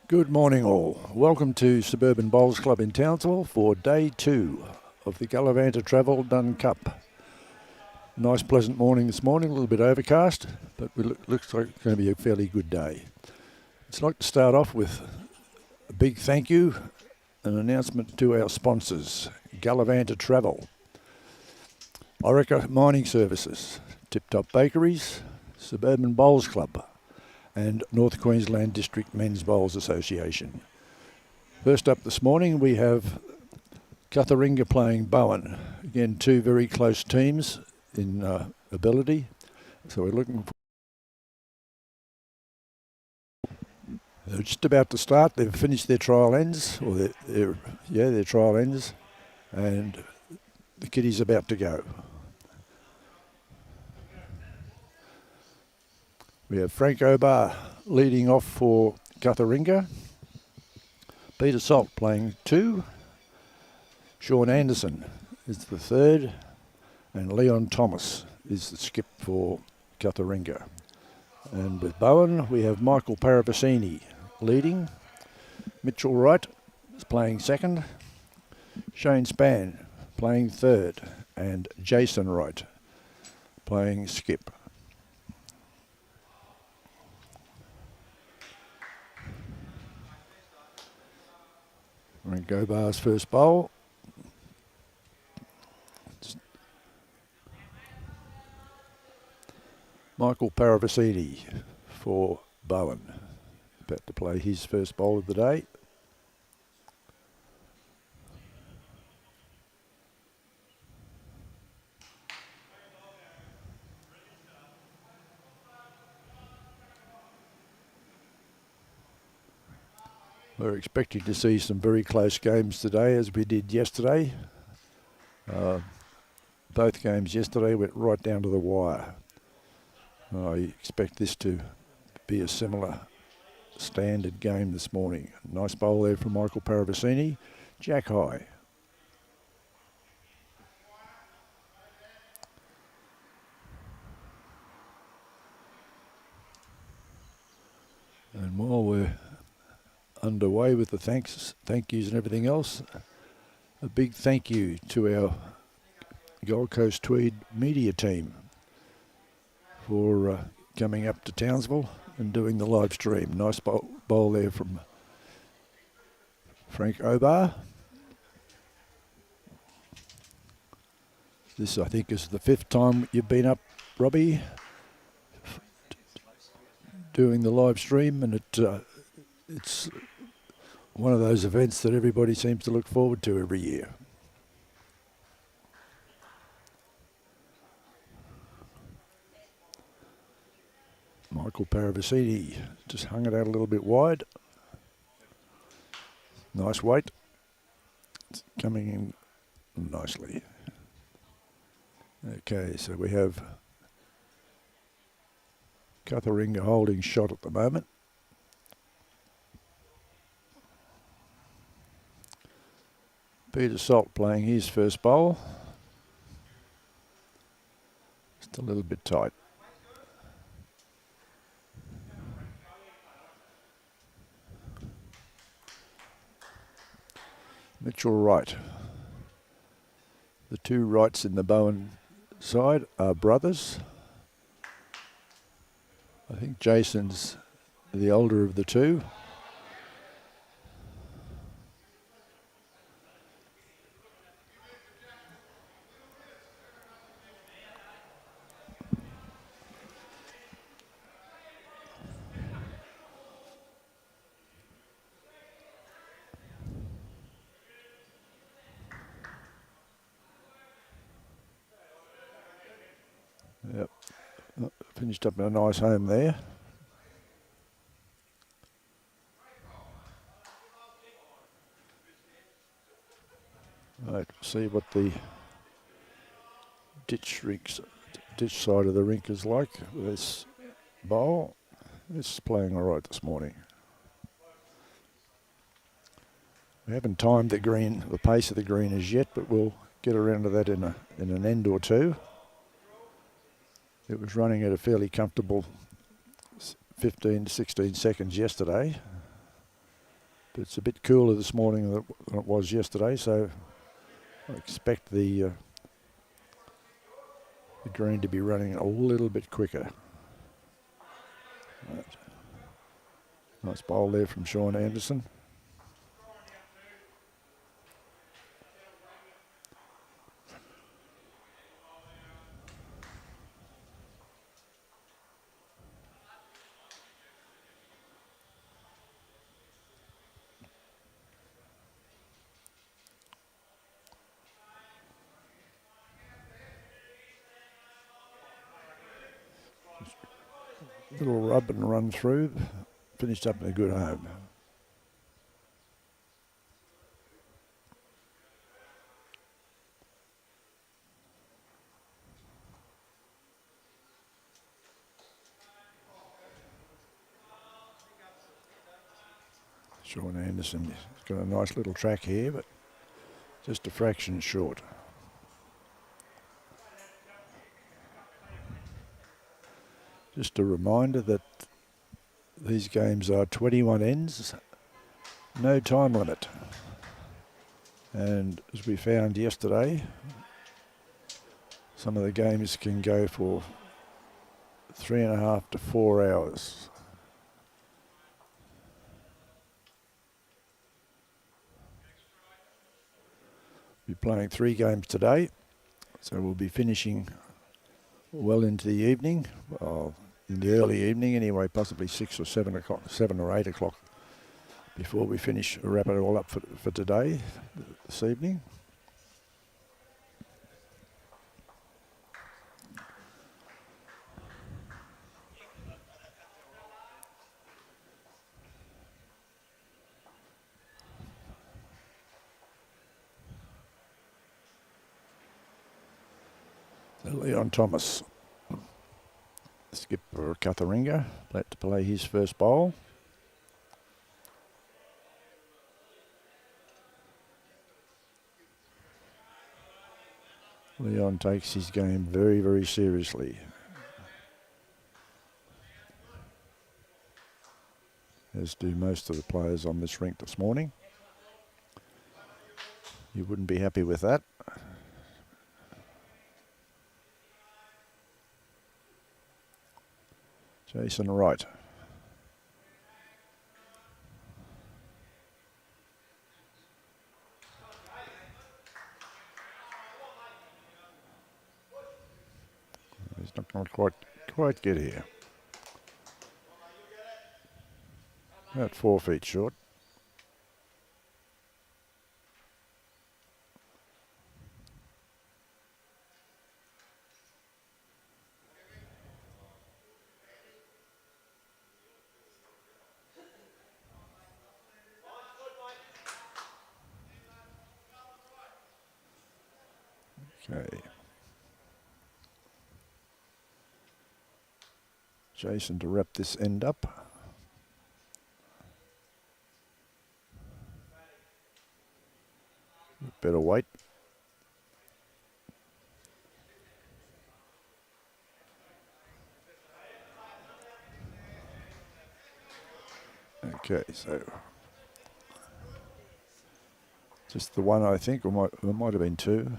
Good morning all. Welcome to Suburban Bowls Club in Townsville for day 2 of the Gallivanta Travel Dunn Cup. Nice pleasant morning this morning, a little bit overcast, but it looks like it's going to be a fairly good day. I'd like to start off with a big thank you, an announcement to our sponsors, Gallivanta Travel, Orica Mining Services, Tip Top Bakeries, Suburban Bowls Club, and North Queensland District Men's Bowls Association. First up this morning we have CUTHERINGA playing BOWEN. Again, two very close teams in ability, so we're looking for. They're just about to start. They've finished their trial ends, or their trial ends, and the kiddie's about to go. We have Frank Obah leading off for CUTHERINGA. Peter Salt playing 2. Shaun Anderson is the 3rd. And Leon Thomas is the skip for CUTHERINGA. And with BOWEN, we have Michael Paravicini leading. Mitch Wright is playing 2nd. Shane Spann playing 3rd. And Jason Wright playing skip. Frank Obah's first bowl. Michael Paravicini for BOWEN, about to play his first bowl of the day. We're expecting to see some very close games today, as we did yesterday. Both games yesterday went right down to the wire. I expect this to be a similar standard game this morning. Nice bowl there from Michael Paravicini. Jack high. And while we're underway with the thank yous and everything else, a big thank you to our Gold Coast-Tweed media team for coming up to Townsville and doing the live stream. Nice bowl there from Frank Obah. This, I think, is the 5th time you've been up, Robbie, doing the live stream, and it's one of those events that everybody seems to look forward to every year. Michael Paravicini just hung it out a little bit wide. Nice weight. It's coming in nicely. Okay, so we have CUTHERINGA holding shot at the moment. Peter Salt playing his first bowl. Just a little bit tight. Mitchell Wright. The two Wrights in the BOWEN side are brothers. I think Jason's the older of the two. Yep, finished up in a nice home there. Right, see what the ditch side of the rink is like with this bowl. It's playing all right this morning. We haven't timed the pace of the green as yet, but we'll get around to that in an end or two. It was running at a fairly comfortable 15 to 16 seconds yesterday. But it's a bit cooler this morning than it was yesterday, so I expect the green to be running a little bit quicker. Right. Nice bowl there from Shaun Anderson. Little rub and run through, finished up in a good home. Shaun Anderson has got a nice little track here, but just a fraction short. Just a reminder that these games are 21 ends, no time limit. And as we found yesterday, some of the games can go for 3.5 to 4 hours. We're playing 3 games today, so we'll be finishing well into the evening, in the early evening anyway, possibly 6 or 7 o'clock, 7 or 8 o'clock before we finish, wrap it all up for today, this evening. Leon Thomas, skipper CUTHERINGA, about to play his first bowl. Leon takes his game very, very seriously. As do most of the players on this rink this morning. You wouldn't be happy with that. Jason Wright. He's not going to quite get here. About 4 feet short. Okay. Jason to wrap this end up. Better weight. Okay, so just the one, I think, or there might have been 2.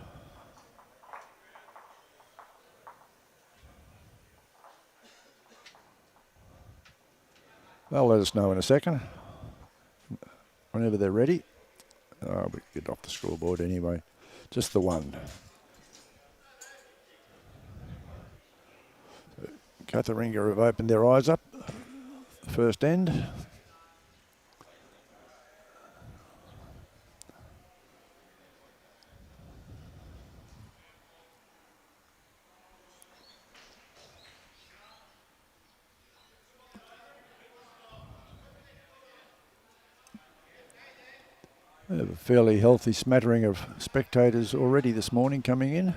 They'll let us know in a second, whenever they're ready. We get off the scoreboard anyway. Just the one. So CUTHERINGA have opened their eyes up. First end. We have a fairly healthy smattering of spectators already this morning coming in.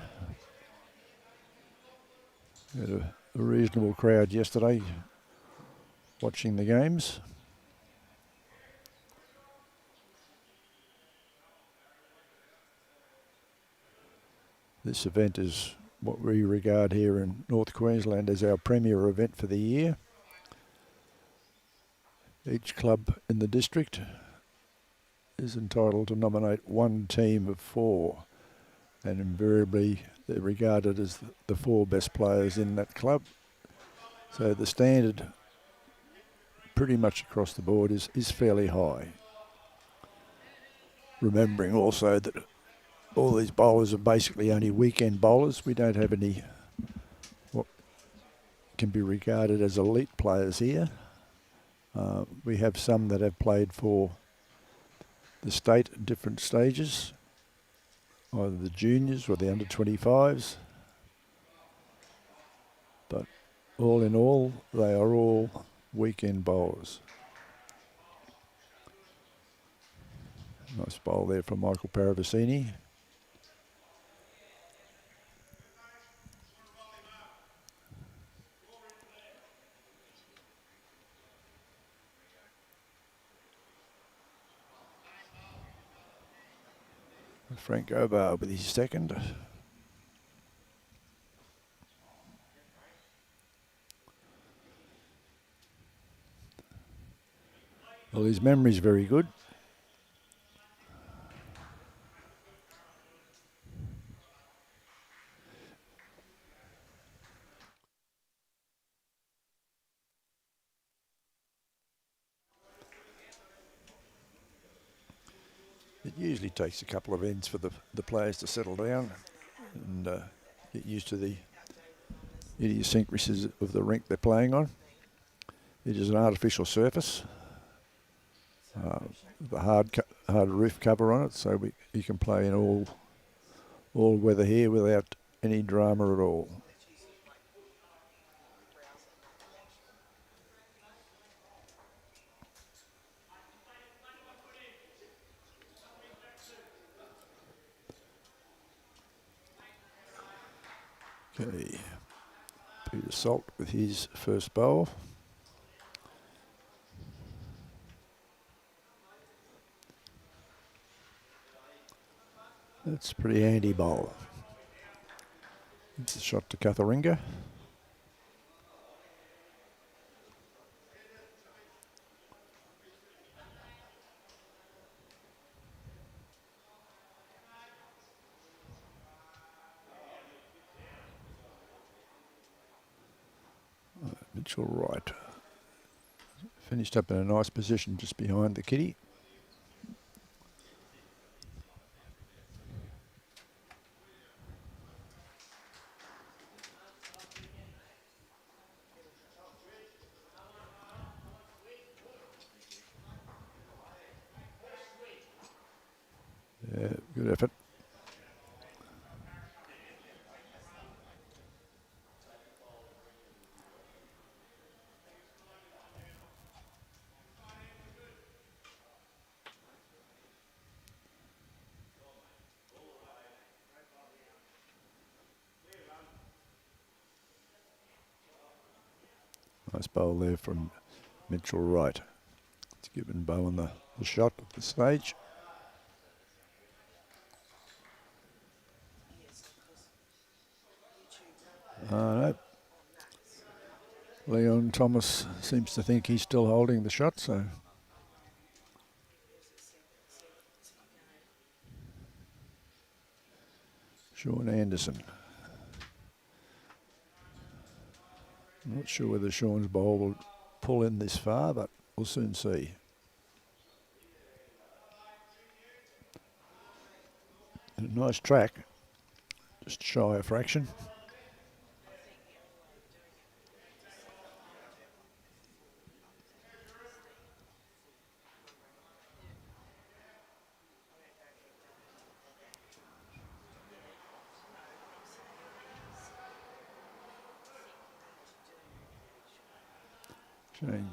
We had a reasonable crowd yesterday watching the games. This event is what we regard here in North Queensland as our premier event for the year. Each club in the district is entitled to nominate one team of 4, and invariably they're regarded as the 4 best players in that club. So the standard pretty much across the board is fairly high. Remembering also that all these bowlers are basically only weekend bowlers. We don't have any what can be regarded as elite players here. We have some that have played for the state at different stages, either the juniors or the under-25s. But all in all, they are all weekend bowlers. Nice bowl there from Michael Paravicini. Frank Obah with his second. Well, his memory's very good. It usually takes a couple of ends for the players to settle down and get used to the idiosyncrasies of the rink they're playing on. It is an artificial surface, the hard roof cover on it, so you can play in all weather here without any drama at all. Okay, Peter Salt with his first bowl. That's a pretty handy bowl. It's a shot to CUTHERINGA. Mitchell Wright finished up in a nice position just behind the kitty. Yeah, good effort. Nice bowl there from Mitchell Wright. It's given BOWEN the shot at the stage. No. Leon Thomas seems to think he's still holding the shot, so. Shaun Anderson. I'm not sure whether Shaun's bowl will pull in this far, but we'll soon see. And a nice track, just shy a fraction. Shaun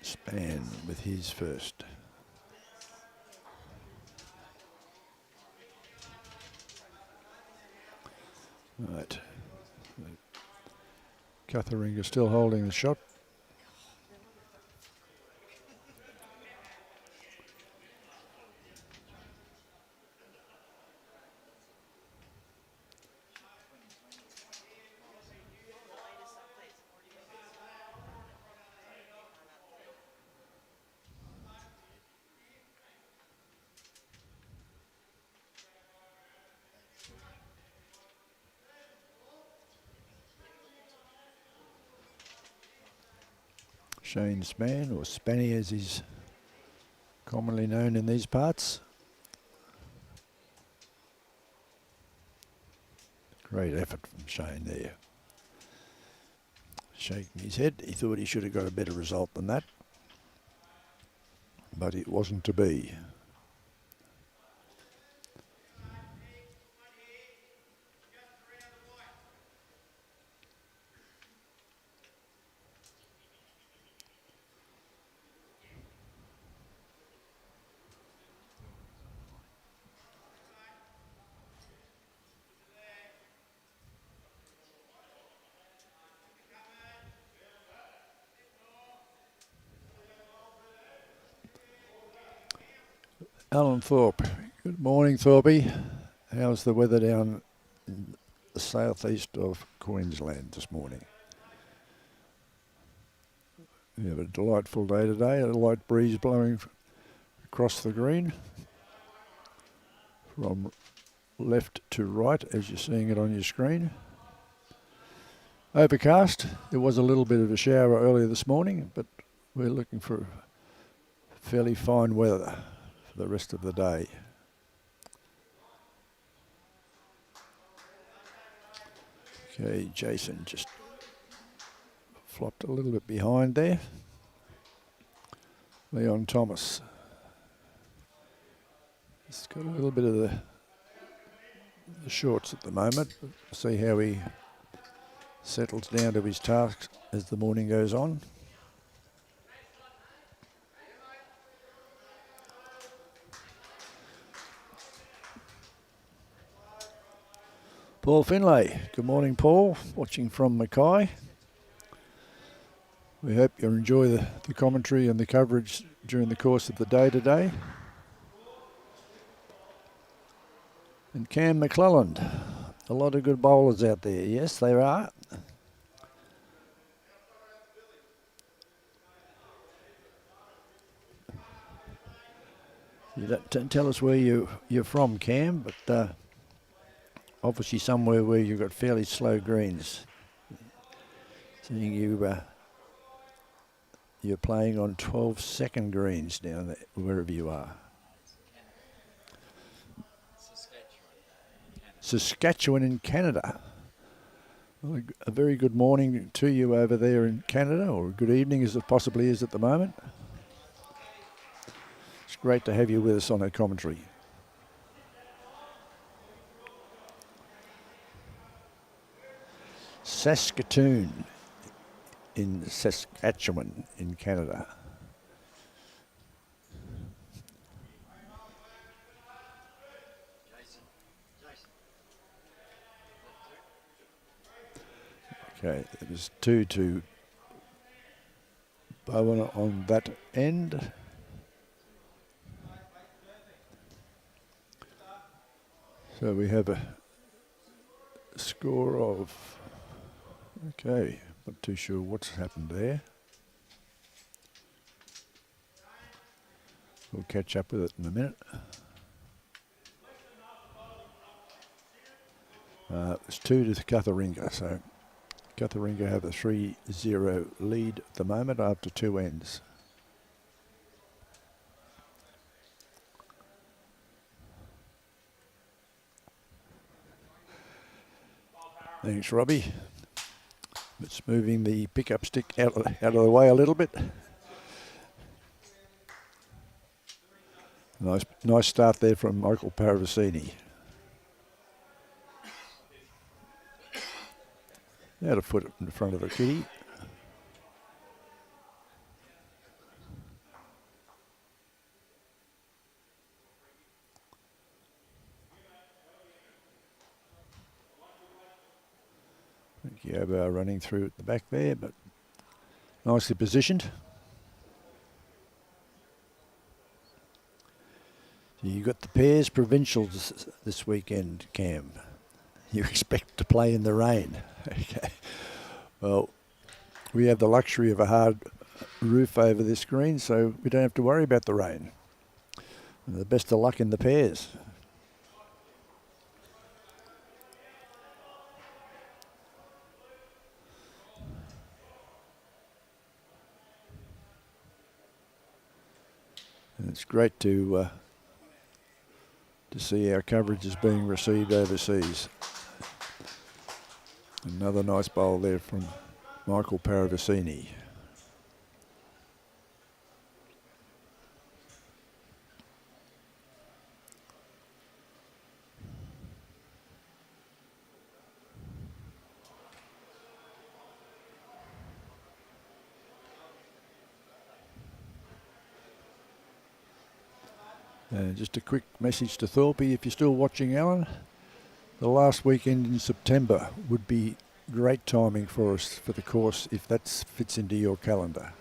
Spann with his first. Right. CUTHERINGA still holding the shot. Shane Spann, or Spanny as he's commonly known in these parts. Great effort from Shane there. Shaking his head, he thought he should have got a better result than that, but it wasn't to be. Alan Thorpe. Good morning, Thorpey. How's the weather down in the southeast of Queensland this morning? We have a delightful day today, a light breeze blowing across the green from left to right as you're seeing it on your screen. Overcast. There was a little bit of a shower earlier this morning, but we're looking for fairly fine weather for the rest of the day. Okay, Jason just flopped a little bit behind there. Leon Thomas. He's got a little bit of the shorts at the moment. We'll see how he settles down to his tasks as the morning goes on. Paul Finlay. Good morning, Paul. Watching from Mackay. We hope you enjoy the commentary and the coverage during the course of the day today. And Cam McClelland. A lot of good bowlers out there. Yes, there are. You don't tell us where you're from, Cam, but obviously somewhere where you've got fairly slow greens. Seeing you're playing on 12-second greens down there, wherever you are. Saskatchewan in Canada. Well, a very good morning to you over there in Canada, or good evening as it possibly is at the moment. It's great to have you with us on our commentary. Saskatoon in Saskatchewan in Canada. Okay, it was 2 to Bowen on that end. So we have a score of, okay, not too sure what's happened there. We'll catch up with it in a minute. It's 2 to CUTHERINGA, so CUTHERINGA have a 3-0 lead at the moment after 2 ends. Thanks, Robbie. It's moving the pickup stick out of the way a little bit. Nice start there from Michael Paravicini. Out a foot in front of the kitty. I think Obah running through at the back there, but nicely positioned. You got the pairs provincials this weekend, Cam. You expect to play in the rain. Okay. Well, we have the luxury of a hard roof over this green, so we don't have to worry about the rain. And the best of luck in the pairs. And it's great to see our coverage is being received overseas. Another nice bowl there from Michael Paravicini. Just a quick message to Thorpe, if you're still watching, Alan. The last weekend in September would be great timing for us for the course if that fits into your calendar.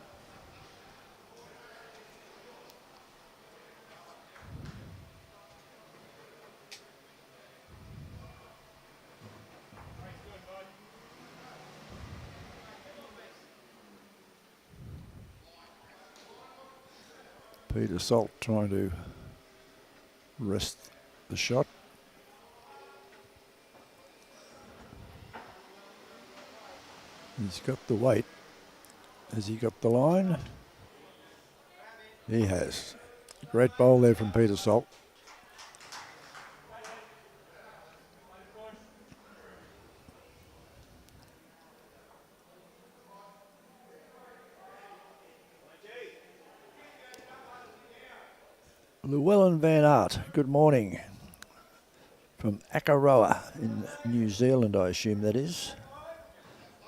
Peter Salt trying to rest the shot. He's got the weight. Has he got the line? He has. Great bowl there from Peter Salt. Llewellyn Van Aert, good morning. From Akaroa in New Zealand, I assume that is.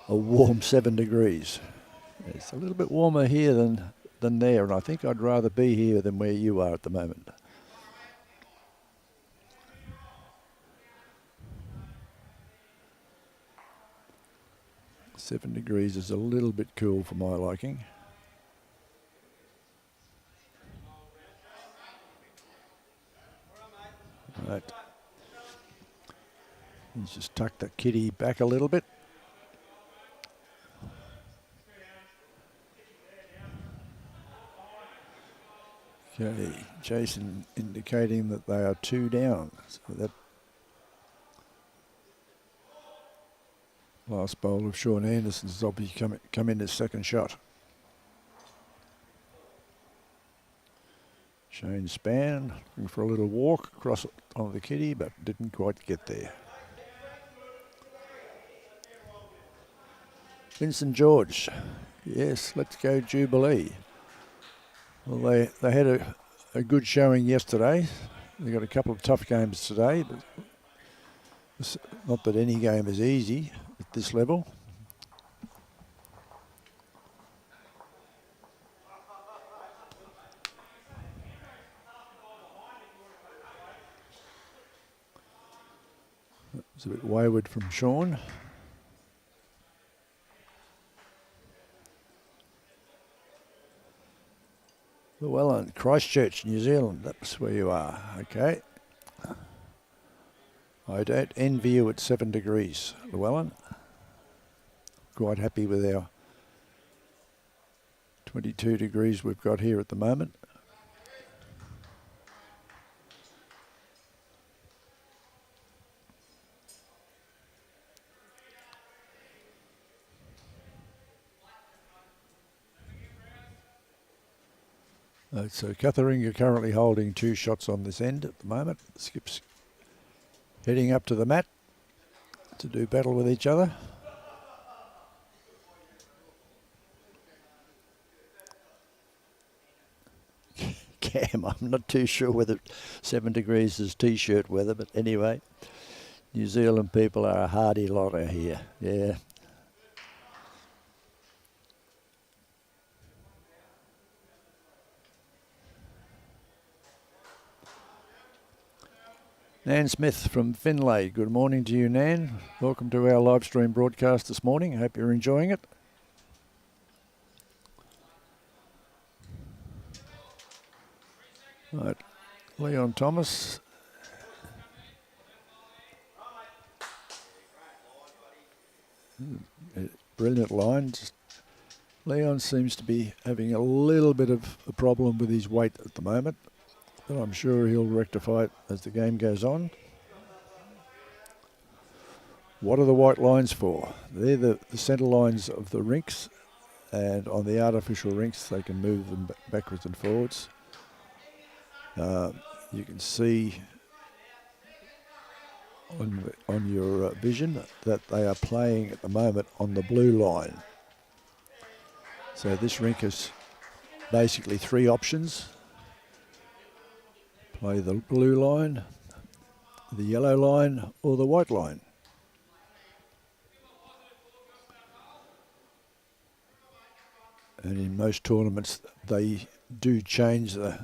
A warm 7 degrees. It's a little bit warmer here than there, and I think I'd rather be here than where you are at the moment. Seven degrees is a little bit cool for my liking. Right. Let's just tuck that kitty back a little bit. Okay, Jason indicating that they are 2 down. So that last bowl of Shaun Anderson's obviously come in his second shot. Shane Spann looking for a little walk across on the kitty, but didn't quite get there. Vincent George, yes, let's go Jubilee. Well, they had a good showing yesterday. They got a couple of tough games today, but not that any game is easy at this level. It's a bit wayward from Shaun. Llewellyn, Christchurch, New Zealand, that's where you are, okay. I don't envy you at 7 degrees, Llewellyn. Quite happy with our 22 degrees we've got here at the moment. So CUTHERINGA currently holding 2 shots on this end at the moment. Skip's heading up to the mat to do battle with each other. Cam, I'm not too sure whether 7 degrees is t-shirt weather, but anyway, New Zealand people are a hardy lot out here, yeah. Nan Smith from Finlay. Good morning to you, Nan. Welcome to our live stream broadcast this morning. I hope you're enjoying it. Right, Leon Thomas. Brilliant line. Leon seems to be having a little bit of a problem with his weight at the moment, but I'm sure he'll rectify it as the game goes on. What are the white lines for? They're the centre lines of the rinks, and on the artificial rinks they can move them backwards and forwards. You can see on your vision that they are playing at the moment on the blue line. So this rink has basically three options. Play the blue line, the yellow line, or the white line. And in most tournaments, they do change the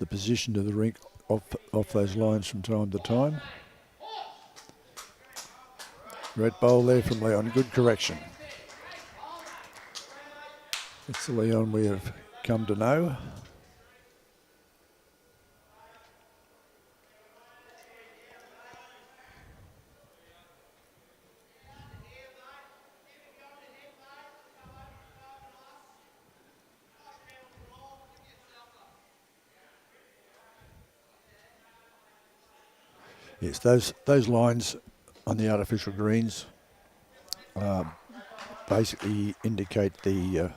position of the rink off those lines from time to time. Red bowl there from Leon, good correction. It's the Leon we have come to know. Yes, those lines on the artificial greens basically indicate the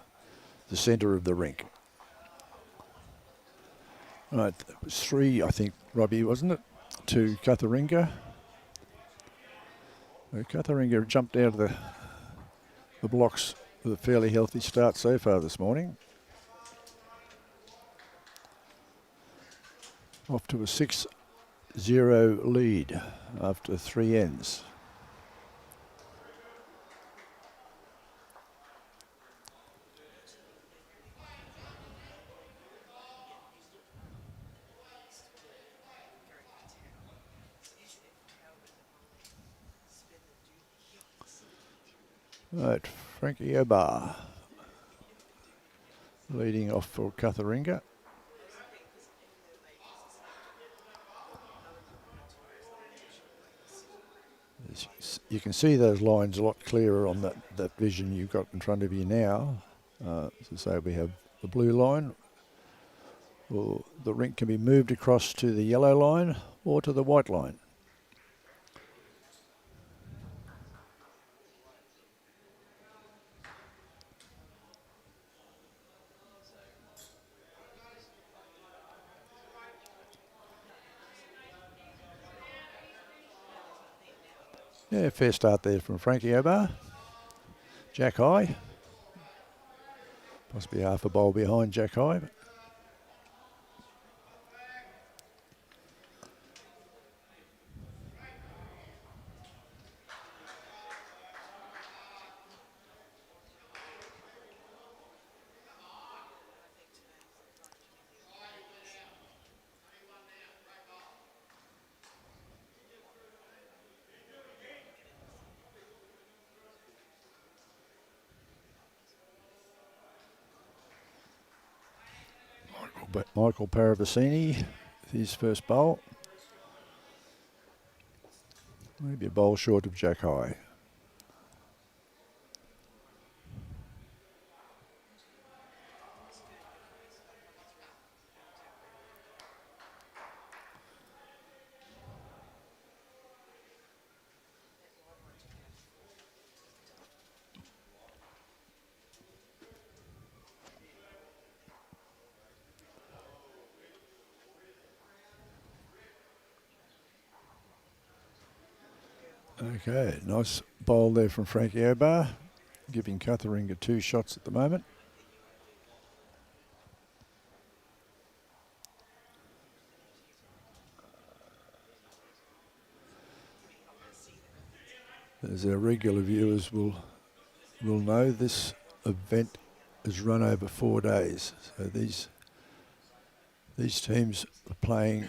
centre of the rink. Right, it was 3, I think, Robbie, wasn't it, to CUTHERINGA. CUTHERINGA jumped out of the blocks with a fairly healthy start so far this morning. Off to a 6-0 lead after 3 ends. Right, Frankie Obah leading off for CUTHERINGA. You can see those lines a lot clearer on that vision you've got in front of you now. So say we have the blue line, or the rink can be moved across to the yellow line or to the white line. Yeah, fair start there from Frankie Obah. Jack high. Possibly half a bowl behind Jack high. But Michael Paravicini with his first bowl. Maybe a bowl short of Jack high. Okay, nice bowl there from Frankie Obah, giving CUTHERINGA 2 shots at the moment. As our regular viewers will know, this event is run over 4 days. So these teams are playing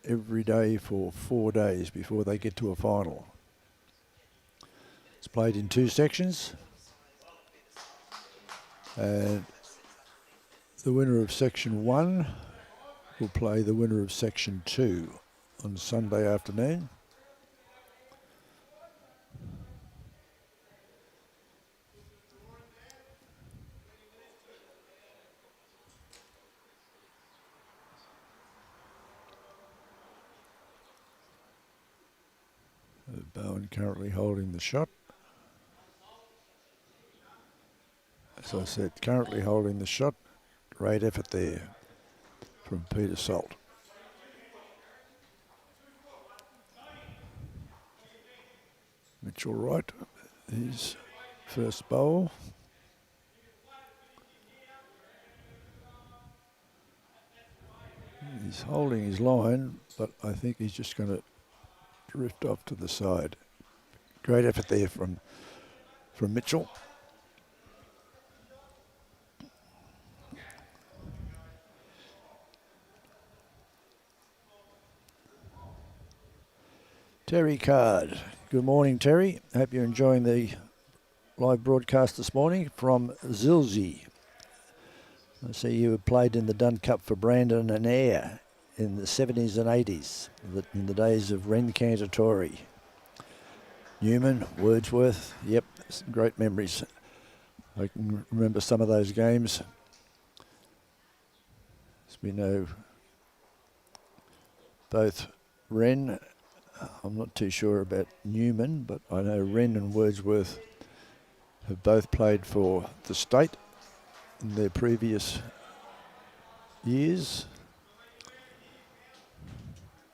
every day for 4 days before they get to a final. It's played in 2 sections, and the winner of section 1 will play the winner of section 2 on Sunday afternoon. Bowen currently holding the shot. As I said, currently holding the shot. Great effort there from Peter Salt. Mitchell Wright, his first bowl. He's holding his line, but I think he's just going to drift off to the side. Great effort there from Mitchell. Terry Card. Good morning, Terry. Hope you're enjoying the live broadcast this morning from Zilzi. I see you have played in the Dunn Cup for Brandon and Ayr in the 70s and 80s, in the days of Ren Cantatori. Newman, Wordsworth, yep, some great memories. I can remember some of those games. As we know, both Ren, I'm not too sure about Newman, but I know Ren and Wordsworth have both played for the state in their previous years.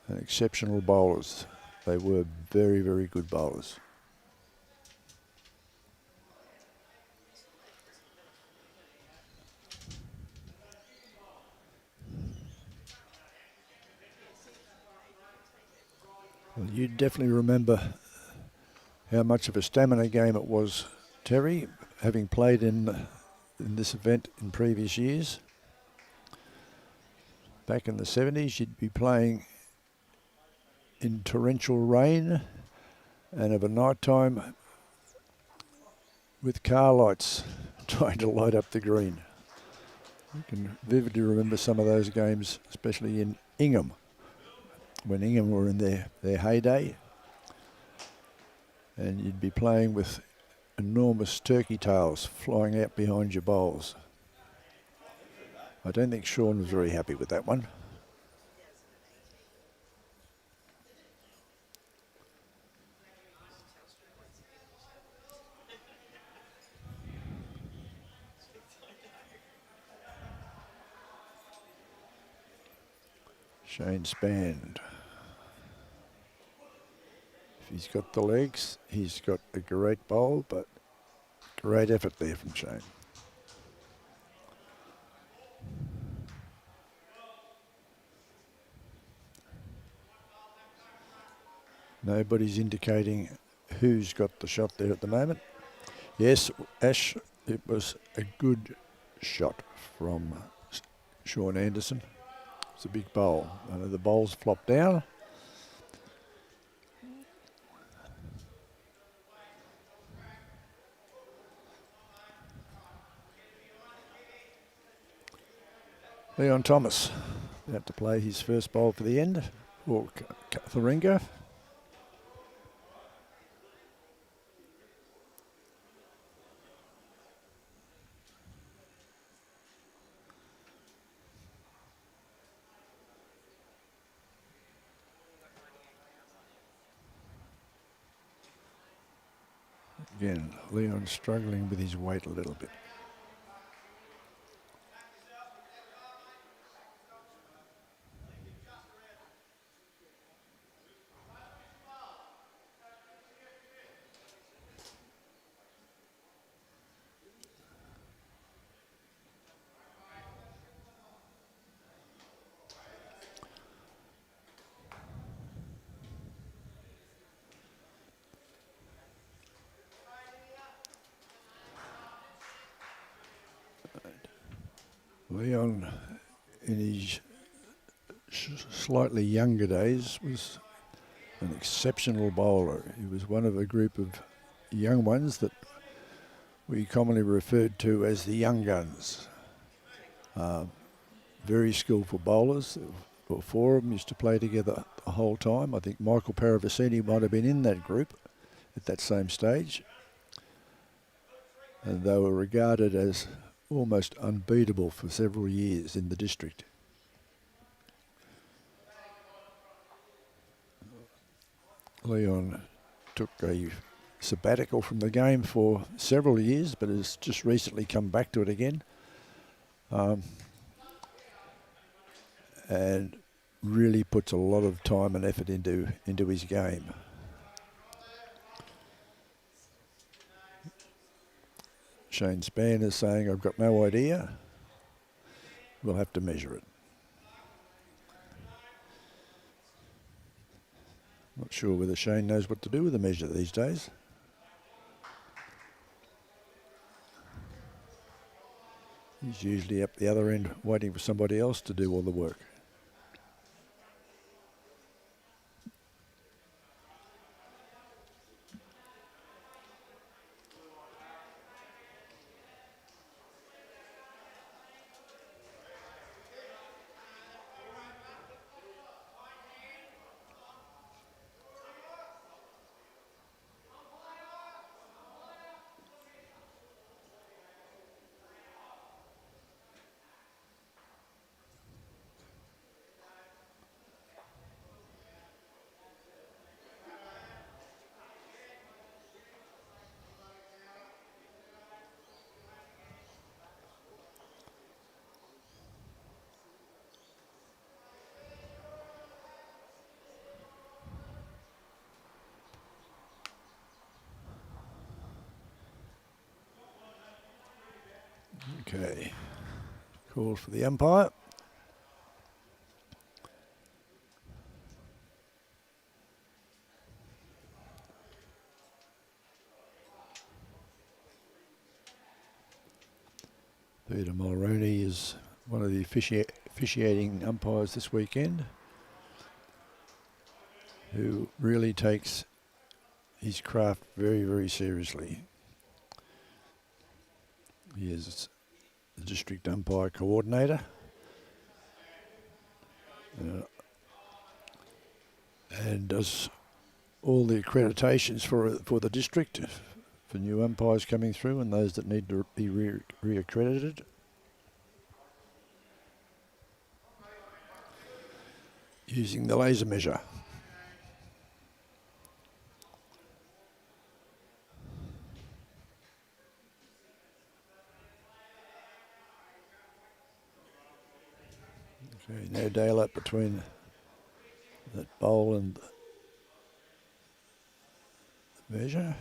And exceptional bowlers. They were very, very good bowlers. Well, you definitely remember how much of a stamina game it was, Terry, having played in this event in previous years. Back in the 70s, you'd be playing in torrential rain and of a night time with car lights trying to light up the green. I can vividly remember some of those games, especially in Ingham, when Ingham were in their heyday. And you'd be playing with enormous turkey tails flying out behind your bowls. I don't think Shaun was very happy with that one. Shane Spann. If he's got the legs, he's got a great bowl, but great effort there from Shane. Nobody's indicating who's got the shot there at the moment. Yes, Ash, it was a good shot from Shaun Anderson. It's a big bowl. I know the bowls flopped down. Leon Thomas about to play his first bowl for the end for CUTHERINGA. Again, Leon struggling with his weight a little bit. Leon, in his slightly younger days, was an exceptional bowler. He was one of a group of young ones that we commonly referred to as the young guns. Very skillful bowlers. All four of them used to play together the whole time. I think Michael Paravicini might have been in that group at that same stage. And they were regarded as almost unbeatable for several years in the district. Leon took a sabbatical from the game for several years, but has just recently come back to it again. and really puts a lot of time and effort into his game. Shane Spann is saying, I've got no idea. We'll have to measure it. Not sure whether Shane knows what to do with a measure these days. He's usually up the other end waiting for somebody else to do all the work. Okay, call for the umpire. Peter Mulroney is one of the officiating umpires this weekend, who really takes his craft very, very seriously. He is the district umpire coordinator. And does all the accreditations for the district, for new umpires coming through and those that need to be re-accredited. Using the laser measure. Okay, no daylight between that bowl and the measure.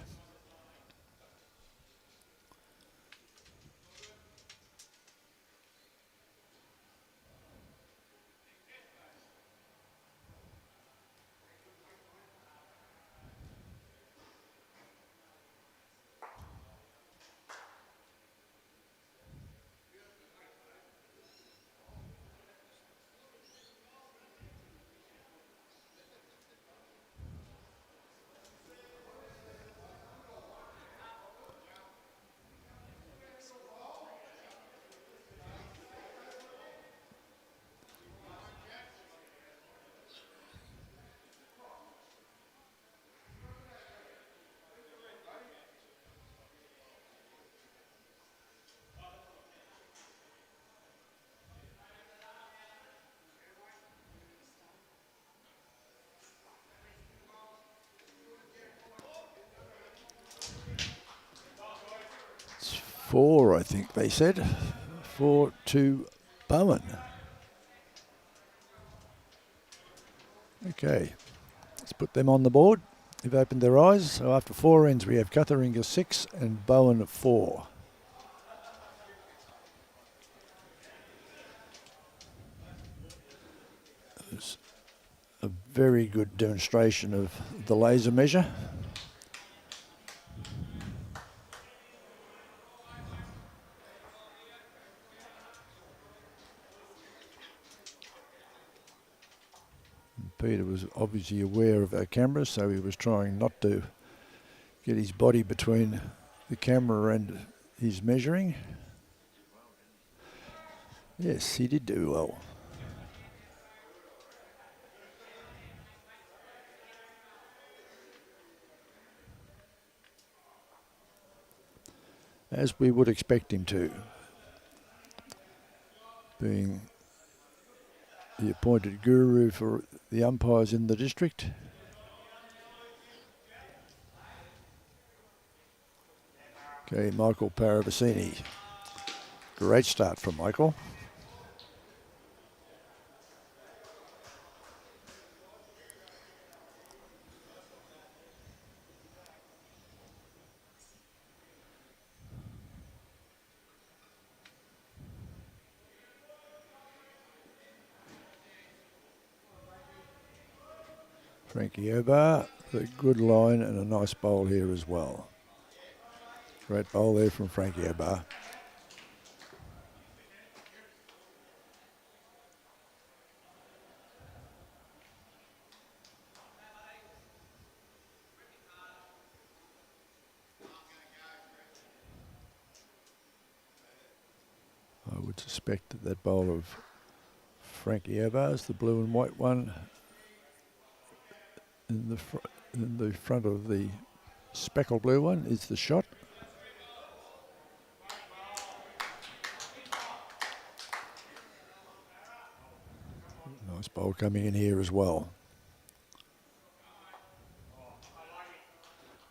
It's 4, I think they said. 4 to BOWEN. Okay, let's put them on the board. They've opened their eyes. So after 4 ends, we have CUTHERINGA 6 and BOWEN 4. There's a very good demonstration of the laser measure. Peter was obviously aware of our cameras, so he was trying not to get his body between the camera and his measuring. Yes, he did do well. As we would expect him to, being the appointed guru for the umpires in the district. Okay, Michael Paravicini. Great start from Michael. Frankie Obah, a good line and a nice bowl here as well. Great bowl there from Frankie Obah. I would suspect that that bowl of Frankie Obah's, the blue and white one, in the front of the speckle blue one, is the shot. Nice bowl coming in here as well.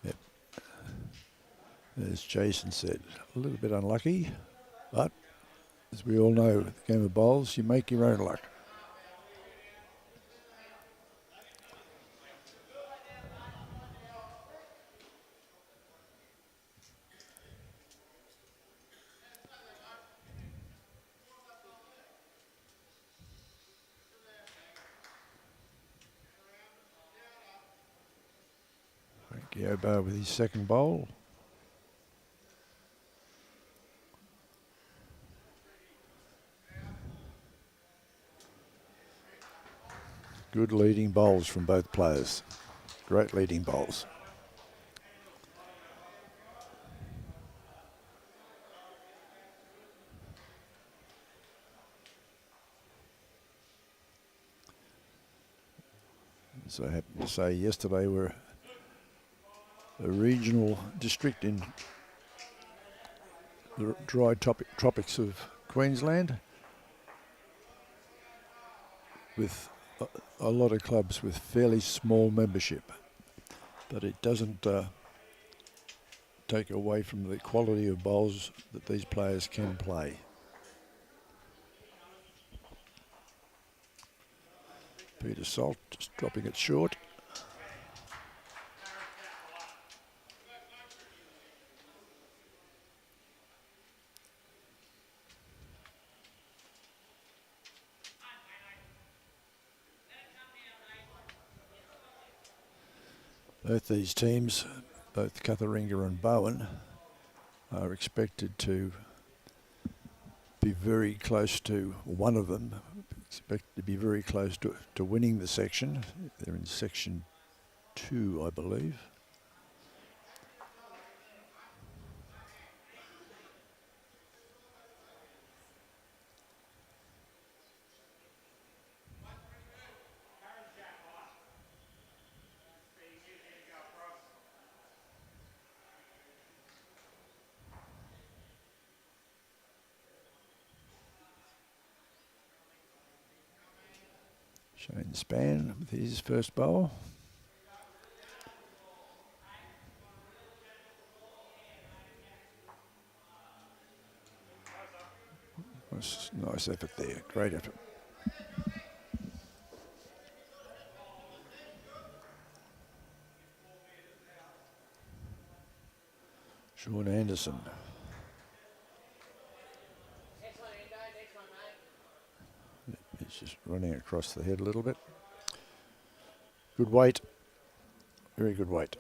Yep. As Jason said, a little bit unlucky, but as we all know, the game of bowls, you make your own luck. Frankie Obah with his second bowl. Good leading bowls from both players. Great leading bowls. So I happened to say yesterday we're a regional district in the dry tropics of Queensland, with a lot of clubs with fairly small membership, but it doesn't take away from the quality of bowls that these players can play. Peter Salt just dropping it short. Both these teams, both CUTHERINGA and BOWEN, are expected to be very close to, one of them expected to be very close to winning the section. They're in section 2, I believe. Shaun Spann with his first bowl. Nice effort there, great effort. Shaun Anderson. He's just running across the head a little bit. Good weight, very good weight.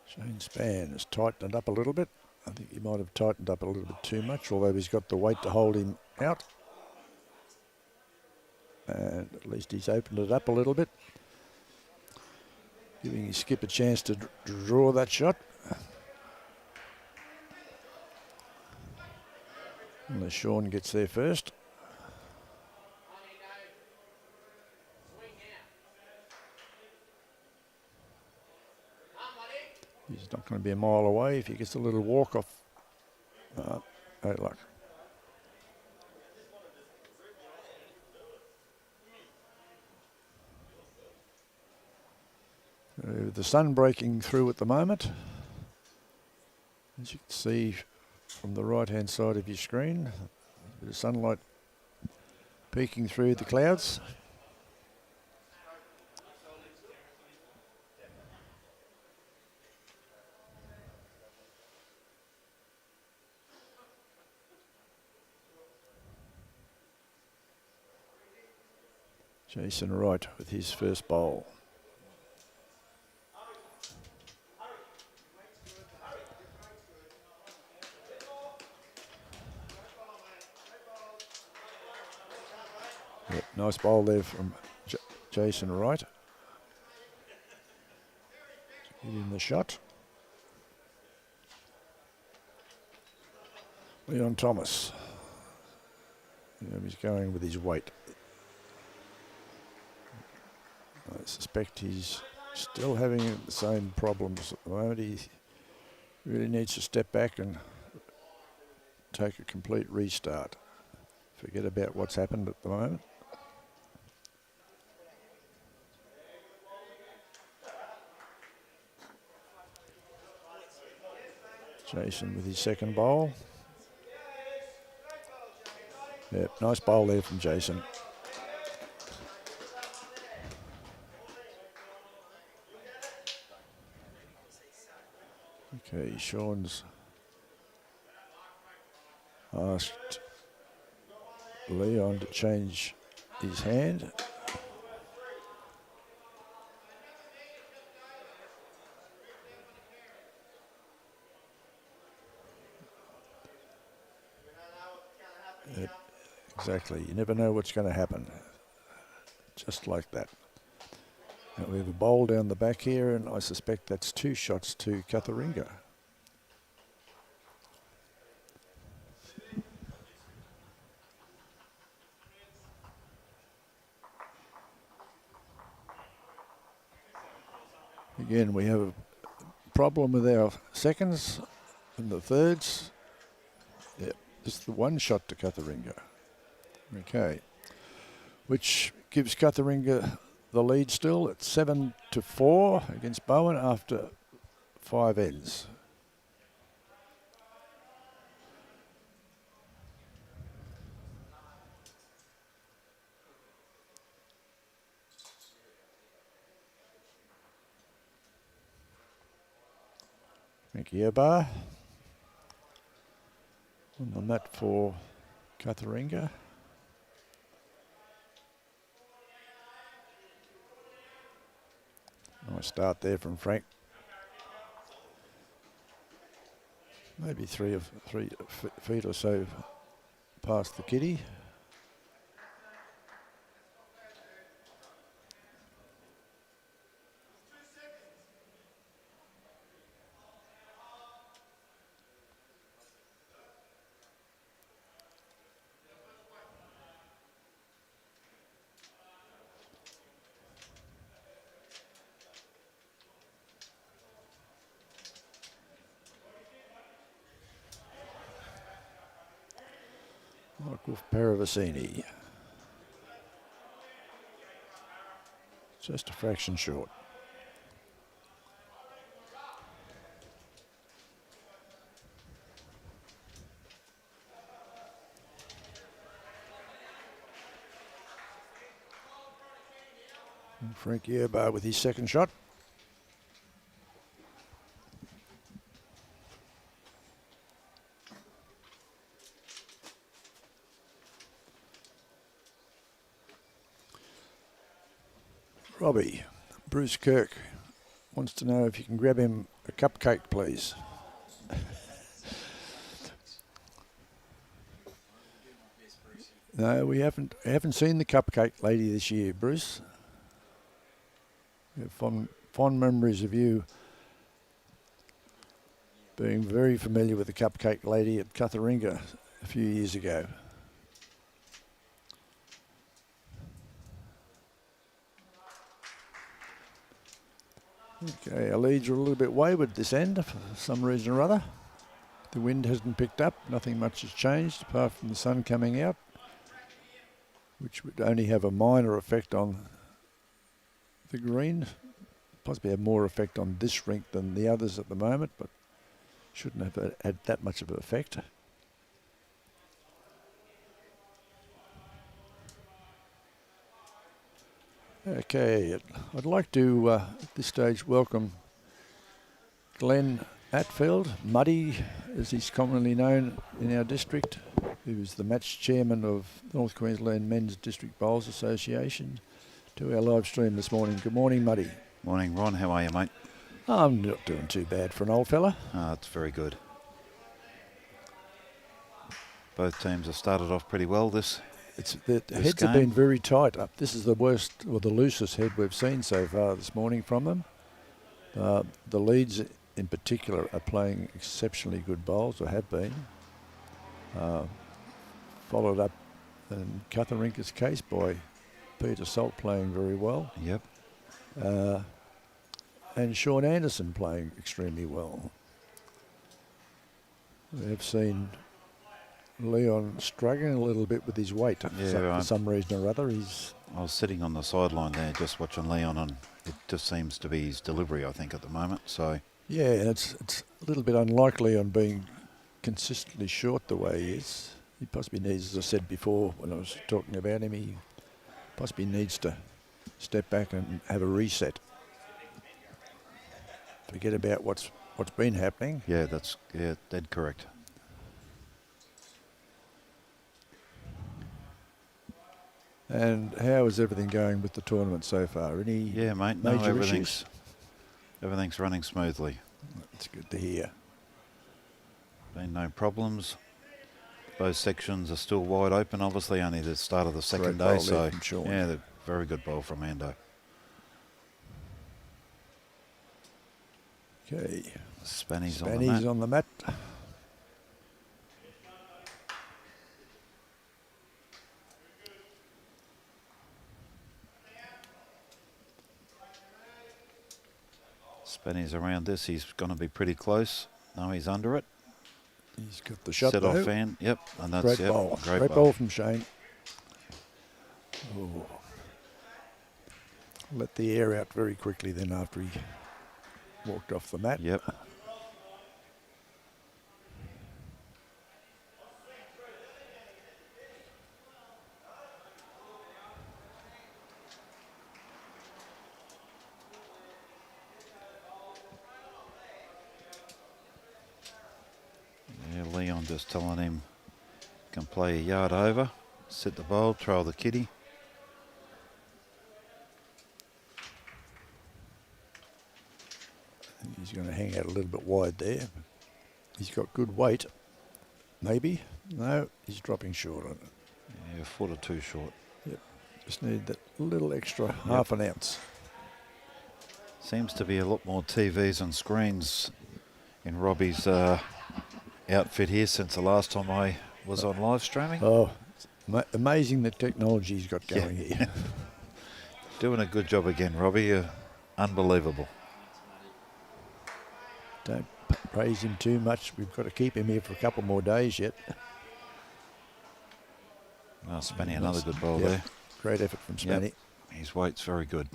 Shaun Spann has tightened it up a little bit. I think he might have tightened up a little bit too much, although he's got the weight to hold him out. And at least he's opened it up a little bit, giving his skip a chance to draw that shot. Unless Shaun gets there first. He's not going to be a mile away if he gets a little walk off. No luck. The sun breaking through at the moment. As you can see from the right-hand side of your screen, the sunlight peeking through the clouds. Jason Wright with his first bowl. Yep, nice bowl there from Jason Wright. Hitting the shot. Leon Thomas. He's going with his weight. I suspect he's still having the same problems at the moment. He really needs to step back and take a complete restart. Forget about what's happened at the moment. Jason with his second bowl. Yep, nice bowl there from Jason. Okay, Shaun's asked Leon to change his hand. Yep, exactly. You never know what's going to happen. Just like that. Now we have a bowl down the back here, and I suspect that's 2 shots to CUTHERINGA. Again, we have a problem with our seconds and the thirds. Yep, just the 1 shot to CUTHERINGA. Okay, which gives CUTHERINGA the lead still at 7-4 against BOWEN after 5 ends. Thank you, Obah. On the mat for CUTHERINGA. Nice start there from Frank. Maybe 3 feet or so past the kitty. Like with Paravicini. Just a fraction short. And Frankie Obah with his second shot. Robbie, Bruce Kirk wants to know if you can grab him a cupcake, please. No, we haven't seen the cupcake lady this year, Bruce. We have fond memories of you being very familiar with the cupcake lady at CUTHERINGA a few years ago. Okay, our leads are a little bit wayward this end for some reason or other. The wind hasn't picked up, nothing much has changed apart from the sun coming out, which would only have a minor effect on the green. Possibly have more effect on this rink than the others at the moment, but shouldn't have had that much of an effect. Okay, I'd like to, at this stage, welcome Glenn Atfield, Muddy, as he's commonly known in our district, who is the match chairman of North Queensland Men's District Bowls Association. to our live stream this morning. Good morning, Muddy. Morning, Ron. How are you, mate? I'm not doing too bad for an old fella. It's very good. Both teams have started off pretty well this The heads game. have been very tight up. This is the worst or the loosest head we've seen so far this morning from them. The leads in particular are playing exceptionally good bowls, or have been. Followed up in CUTHERINGA's case by Peter Salt playing very well. Yep. And Shaun Anderson playing extremely well. We have seen Leon struggling a little bit with his weight for some reason or other. I was sitting on the sideline there just watching Leon, and it just seems to be his delivery, I think, at the moment. So yeah, it's a little bit unlikely on being consistently short the way he is. He possibly needs, as I said before when I was talking about him, he possibly needs to step back and have a reset. Forget about what's been happening. Yeah, that's dead correct. And how is everything going with the tournament so far? Any mate, major issues? Everything's running smoothly. That's good to hear. Been no problems. Both sections are still wide open, obviously, only the start of the second day. So, yeah, they're very good bowl from Ando. Okay. Spanny's on the mat. Spanny's around this. He's going to be pretty close. No, he's under it. He's got the shot set off fan. Yep, and that's great bowl. Great bowl from Shane. Oh. Let the air out very quickly then after he walked off the mat. Yep. Leon just telling him can play a yard over, set the bowl, trail the kitty. He's going to hang out a little bit wide there. He's got good weight. Maybe. No, he's dropping short on it. Yeah, a foot or two short. Yep. Just need that little extra half an ounce. Seems to be a lot more TVs and screens in Robbie's outfit here since the last time I was on live streaming. Oh, amazing the technology he's got going here. Doing a good job again, Robbie. Unbelievable. Don't praise him too much. We've got to keep him here for a couple more days yet. Oh, Spanny, another good ball there. Great effort from Spanny. Yep. His weight's very good.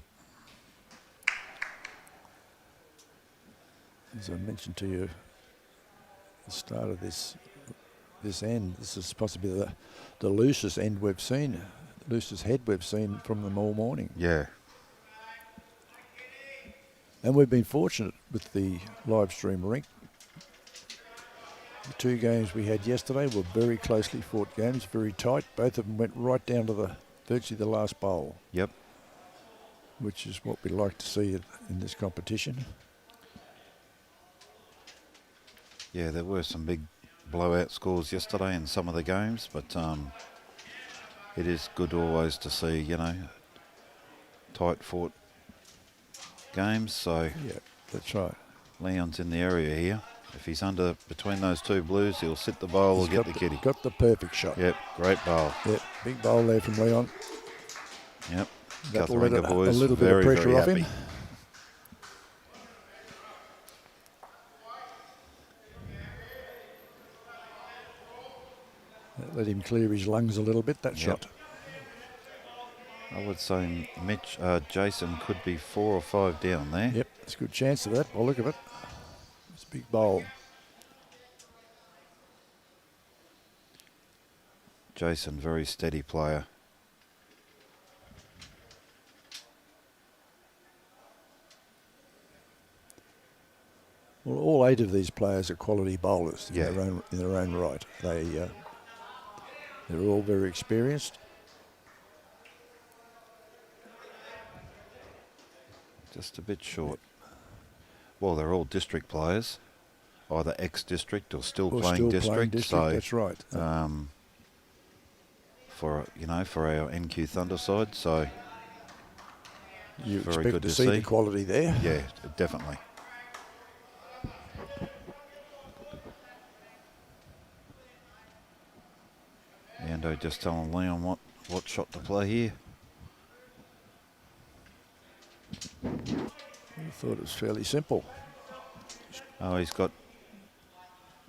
As I mentioned to you, the start of this end, this is possibly the loosest end we've seen, the loosest head we've seen from them all morning. Yeah. And we've been fortunate with the live stream rink. The two games we had yesterday were very closely fought games, very tight. Both of them went right down to virtually the last bowl. Yep. Which is what we like to see in this competition. Yeah, there were some big blowout scores yesterday in some of the games, but it is good always to see, tight fought games. So yeah, that's right. Leon's in the area here. If he's under between those two blues, he'll sit the bowl or get the kitty. Got the perfect shot. Yep, great bowl. Yep, big bowl there from Leon. Yep, CUTHERINGA boys, a little bit of pressure off him. Let him clear his lungs a little bit, that shot. I would say Jason could be 4 or 5 down there. Yep, there's a good chance of that. Well, look at it. It's a big bowl. Jason, very steady player. Well, all 8 of these players are quality bowlers in Yeah. their own right. They're all very experienced. Just a bit short. Well, they're all district players, either ex-district or still playing district. So that's right. For our NQ Thunder side, so You very expect good to to see the see. quality there. Yeah, definitely. Ando just telling Leon what shot to play here. I thought it was fairly simple. Oh, he's got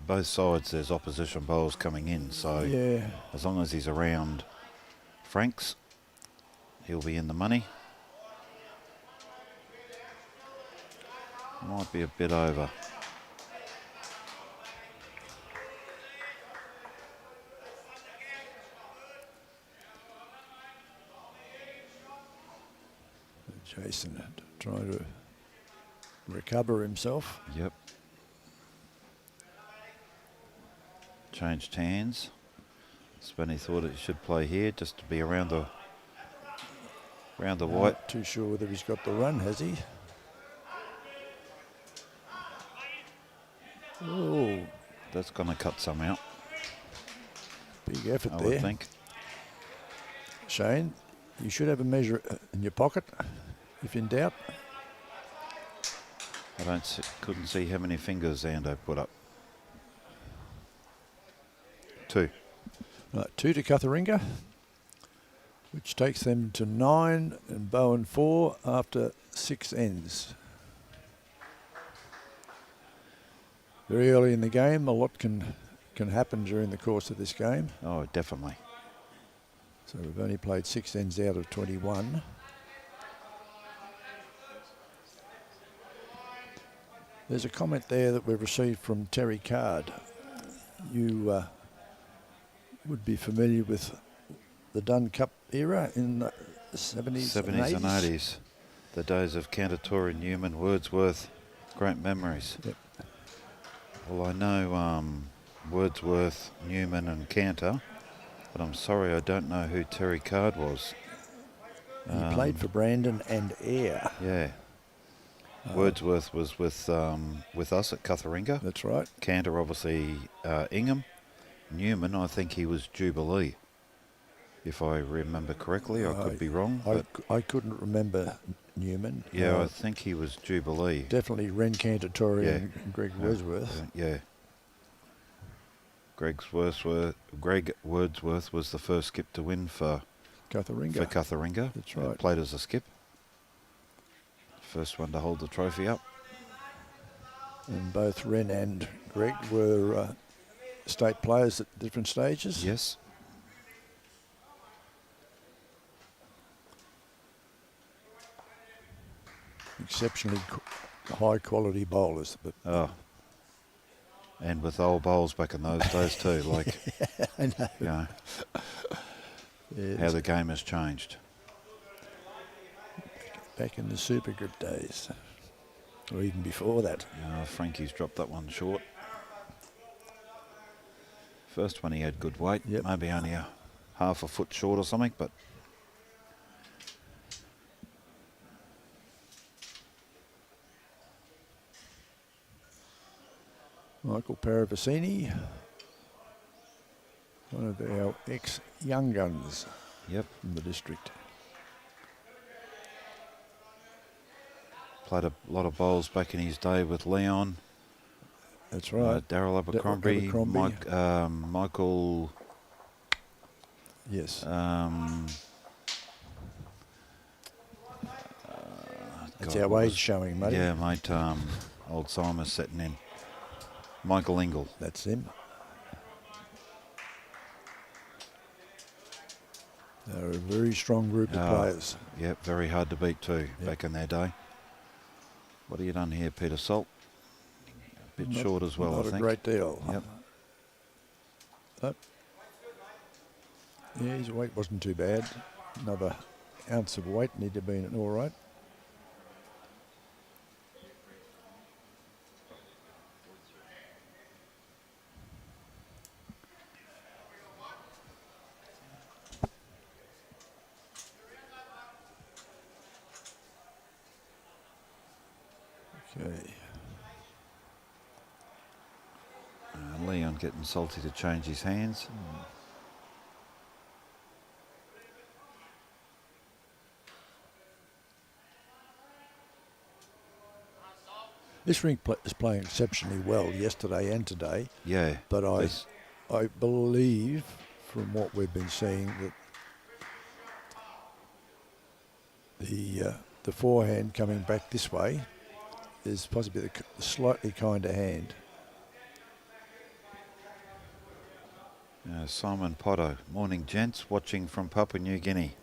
both sides. There's opposition bowls coming in, so Yeah. as long as he's around Franks, he'll be in the money. Might be a bit over. Jason trying to recover himself. Yep. Changed hands. Spanny thought he should play here just to be around the white. Not too sure whether he's got the run, has he? Oh, That's going to cut some out, big effort I there. would think. Shane, you should have a measure in your pocket, if in doubt. I couldn't see how many fingers Ando put up. 2. Right, 2 to CUTHERINGA, which takes them to 9 and BOWEN 4 after 6 ends. Very early in the game, a lot can happen during the course of this game. Oh, definitely. So we've only played 6 ends out of 21. There's a comment there that we've received from Terry Card. You would be familiar with the Dunn Cup era in the 70s and 80s. The days of Cantatori, Newman, Wordsworth, great memories. Yep. Well, I know Wordsworth, Newman and Cantor, but I'm sorry I don't know who Terry Card was. He played for Brandon and Ayr. Yeah. Wordsworth was with us at CUTHERINGA. That's right. Cantor, obviously, Ingham. Newman, I think he was Jubilee, if I remember correctly. I could be wrong. I couldn't remember Newman. Yeah, I think he was Jubilee. Definitely Ren Cantatori and Greg Wordsworth. Yeah. Greg Wordsworth was the first skip to win for CUTHERINGA. That's right. Played as a skip. First one to hold the trophy up. And both Ren and Greg were state players at different stages. Yes. Exceptionally high quality bowlers. But and with old bowls back in those days too, like I know. You know, Yes. how the game has changed. Back in the Super Grip days, or even before that. Frankie's dropped that one short. First one he had good weight, Yep. maybe only a half a foot short or something, but Michael Paravicini, one of our ex-young guns yep, from the district. played a lot of bowls back in his day with Leon. That's right. Daryl Abercrombie, Abercrombie. Michael. Yes. That's our age showing, mate. Yeah, mate. Alzheimer's setting in. Michael Ingle. That's him. They're a very strong group of players. Yep, very hard to beat too, back in their day. What have you done here, Peter Salt? A bit short as well, I think. Not a great deal. Yep. But, yeah, his weight wasn't too bad. Another ounce of weight, and he'd have been all right. getting salty to change his hands. This rink is playing exceptionally well yesterday and today. Yeah. But I believe from what we've been seeing that the forehand coming back this way is possibly the slightly kinder hand. Simon Potter, morning gents, watching from Papua New Guinea.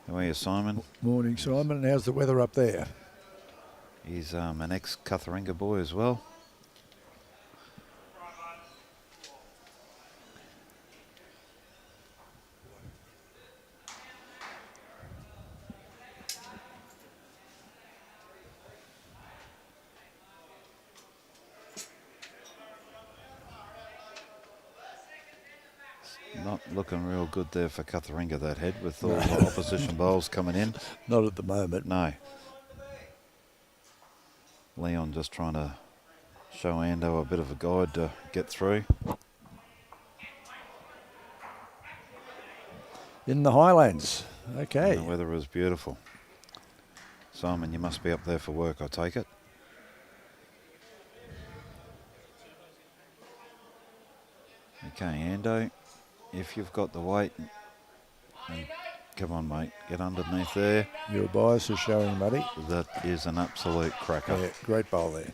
How are you, Simon? Morning, Simon. How's the weather up there? He's an ex-CUTHERINGA boy as well. Not looking real good there for CUTHERINGA, that head, with all the opposition bowls coming in. Not at the moment. No. Leon just trying to show Ando a bit of a guide to get through. In the Highlands. Okay. And the weather is beautiful. Simon, you must be up there for work, I take it. Okay, Ando, if you've got the weight, and come on, mate, get underneath there. Your bias is showing, Muddy. That is an absolute cracker. Yeah, great bowl there.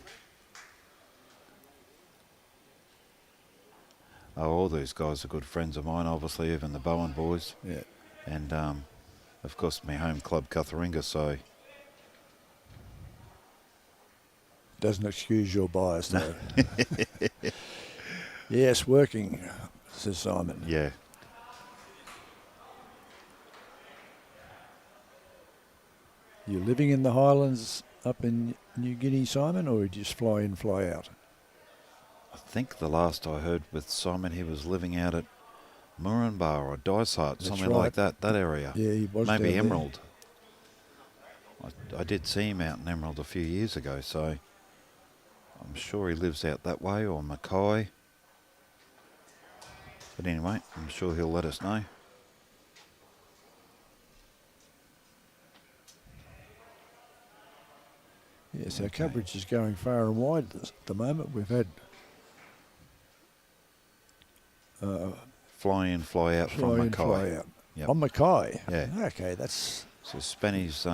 Oh, all these guys are good friends of mine, obviously, even the BOWEN boys. Yeah. And, of course, my home club, CUTHERINGA, so... Doesn't excuse your bias, though. Yes, working, says Simon. Yeah. You living in the Highlands up in New Guinea, Simon, or you just fly in, fly out? I think the last I heard with Simon, he was living out at Murrumba or Dysart, something like that area. Yeah, he was maybe down Emerald. I did see him out in Emerald a few years ago, so I'm sure he lives out that way, or Mackay. But anyway, I'm sure he'll let us know. Yes, our coverage is going far and wide at the moment. We've had fly in, fly out from Mackay. Fly out. Yep. On Mackay? Yeah. Okay, that's... So Spanny's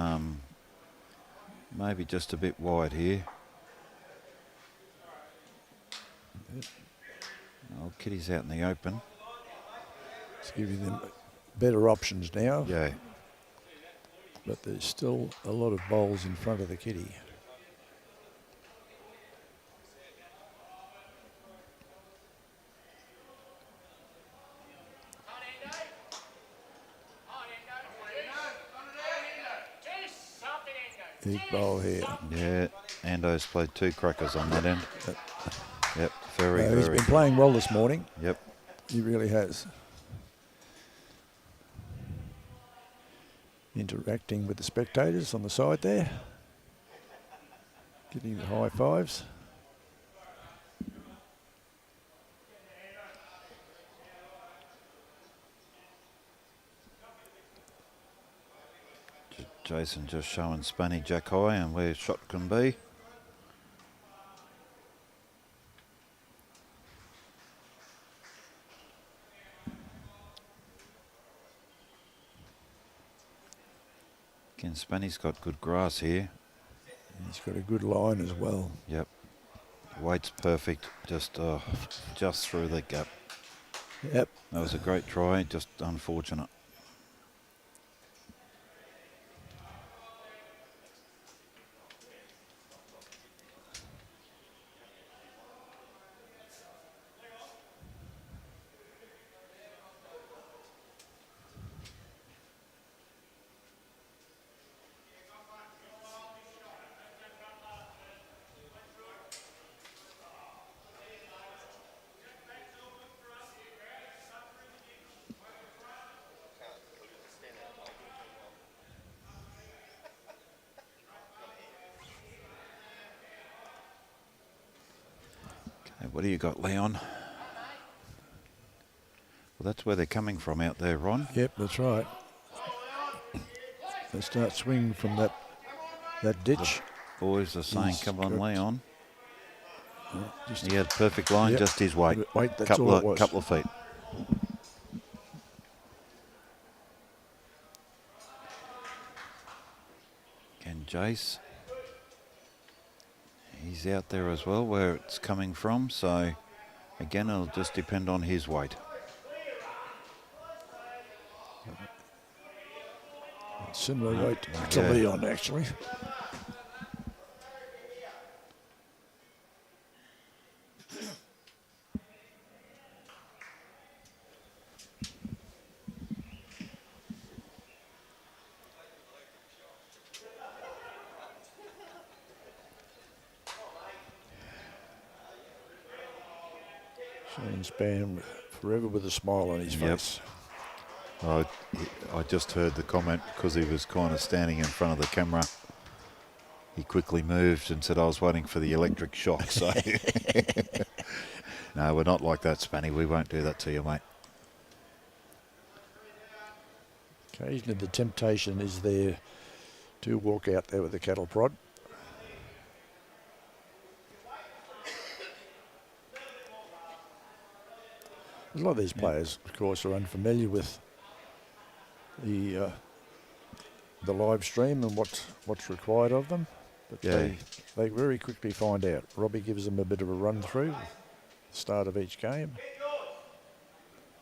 maybe just a bit wide here. Old Kitty's out in the open. It's giving them better options now. Yeah. But there's still a lot of bowls in front of the Kitty. Big bowl here. Yeah, Ando's played 2 crackers on that end. Yep, very. He's been playing well this morning. Yep. He really has. Interacting with the spectators on the side there. Getting the high fives. Jason just showing Spanny Jack high and where shot can be. Again, Spanny's got good grass here. He's got a good line as well. Yep. Weight's perfect, just through the gap. Yep. That was a great try, just unfortunate. What do you got, Leon? Well, that's where they're coming from out there, Ron. Yep, that's right. They start swinging from that ditch. Boys are saying, He's come on, got- Leon. Just He had perfect line, Yep. just his weight. Weight, that's all it was. Couple of feet. Again, Jace. He's out there as well, where it's coming from. So, again, it'll just depend on his weight. Similar weight to Leon, actually. Shaun Spann forever with a smile on his face. I just heard the comment because he was kind of standing in front of the camera. He quickly moved and said, I was waiting for the electric shock. So, no, we're not like that, Spanny. We won't do that to you, mate. Occasionally the temptation is there to walk out there with a cattle prod. A lot of these players, of course, are unfamiliar with the live stream and what's required of them, but they very quickly find out. Robbie gives them a bit of a run through at the start of each game.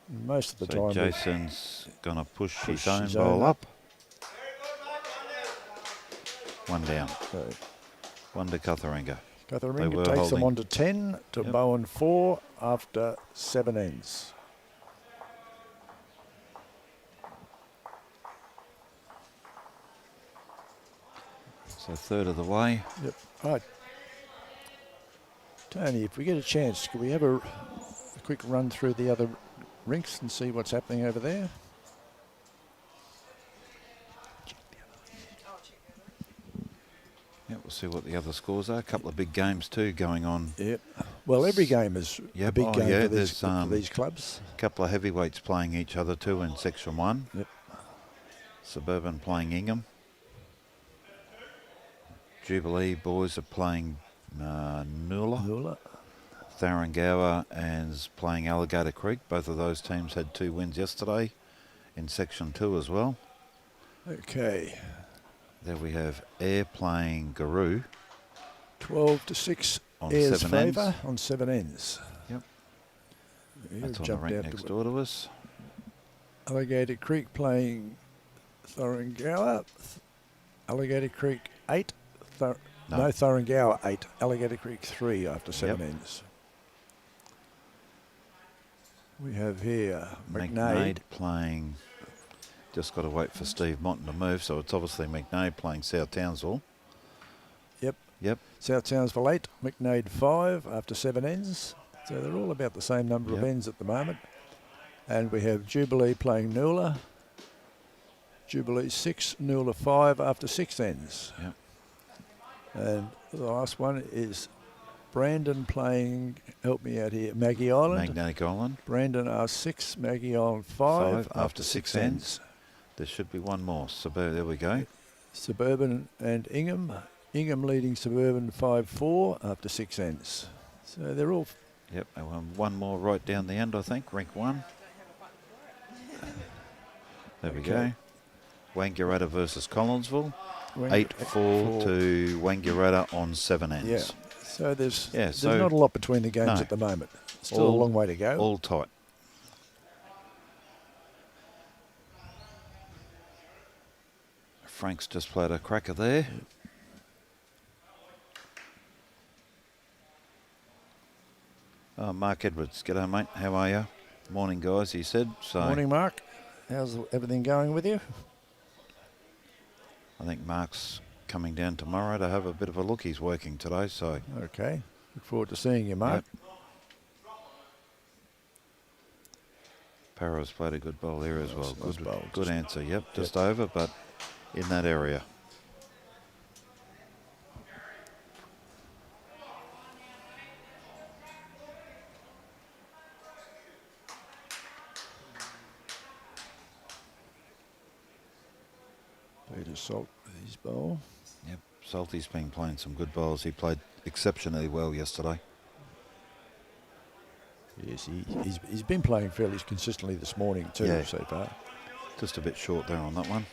And most of the time, Jason's going to push his own bowl up. One down. So one to CUTHERINGA. CUTHERINGA takes them on to 10 to BOWEN 4 after 7 ends. So third of the way. Yep. Right. Tony, if we get a chance, can we have a quick run through the other rinks and see what's happening over there? Yeah, we'll see what the other scores are. A couple of big games too going on. Yep. Well, every game is a big game for these clubs. A couple of heavyweights playing each other too in Section 1. Yep. Suburban playing Ingham. Jubilee boys are playing Noola. Tharangawa is playing Alligator Creek. Both of those teams had 2 wins yesterday in Section 2 as well. Okay. There we have Air playing Garoo. 12 to 6 on Air's 7 ends. favour on 7 ends. Yep. Here That's on the rink next door to us. Alligator Creek playing Tharangawa. Alligator Creek 8. Tharangawa 8. Alligator Creek 3 after 7 ends. We have here McNaid playing. Just got to wait for Steve Monton to move, so it's obviously McNaid playing South Townsville. Yep. South Townsville 8, McNaid 5 after 7 ends. So they're all about the same number of ends at the moment. And we have Jubilee playing Noola. Jubilee 6, Noola 5 after 6 ends. Yep. And the last one is Brandon playing, help me out here, Maggie Island. Magnetic Island. Brandon R6, Maggie Island 5 after 6 ends. There should be one more. There we go. Suburban and Ingham. Ingham leading Suburban 5-4 after 6 ends. So they're all... Yep, one more right down the end, I think. Rank 1. There we go. Wangaratta versus Collinsville. 8-4 to Wangaratta on 7 ends. Yeah. So there's not a lot between the games at the moment. Still a long way to go. All tight. Frank's just played a cracker there. Mark Edwards, g'day mate, how are you? Morning guys, he said. Morning Mark, how's everything going with you? I think Mark's coming down tomorrow to have a bit of a look. He's working today, so. Okay, look forward to seeing you, Mark. Yep. Para's played a good bowl here as well. Good answer, just over, but in that area. Peter Salt with his bowl. Yep, Salty's been playing some good bowls. He played exceptionally well yesterday. Yes, he's been playing fairly consistently this morning too, Yeah. so far. Just a bit short there on that one.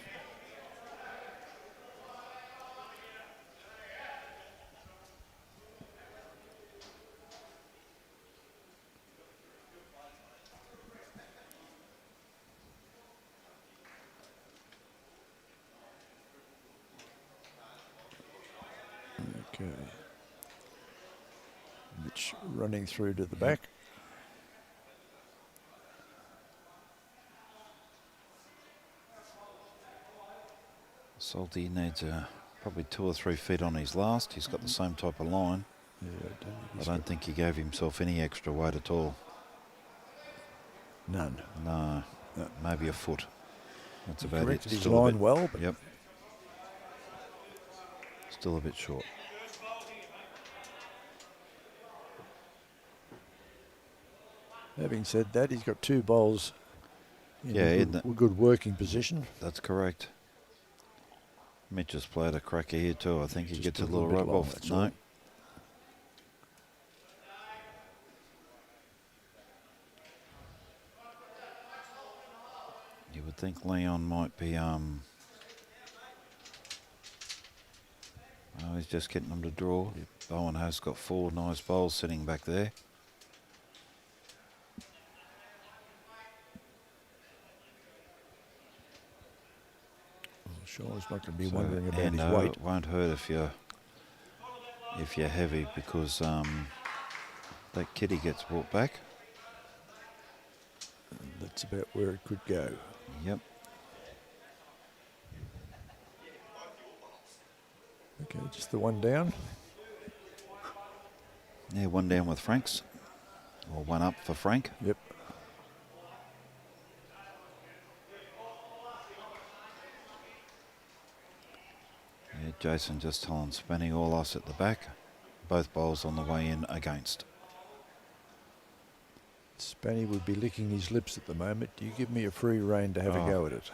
Okay. Mitch running through to the back. Salty needs probably 2 or 3 feet on his last. He's got the same type of line. Yeah, I don't think he gave himself any extra weight at all. None. No, maybe a foot. That's about it. Corrected his Still a line bit- well, but Yep. Still a bit short. having said that, he's got 2 bowls in Yeah, a isn't good, it? good working position. That's correct. Mitch has played a cracker here too. I think he Just gets a a little little bit rub long, off. that's No. all. You would think Leon might be, oh, he's just getting them to draw. Bowen has got 4 nice bowls sitting back there. Shaun's not going to be So, wondering about and his weight. it won't hurt if you're heavy, because that kitty gets brought back. And that's about where it could go. Yep. Okay, just the one down. Yeah, 1 down with Frank's, or 1 up for Frank. Yep. Yeah, Jason just telling Spanny all us at the back. Both bowls on the way in against. Spanny would be licking his lips at the moment. Do you give me a free rein to have a Oh. go at it?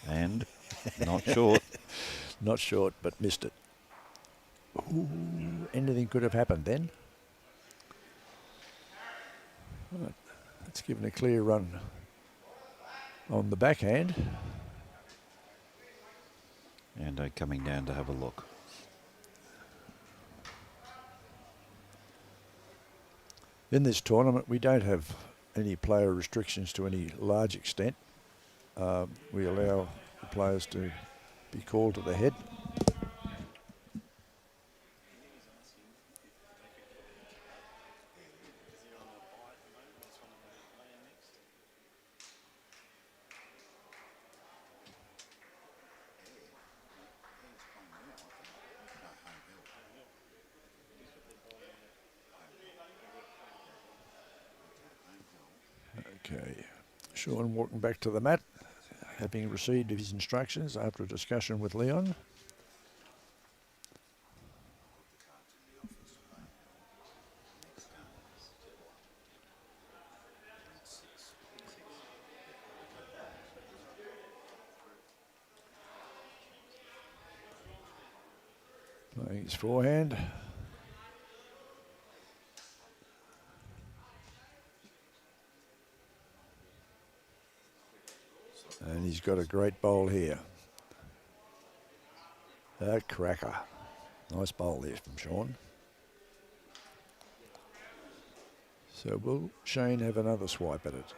And not short. Not short, but missed it. Ooh, anything could have happened then. Right. It's given a clear run on the backhand. And coming down to have a look. In this tournament, we don't have any player restrictions to any large extent. We allow the players to be called to the head. Okay, Shaun walking back to the mat, having received his instructions after a discussion with Leon. Playing his forehand. And he's got a great bowl here. A cracker. Nice bowl there from Shaun. So will Shane have another swipe at it?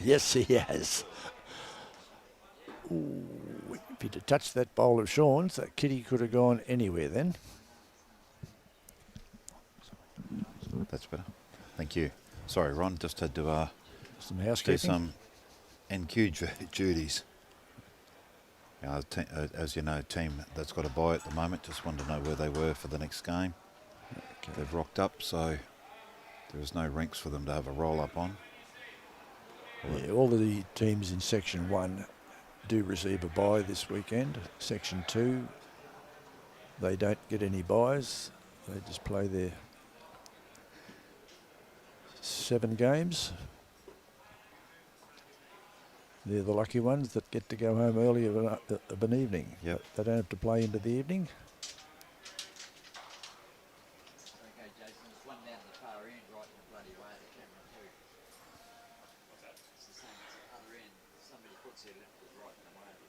Yes, he has. Ooh, if he'd have touched that bowl of Shaun's, that kitty could have gone anywhere then. That's better. Thank you. Sorry, Ron, just had to Some do housekeeping. some NQ duties. As you know, team that's got a bye at the moment, just wanted to know where they were for the next game. Okay. They've rocked up, so there was no rinks for them to have a roll-up on. Yeah, all of the teams in Section 1 do receive a bye this weekend. Section 2, they don't get any byes. They just play their 7 games. They're the lucky ones that get to go home early of an evening. Yep. They don't have to play into the evening. Okay, Jason, there's one down the far end right in the bloody way of the camera too. What's that? It's the same as the other end. Somebody puts their left foot right in the way of the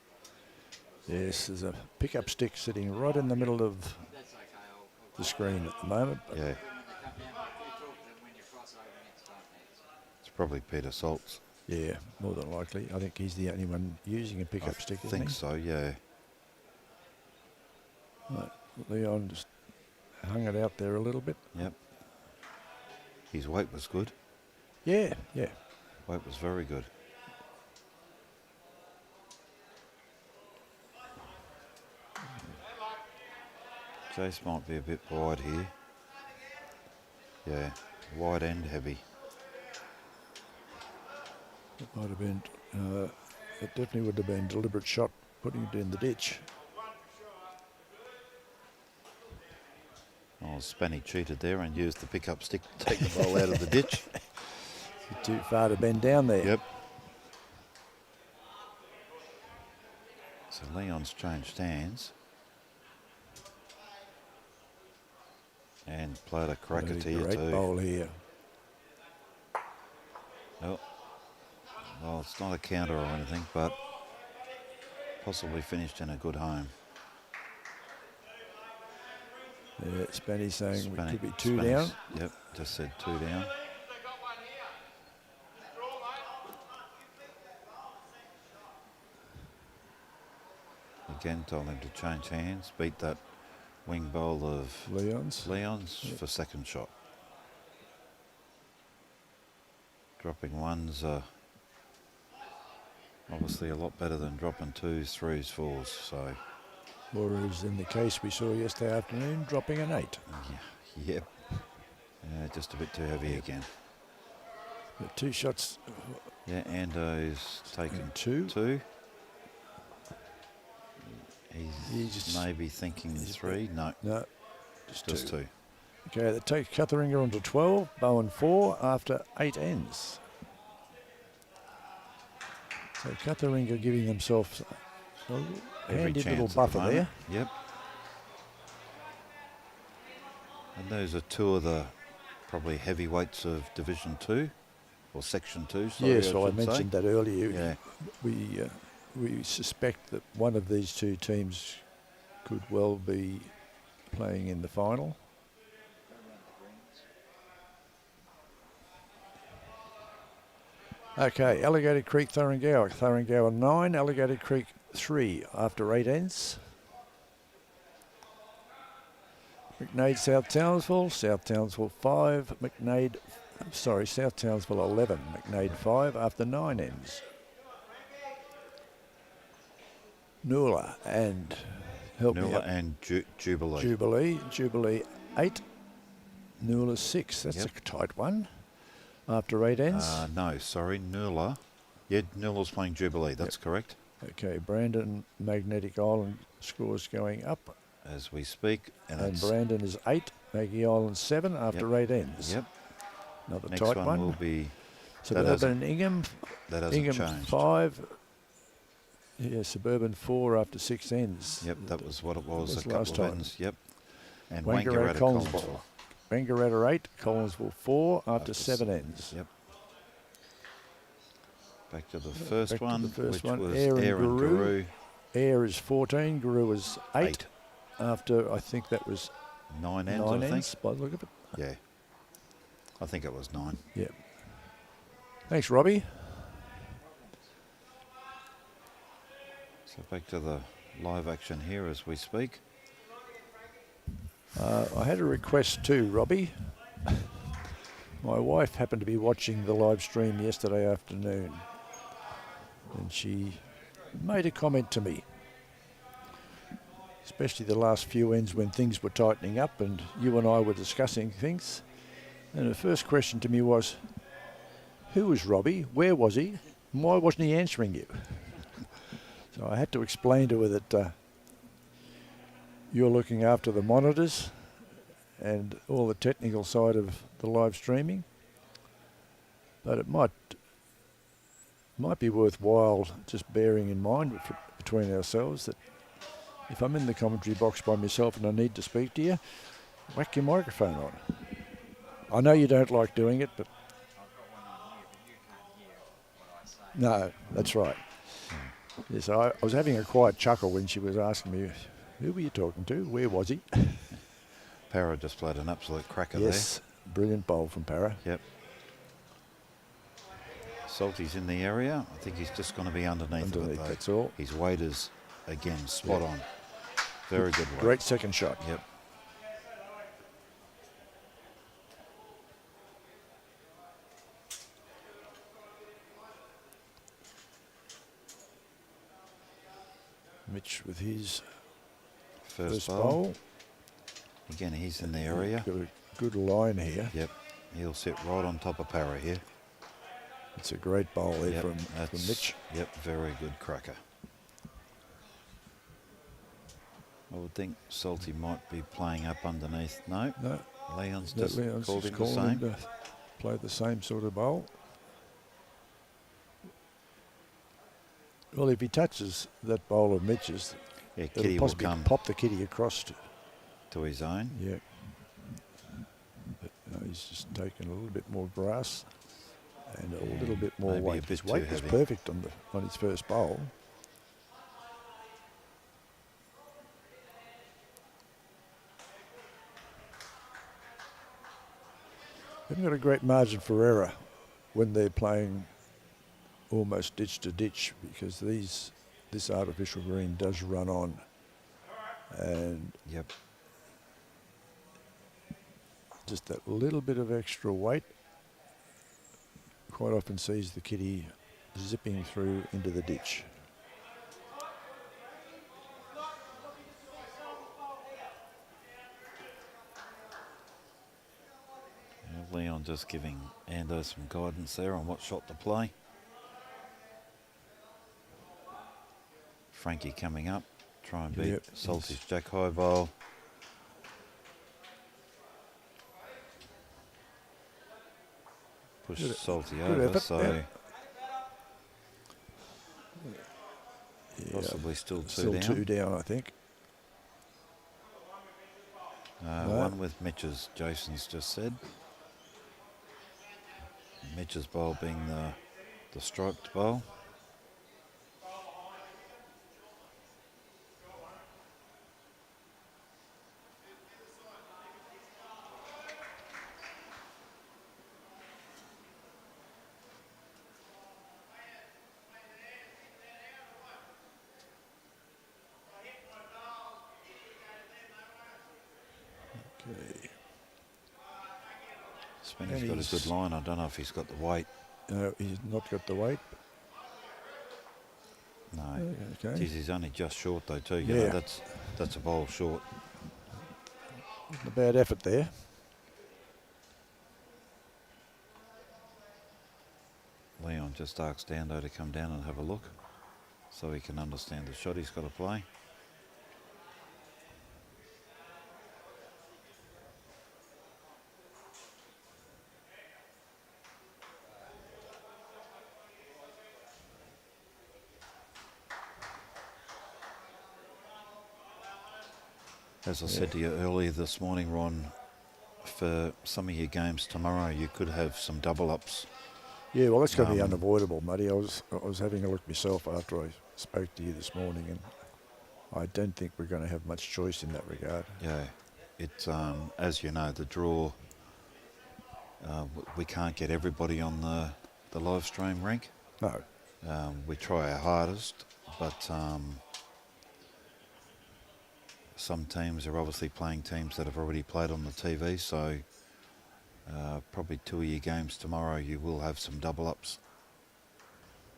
bloody. Yes, there's a pickup stick sitting right in the middle of That's okay, I'll the screen at the moment. But Yeah, when they come down, you talk to them when you cross over next time, it's probably Peter Saltz. yeah, more than likely. I think he's the only one using a pickup stick, I isn't think he? so, yeah. Right. Leon just hung it out there a little bit. Yep. His weight was good. Yeah, yeah. Weight was very good. Jace might be a bit wide here. Yeah, wide and heavy. It might have been, it definitely would have been a deliberate shot putting it in the ditch. Oh, Spanny cheated there and used the pickup stick to take the ball out of the ditch. Too far to bend down there. Yep. So Leon's changed hands. And played a cracker Bloody to you great too. bowl here. Oh. Well, it's not a counter or anything, but possibly finished in a good home. Yeah, Spanny's saying we Spanny- could be 2 Spanny's- down. Yep, just said 2 down. Again, told him to change hands, beat that wing bowl of Leon's. Leon's for second shot. Dropping ones obviously a lot better than dropping 2s, 3s, 4s. So, Or as in the case we saw yesterday afternoon, dropping an 8. yeah, yep. Just a bit too heavy again. The 2 shots, Yeah, Ando's taken 2. 2. He's He's- maybe thinking 3. No, No, just 2. Okay, that takes CUTHERINGA on to 12, BOWEN 4 after 8 ends. So CUTHERINGA giving themselves a Every handy chance little at the buffer moment. there. Yep. And those are 2 of the probably heavyweights of Division 2 or Section 2. Sorry, Yes, I I should say. mentioned that earlier. Yeah. We suspect that one of these 2 teams could well be playing in the final. Okay, Alligator Creek, Thuringowa. Thuringowa 9, Alligator Creek 3 after 8 ends. McNade, South Townsville. South Townsville 5, South Townsville 11, McNade 5 after 9 ends. Noola and help me Nula out. and Jubilee. Jubilee 8, Noola 6. That's Yep. a tight one. After 8 ends. No, sorry, Nula. Yeah, Nula's playing Jubilee. That's correct. Okay, Brandon Magnetic Island scores going up. As we speak. And And it's Brandon is 8, Maggie Island 7 after 8 ends. Yep. Another Next tight one will be, Suburban Ingham. that hasn't Ingham changed. 5. Yeah, Suburban 4 after 6 ends. Yep, that was what it was, was a last couple of time. ends. Yep. And Wangaratta Wangaratta Collinsville. Collinsville. Wangaratta 8, Collinsville 4 after After 7 ends. Yep. Back to the first back to one, the first which one. was Air and Aaron Guru. Guru. Air is 14, Guru is 8 8. after, I think that was 9 ends, 9 I think. ends by the look of it. Yeah. I think it was 9. Yeah. Thanks, Robbie. So back to the live action here as we speak. I had a request too, Robbie. My wife happened to be watching the live stream yesterday afternoon, and she made a comment to me, especially the last few ends when things were tightening up and you and I were discussing things. And her first question to me was, who was Robbie? Where was he? And why wasn't he answering you? So I had to explain to her that you're looking after the monitors and all the technical side of the live streaming. But it might be worthwhile just bearing in mind between ourselves that if I'm in the commentary box by myself and I need to speak to you, whack your microphone on. I know you don't like doing it, but I've got one on here, but you can't hear what I say. no, that's right. Yes, I was having a quiet chuckle when she was asking me, who were you talking to? Where was he? Para just played an absolute cracker Yes, brilliant bowl from Para. there. Yep. Salty's in the area. I think he's just going to be underneath of it, though. That's all. His weight is, again, spot on. Very good weight. Great second shot. Yep. Mitch with his First first bowl. bowl. Again, he's in the area. Got a good line here. Yep. He'll sit right on top of Para here. It's a great bowl there Yep, from that's- Mitch. Yep, very good cracker. I would think Salty might be playing up underneath. No, No, Leon's that just Leon's called just him the called him same. to play the same sort of bowl. Well, if he touches that bowl of Mitch's, Yeah, it'll Kitty will possibly come pop the kitty across. to his own. Yeah. But he's just taking a little bit more grass and a little bit more maybe a weight. bit His too weight was heavy. perfect on his first bowl. They've got a great margin for error when they're playing almost ditch to ditch, because this artificial green does run on, and Yep. just that little bit of extra weight quite often sees the kitty zipping through into the ditch. Leon just giving Ando some guidance there on what shot to play. Frankie coming up, try and beat Yep, Salty's Jack High bowl. Push Good- Salty good over, effort, so yeah. Yeah, possibly still two still down. two down, I think. No. One with Mitch's, Jason's just said. Mitch's bowl being the striped bowl. Okay. Spanny's And got a he's- good line. I don't know if he's got the weight. He's not got the weight. No. Okay. Geez, he's only just short though too. You Yeah. know, that's a bowl short. Not a bad effort there. Leon just asks Dando to come down and have a look so he can understand the shot he's got to play. As I said to you earlier this morning, Ron, for some of your games tomorrow, you could have some double ups. Yeah, well, that's going to be Um, unavoidable, Muddy. I was having a look myself after I spoke to you this morning, and I don't think we're going to have much choice in that regard. Yeah, it's as you know, the draw. We can't get everybody on the live stream rank. No. We try our hardest, but some teams are obviously playing teams that have already played on the TV, so probably two of your games tomorrow you will have some double ups.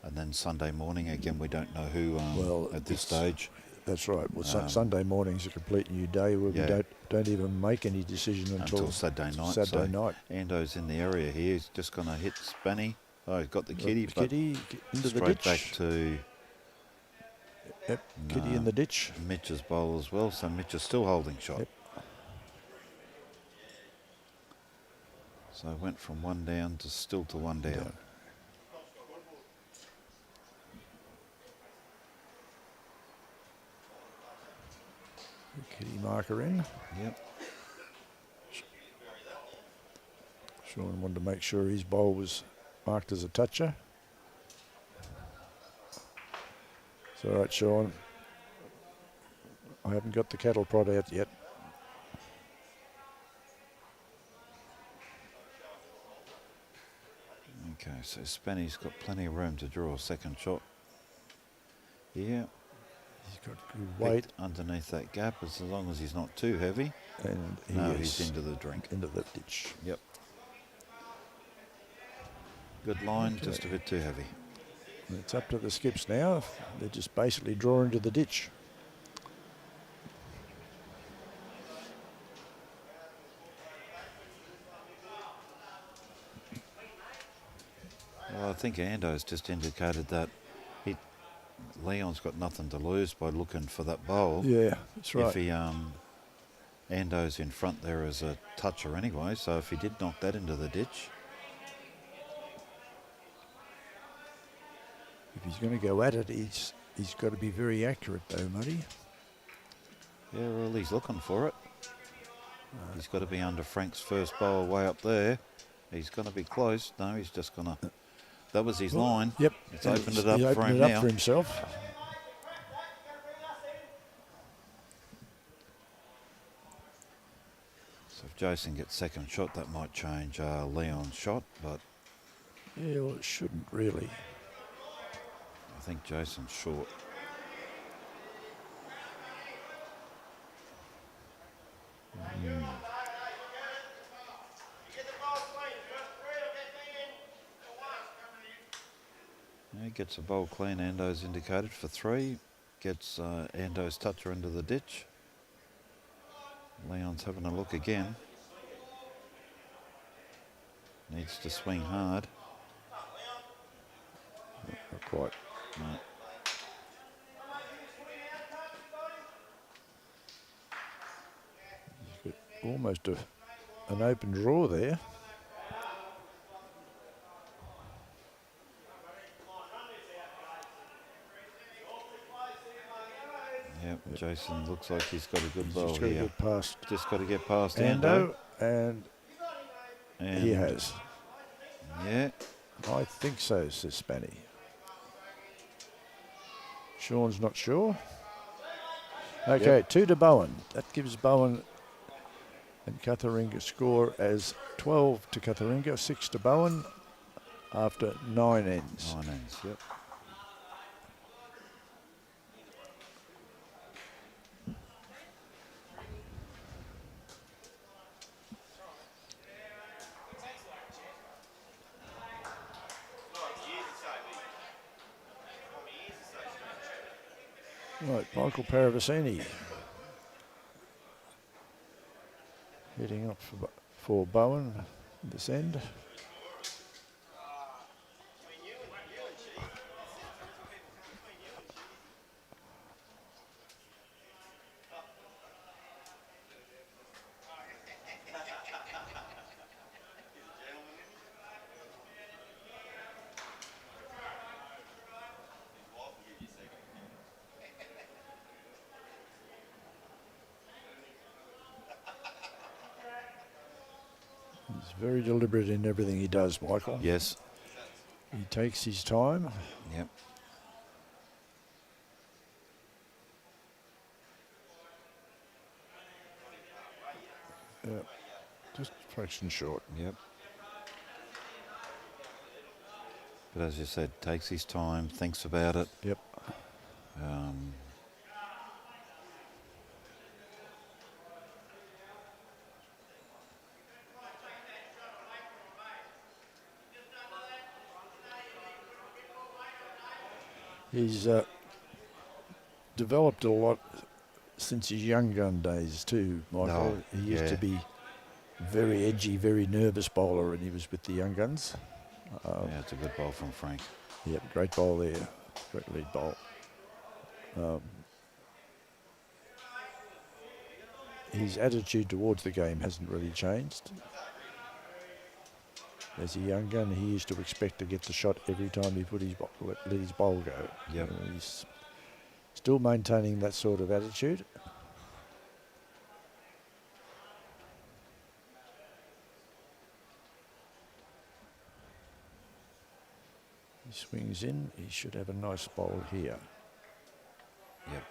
And then Sunday morning, again, we don't know who Well, at this it's- stage. That's right. Well, Sunday morning's a complete new day where Yeah. we don't even make any decision until Saturday night. Saturday so night. Ando's in the area here. He's just going to hit Spanny. Oh, he's got the Got kitty, the but kitty into the straight ditch. back to Yep, kitty in No. the ditch. Mitch's bowl as well. So Mitch is still holding shot. Yep. So it went from 1 down to still to 1 down. Yeah. Kitty marker in. Yep. Shaun wanted to make sure his bowl was marked as a toucher. It's all right, Shaun. I haven't got the cattle prod out yet. Okay, so Spanny's got plenty of room to draw a second shot. Yeah. He's got good weight. Underneath that gap, as long as he's not too heavy. And He's into the drink. Into the ditch. Yep. Good line, Okay. just a bit too heavy. It's up to the skips now. They just basically draw into the ditch. Well, I think Ando's just indicated that Leon's got nothing to lose by looking for that bowl. Yeah, that's right. If he Ando's in front there as a toucher anyway, so if he did knock that into the ditch. If he's going to go at it, he's got to be very accurate though, Muddy. Yeah, well, he's looking for it. He's got to be under Frank's first bowl way up there. He's going to be close. No, he's just going to... That was his line. Yep. It's And opened it up he for opened him it now. up for himself. So if Jason gets second shot, that might change Leon's shot, but Yeah, well, it shouldn't really. I think Jason's short. He gets a bowl clean. Ando's indicated for 3. Gets Ando's toucher into the ditch. Leon's having a look again. Needs to swing hard. Not quite. No. He's got almost an open draw there. Yep, Jason looks like he's got a good He's bowl just got to here. get past Just got to get past Ando, Ando. and he has. Yeah. I think so, says Spanny. Shaun's not sure. Okay, 2 to Bowen. That gives Bowen and CUTHERINGA score as 12 to CUTHERINGA, 6 to Bowen after 9 ends. 9 ends, yep. Right, Michael Paravicini heading up for Bowen this end. He's very deliberate in everything he does, Michael. Yes. He takes his time. Yep. Just a fraction short. Yep. But as you said, takes his time, thinks about it. Yep. He's developed a lot since his young gun days too, Michael. No, He used yeah. to be very edgy, very nervous bowler when he was with the young guns. Yeah, it's a good bowl from Frank. Yep, great bowl there, great lead bowl. His attitude towards the game hasn't really changed. as a young gun, he used to expect to get the shot every time he put his let his bowl go. Yep. He's still maintaining that sort of attitude. He swings in. He should have a nice bowl here. Yep.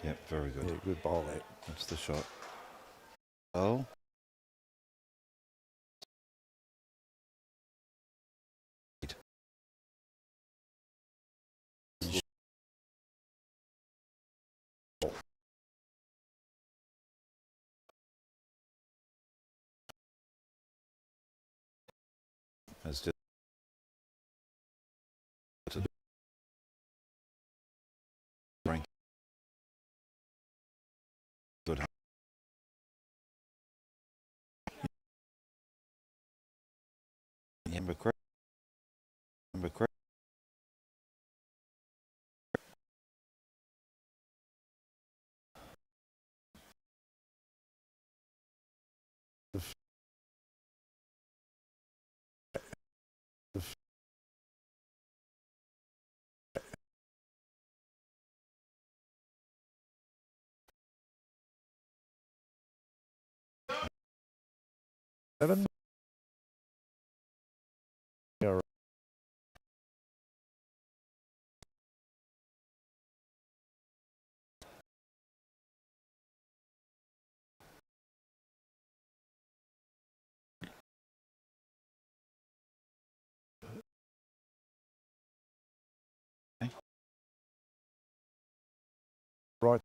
Yep, very good. Yeah, good bowl there. That's the shot. Oh. As just good. Number correct. Number correct. Seven. Yeah, right.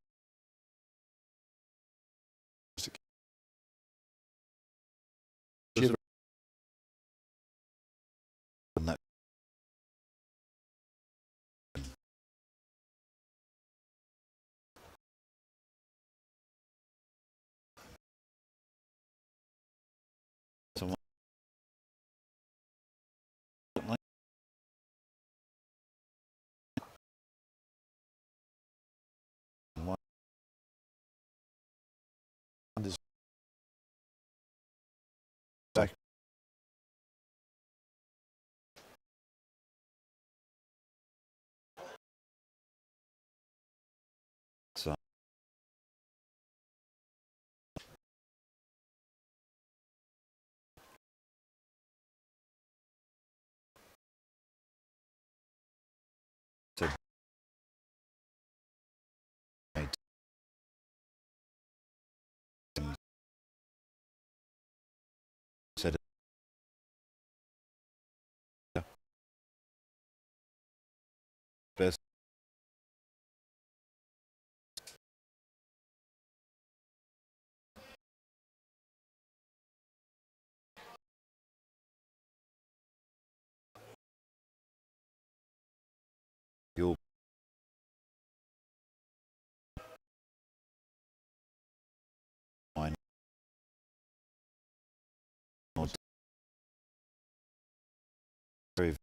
And that someone one This back. so said said it best. You'll find not very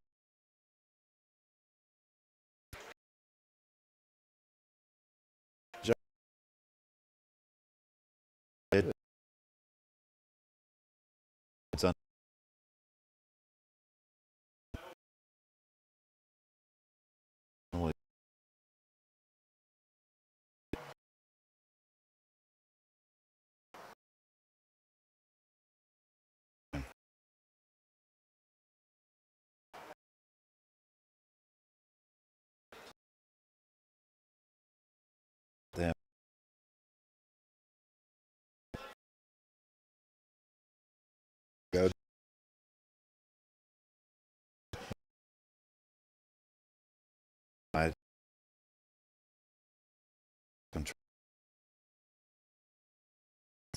it's unbelievable. There go. I control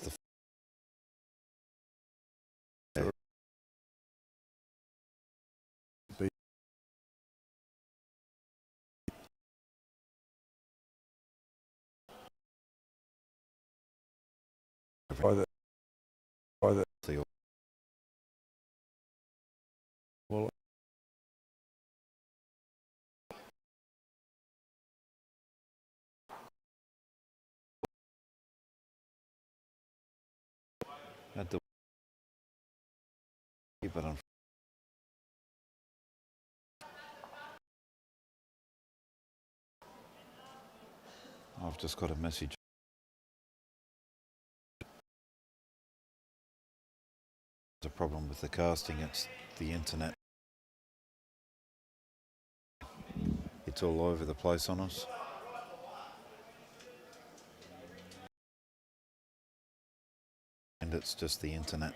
the Be by the field. well. At the I've just got a message. There's a problem with the casting. It's the internet. It's all over the place on us. And it's just the internet,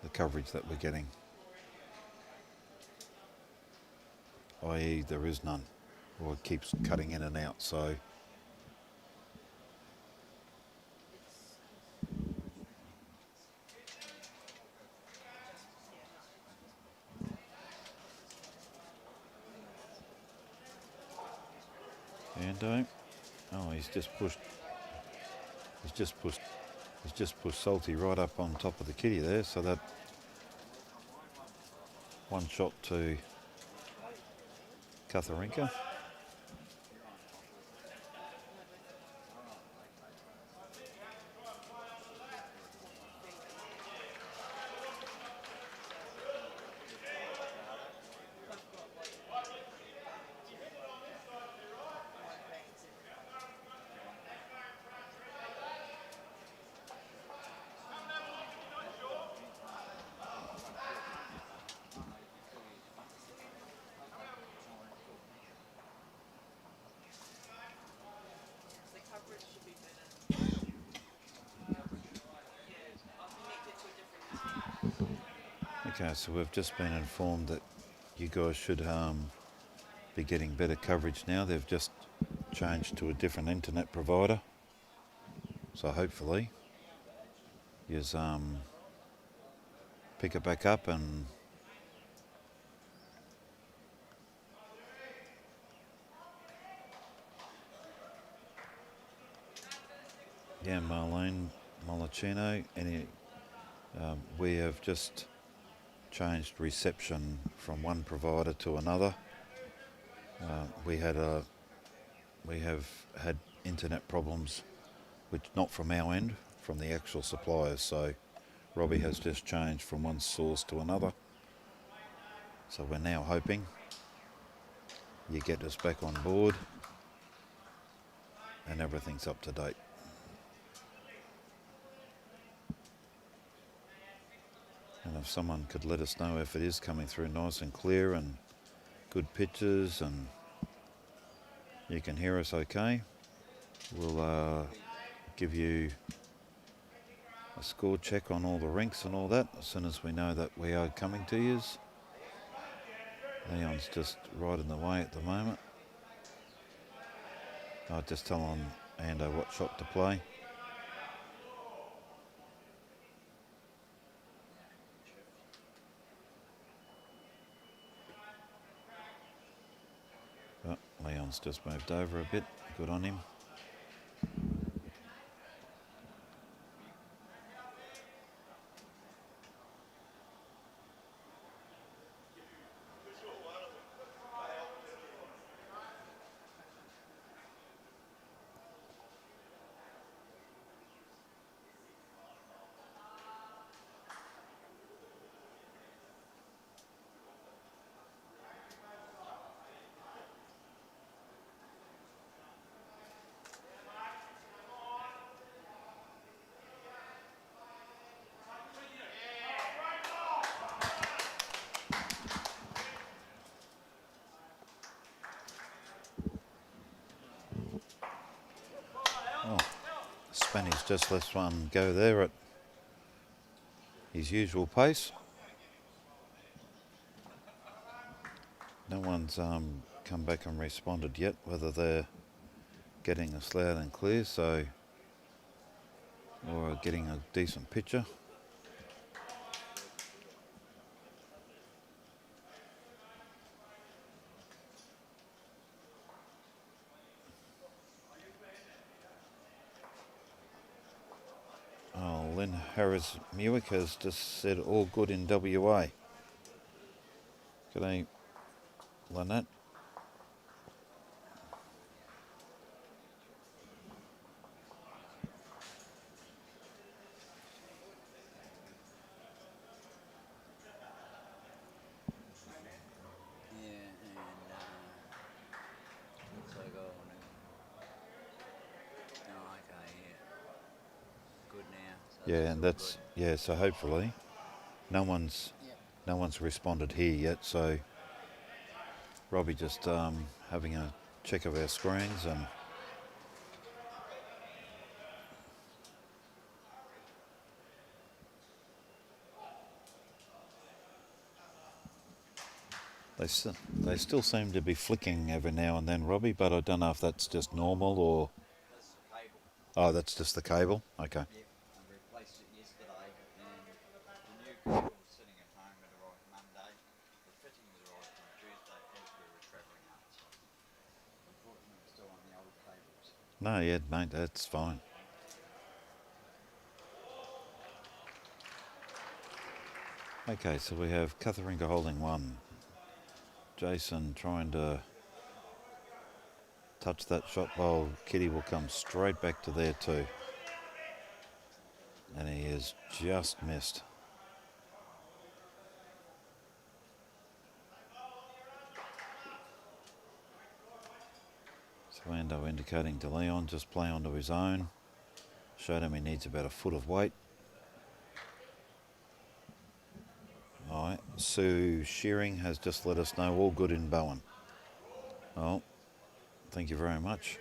the coverage that we're getting. I.e. there is none, or it keeps cutting in and out, so and he's just pushed Salty right up on top of the kitty there, so that one shot to CUTHERINGA. Okay, so we've just been informed that you guys should be getting better coverage now. They've just changed to a different internet provider. So hopefully you pick it back up and yeah, Marlene Mollicino, we have just changed reception from one provider to another. We have had internet problems, which not from our end, from the actual suppliers. So Robbie has just changed from one source to another. So we're now hoping you get us back on board and everything's up to date. And if someone could let us know if it is coming through nice and clear and good pictures and you can hear us okay, we'll give you a score check on all the rinks and all that as soon as we know that we are coming to yous. Leon's just right in the way at the moment. I'll just tell on Ando what shot to play. Oh, Leon's just moved over a bit. Good on him. Spanny's just let one go there at his usual pace. No one's come back and responded yet, whether they're getting us loud and clear, so or getting a decent picture. Lynn Harris Muick has just said all good in WA. G'day, Lynette. Yeah, and looks like Yeah, and that's, yeah, so hopefully no one's responded here yet, so Robbie just having a check of our screens and they still seem to be flicking every now and then, Robbie, but I don't know if that's just normal or... That's the cable. Oh, that's just the cable? Okay. Yep, I replaced it yesterday, and the new cable was sitting at home. It arrived Monday. The fittings arrived on Tuesday as we were travelling up. So unfortunately, we're still on the old cables. No, yeah, mate, that's fine. Okay, so we have CUTHERINGA holding 1. Jason trying to touch that shot bowl. Kitty will come straight back to there too. And he has just missed. Swando indicating to Leon, just play onto his own. Showed him he needs about a foot of weight. Alright, Sue Shearing has just let us know all good in Bowen. Oh, thank you very much.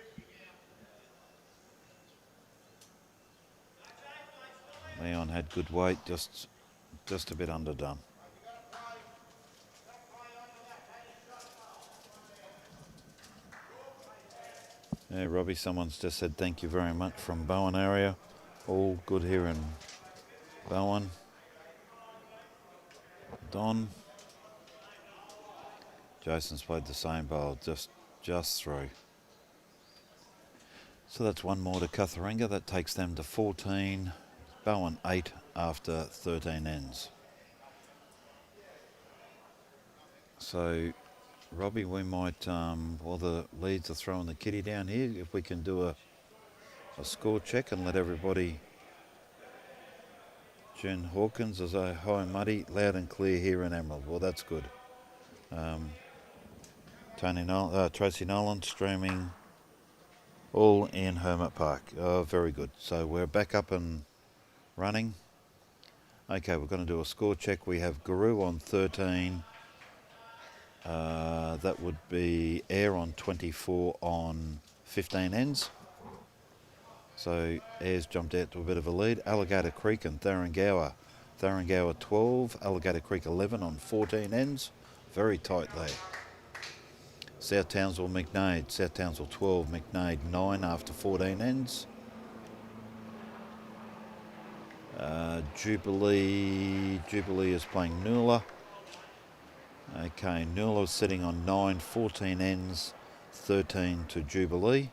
Leon had good weight, just a bit underdone. Yeah, Robbie, someone's just said thank you very much from Bowen area. All good here in Bowen. Don. Jason's played the same bowl, just through. So that's one more to CUTHERINGA. That takes them to 14. Bowen 8 after 13 ends. So, Robbie, we might, while the leads are throwing the kitty down here, if we can do a score check and let everybody... Jen Hawkins is a high muddy, loud and clear here in Emerald. Well, that's good. Tracy Nolan streaming all in Hermit Park. Oh, very good. So we're back up and running. Okay, we're going to do a score check. We have Guru on 13. That would be Air on 24 on 15 ends. So Air's jumped out to a bit of a lead. Alligator Creek and Thuringowa. Thuringowa 12, Alligator Creek 11 on 14 ends. Very tight there. South Townsville McNade. South Townsville 12, McNade 9 after 14 ends. Jubilee is playing Noola. Okay, Noola's sitting on 9, 14 ends, 13 to Jubilee.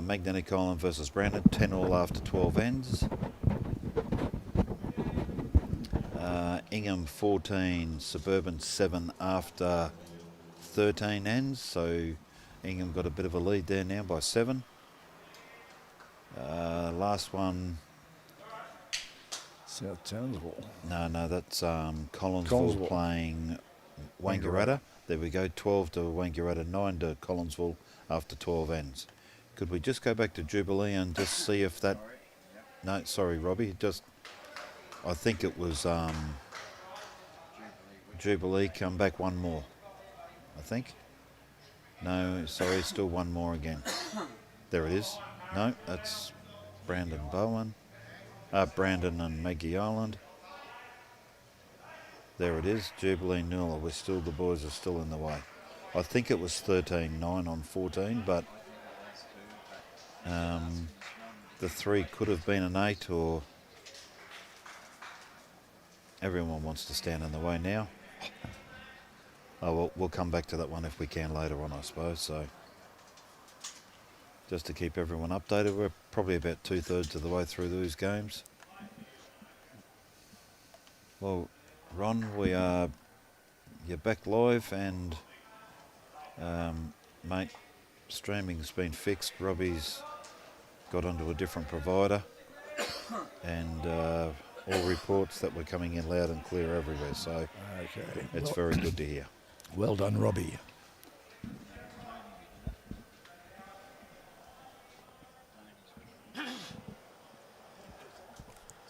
Magnetic Island versus Brandon, 10 all after 12 ends. Ingham 14, Suburban 7 after 13 ends. So Ingham got a bit of a lead there now by 7. Last one. South Townsville. No, that's Collinsville playing Wangaratta. There we go, 12 to Wangaratta, 9 to Collinsville after 12 ends. Could we just go back to Jubilee and just see if that... No, sorry, Robbie. I think it was Jubilee. Come back one more, I think. No, sorry, still one more again. There it is. No, that's Brandon Bowen. Brandon and Maggie Island. There it is, Jubilee Noola. The boys are still in the way. I think it was 13-9 on 14, but the 3 could have been an 8, or everyone wants to stand in the way now. Oh, well, we'll come back to that one if we can later on, I suppose. So just to keep everyone updated, we're probably about 2/3 of the way through those games. Well, Ron, you're back live, and mate, streaming's been fixed. Robbie's got onto a different provider, and all reports that we're coming in loud and clear everywhere. So Okay. it's very good to hear. Well done, Robbie.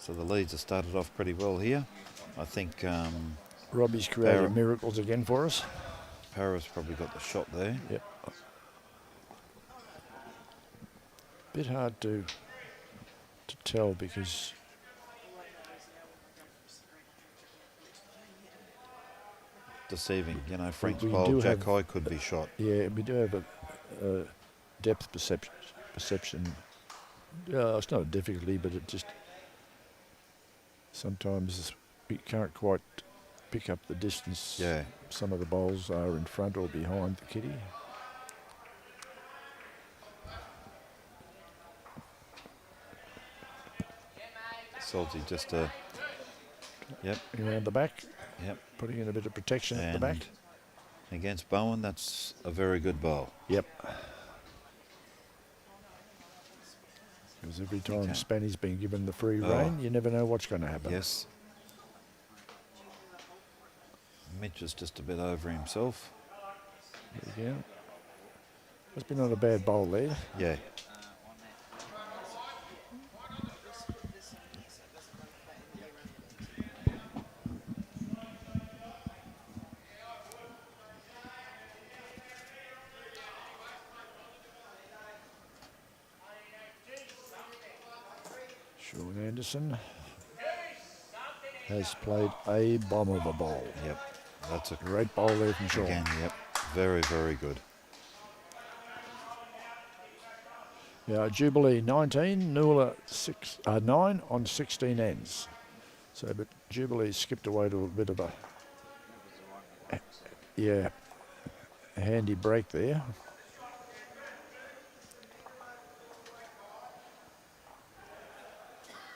So the leads have started off pretty well here. I think Robbie's created miracles again for us. Paris probably got the shot there. Yep. Bit hard to tell because Deceiving, you know, Frank's we bowl, do Jack have- High could be shot. yeah, we do have a depth perception. It's not a difficulty, but it just sometimes we can't quite pick up the distance. Yeah. Some of the bowls are in front or behind the kitty. Salty just yep, Around the back, yep. putting in a bit of protection at the And back. against Bowen, that's a very good bowl. Yep. Because every time Okay. Spanny's been given the free Oh. rein, you never know what's going to happen. Yes. Mitch is just a bit over himself. There you go. That's been on a bad bowl there. Yeah. Shaun Anderson has played a bomb of a bowl. Yep. That's a Great bowl there from Shaun. again, yep. Very, very good. Yeah, Jubilee 19, Noola 9 on 16 ends. So, but Jubilee skipped away to a bit of a handy break there.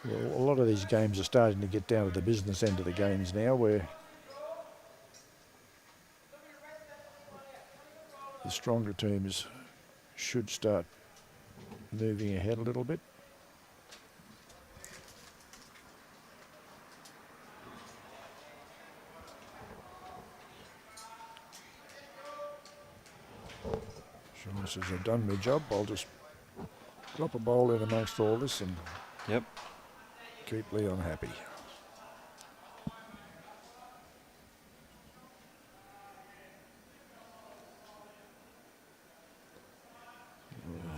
Well, a lot of these games are starting to get down to the business end of the games now, where the stronger teams should start moving ahead a little bit. Shaun says, I've done my job. I'll just drop a bowl in amongst all this and Yep. keep Leon happy.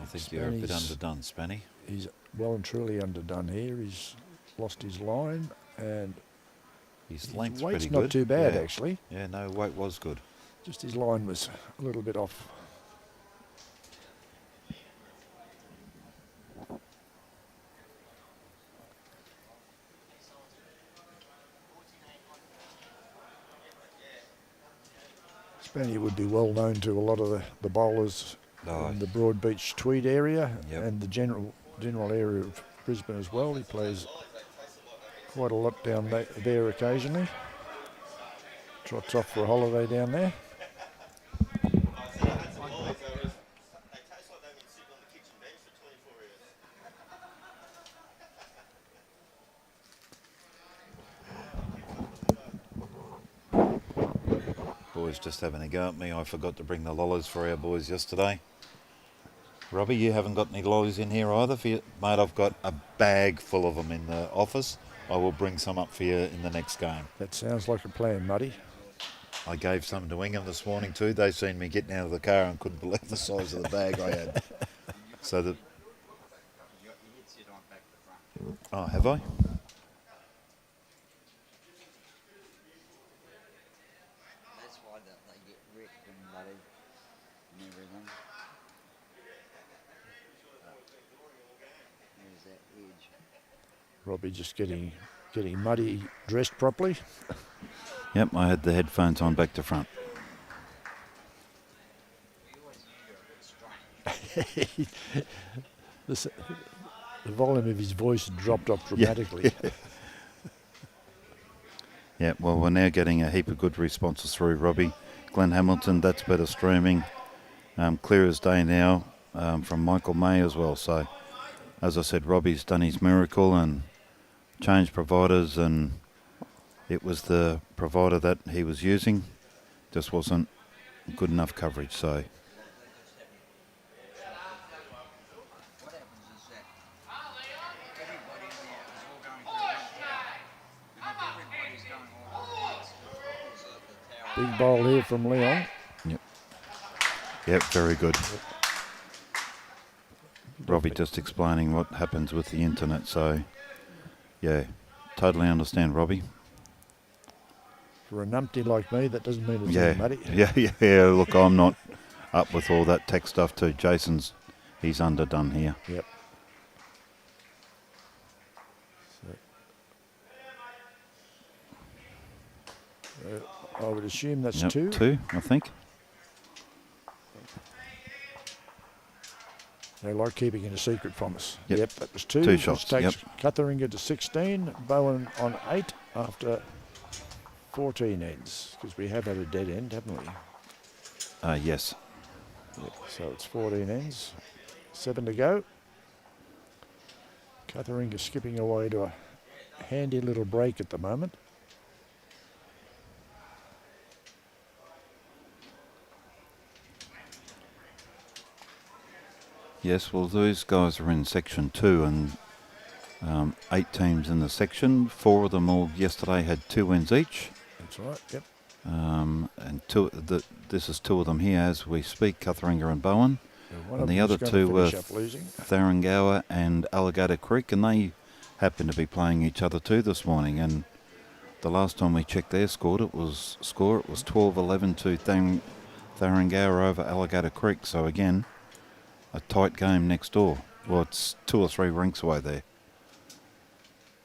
I think you're a bit Spanny's- underdone, Spanny. He's well and truly underdone here. He's lost his line and His his length's weight's pretty not good. too bad, Yeah. actually. Yeah, no, weight was good. Just his line was a little bit off. Spanny would be well known to a lot of the bowlers Oh, in the Broadbeach Tweed area Yep. and the general area of Brisbane as well. He plays quite a lot down there occasionally. Trots off for a holiday down there. boys just having a go at me. I forgot to bring the lollies for our boys yesterday. Robbie, you haven't got any lollies in here either for you? Mate, I've got a bag full of them in the office. I will bring some up for you in the next game. That sounds like a plan, Muddy. I gave some to Ingham this morning too. They seen me getting out of the car and couldn't believe the size of the bag I had. So that, You hit sit on back to front. oh, have I? That's why they get wrecked and bloody and everything. There's that edge. Robbie just getting Muddy dressed properly. Yep, I had the headphones on back to front. We always knew you were a bit strange. The volume of his voice had dropped off dramatically. Yeah, well, we're now getting a heap of good responses through, Robbie. Glenn Hamilton, that's better streaming. Clear as day now from Michael May as well. So, as I said, Robbie's done his miracle and changed providers, and it was the provider that he was using. Just wasn't good enough coverage. So, What happens is that everybody in there is all going through one Big bowl here from Leon. Yep, very good. Robbie just explaining what happens with the internet, so yeah, totally understand, Robbie. For a numpty like me, that doesn't mean it's Yeah, muddy. yeah. Look, I'm not up with all that tech stuff too. He's underdone here. Yep. So, I would assume that's Yep, 2. 2, I think. They like keeping it a secret from us. Yep. That was 2. 2 which shots, takes CUTHERINGA to 16. BOWEN on 8 after 14 ends, because we have had a dead end, haven't we? Yes. Yep. So it's 14 ends. 7 to go. CUTHERINGA skipping away to a handy little break at the moment. Yes, well, those guys are in section 2 and 8 teams in the section. 4 of them all yesterday had 2 wins each. That's right, yep. And this is 2 of them here as we speak, CUTHERINGA and BOWEN. One And of the other them's 2 gonna were finish up losing. CUTHERINGA and Alligator Creek, and they happen to be playing each other too this morning. And the last time we checked their score, it was 12-11 to CUTHERINGA over Alligator Creek. So again, a tight game next door. Well, it's 2 or 3 ranks away there.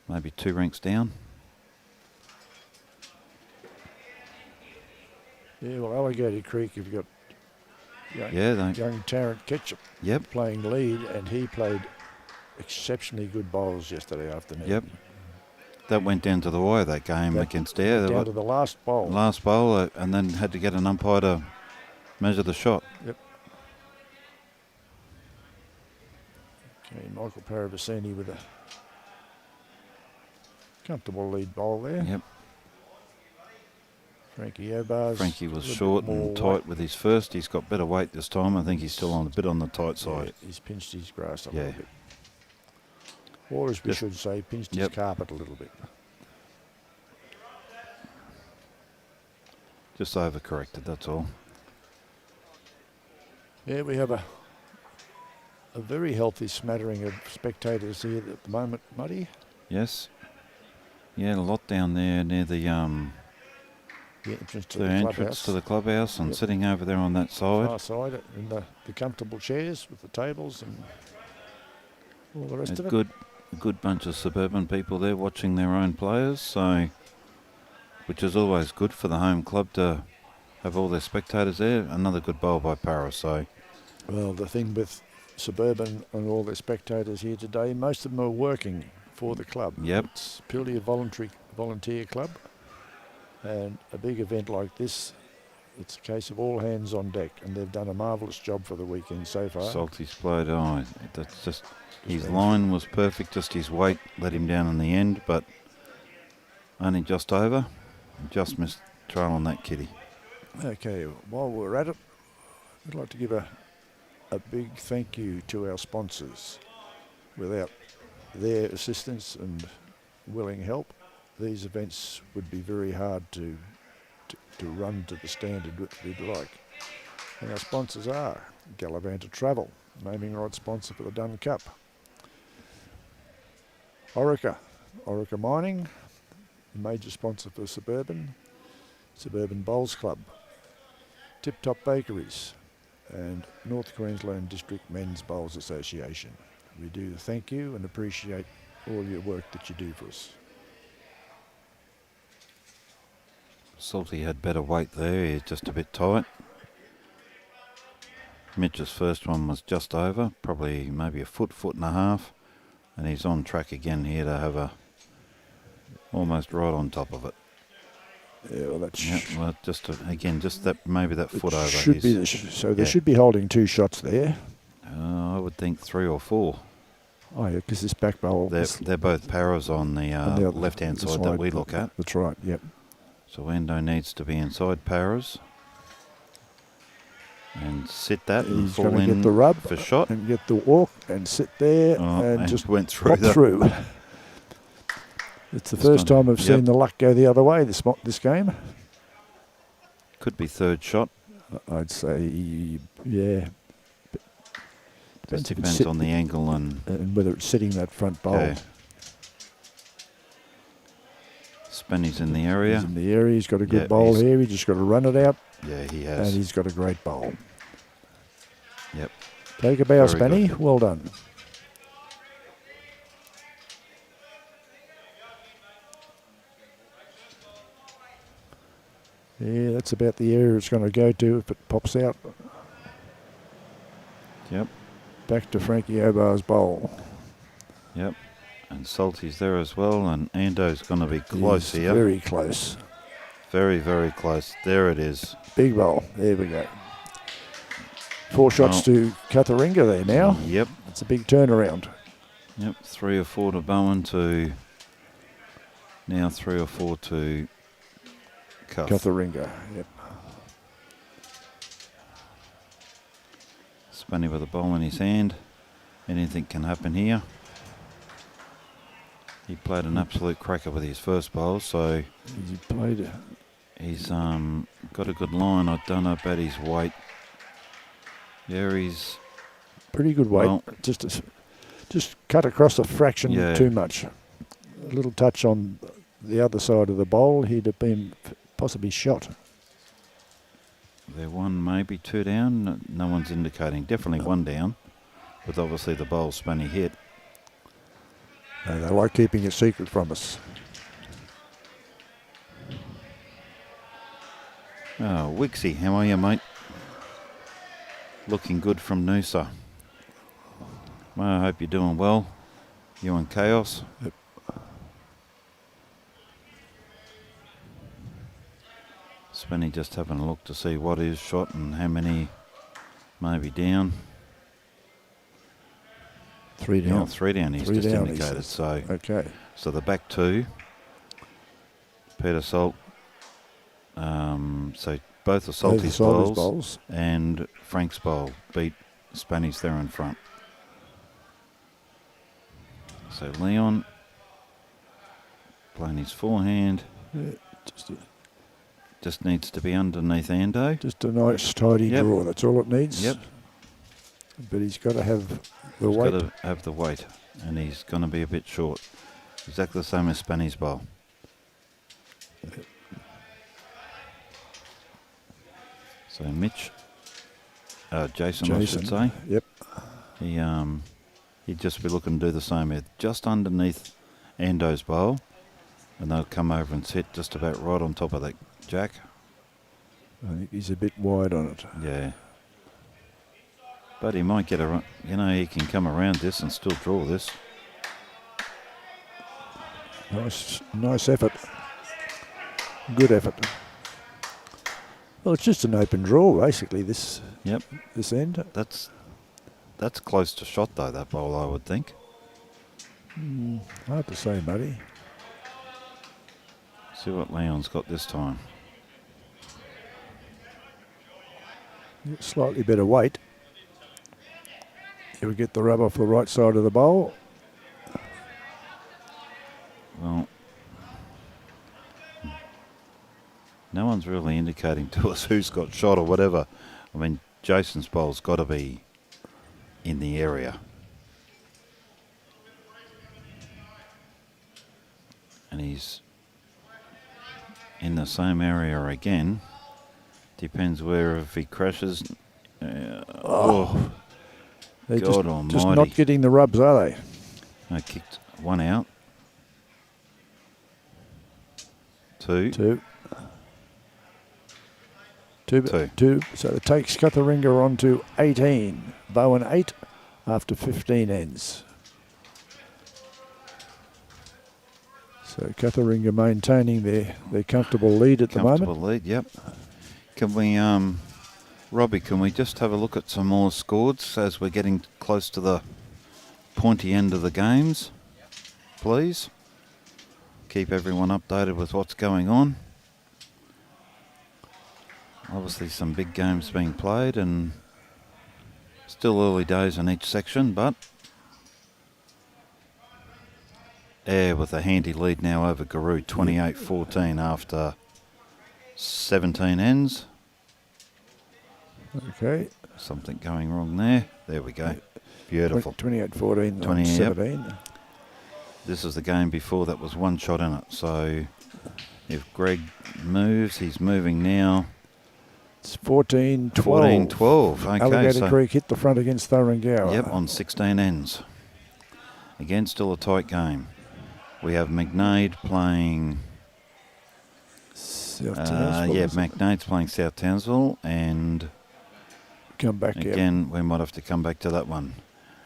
Maybe 2 ranks down. Yeah, well, Alligator Creek, you've got young Tarrant Ketchup playing lead, and he played exceptionally good bowls yesterday afternoon. Yep. That went down to the wire, that game against Ayr. Down to the last bowl. Last bowl, and then had to get an umpire to measure the shot. Yep. Okay, Michael Paravicini with a comfortable lead bowl there. Yep. Frankie Obah. Frankie was short and tight with his first. He's got better weight this time. I think he's still a bit on the tight side. Yeah, he's pinched his grass a little bit. Or as we should say, pinched his carpet a little bit. Just overcorrected, that's all. Yeah, we have a very healthy smattering of spectators here at the moment, Muddy. Yes. Yeah, a lot down there near the entrance to the entrance to the clubhouse, and sitting over there on that side. Far side, in the comfortable chairs with the tables and all the rest of it. A good bunch of suburban people there watching their own players, so which is always good for the home club to have all their spectators there. Another good bowl by Para, so. Well, the thing with suburban and all their spectators here today, most of them are working for the club. Yep. It's purely a volunteer club, and a big event like this, it's a case of all hands on deck, and they've done a marvellous job for the weekend so far. Salty's played, that's just his line was perfect, just his weight let him down in the end, but only just over, just missed trail on that kitty. Okay, while we're at it, I'd like to give a big thank you to our sponsors. Without their assistance and willing help, these events would be very hard to run to the standard which we'd like. And our sponsors are Gallavanta Travel, naming right sponsor for the Dunn Cup. Orica Mining, major sponsor for Suburban Bowls Club, Tip Top Bakeries, and North Queensland District Men's Bowls Association. We do thank you and appreciate all your work that you do for us. Salty had better weight there, he's just a bit tight. Mitch's first one was just over, probably maybe a foot and a half, and he's on track again here to have almost right on top of it. Yeah, well, that's just that maybe that foot over. Should be so they should be holding 2 shots there. I would think 3 or 4. Oh yeah, because this back bowl. They're both paras on the left-hand side that we look at. That's right. Yep. So Endo needs to be inside paras and sit that and He's fall going to in get the rub for shot and get the walk and sit there and just went through. It's the first time I've seen the luck go the other way this game. Could be third shot. I'd say, yeah. Just if it's depends on the angle and whether it's sitting that front bowl. yeah. Spanny's in the area. He's in the area. He's got a good Yeah, bowl here. He's just got to run it out. Yeah, he And has. he's got a great bowl. Yep. Take a bow, Very Spanny. good. Well done. Yeah, that's about the area it's going to go to if it pops out. Yep. Back to Frankie Obah's bowl. Yep. And Salty's there as well, and Ando's going to be close He's here. very close. Very, very close. There it is. Big bowl. There we go. 4 shots to CUTHERINGA there now. Yep. It's a big turnaround. Yep. 3 or 4 to BOWEN to now 3 or 4 to CUTHERINGA. Yep. Spanny with a bowl in his hand. Anything can happen here. He played an absolute cracker with his first bowl, so He played it. he's got a good line. I don't know about his weight. Yeah, he's Pretty good weight. Well- Just cut across a fraction Yeah. too much. A little touch on the other side of the bowl, he'd have been possibly shot. they're 1, maybe 2 down. No one's indicating. Definitely 1 down, with obviously the bowl Spanny hit. No, they like keeping it secret from us. Oh, Wixie, how are you, mate? Looking good from Noosa. Well, I hope you're doing well. You and Chaos. Yep. Spanny just having a look to see what is shot and how many maybe down. 3 down. Yeah, 3 down. He's 3 just down, he indicated. says. So, Okay. so the back 2. Peter Salt. So both of Salty's bowls and Frank's bowl beat Spanny's there in front. So Leon playing his forehand. Yeah, Just needs to be underneath Ando. just a nice tidy Yep. draw. That's all it needs. Yep. But he's got to have the He's weight. got to have the weight, and he's going to be a bit short. Exactly the same as Spanny's bowl. So Mitch, Jason, I should say. Yep. He'd just be looking to do the same here, just underneath Ando's bowl, and they'll come over and sit just about right on top of that jack. I think he's a bit wide on it. Yeah. But he might get around, he can come around this and still draw this. Nice effort. Good effort. Well, it's just an open draw, basically, this Yep. this end. That's close to shot though, that bowl, I would think. Hard to say, buddy. See what Leon's got this time. Slightly better weight. He would get the rub off the right side of the bowl. Well, no one's really indicating to us who's got shot or whatever. I mean, Jason's bowl's got to be in the area. And he's in the same area again. Depends where, if he crashes. They're God just almighty. not getting the rubs, are they? I kicked 1 out. 2. Two. Two. Two. So it takes CUTHERINGA on to 18. BOWEN 8 after 15 ends. So CUTHERINGA maintaining their comfortable lead at the Comfortable moment. lead, yep. Can we, Robbie, can we just have a look at some more scores as we're getting close to the pointy end of the games, please? Keep everyone updated with what's going on. Obviously some big games being played and still early days in each section, but Air with a handy lead now over Guru, 28-14 after 17 ends. Okay. Something going wrong there. There we go. Beautiful. 28-14 on 20, 17. Yep. This is the game before that was one shot in it. So if Greg moves, he's moving now. It's 14-12. 14-12. Okay, Alligator so Creek hit the front against THURINGA. yep, on 16 ends. Again, still a tight game. We have McNade playing. South Townsville, yeah, is it? McNade's playing South Townsville, and Come back again we might have to come back to that one.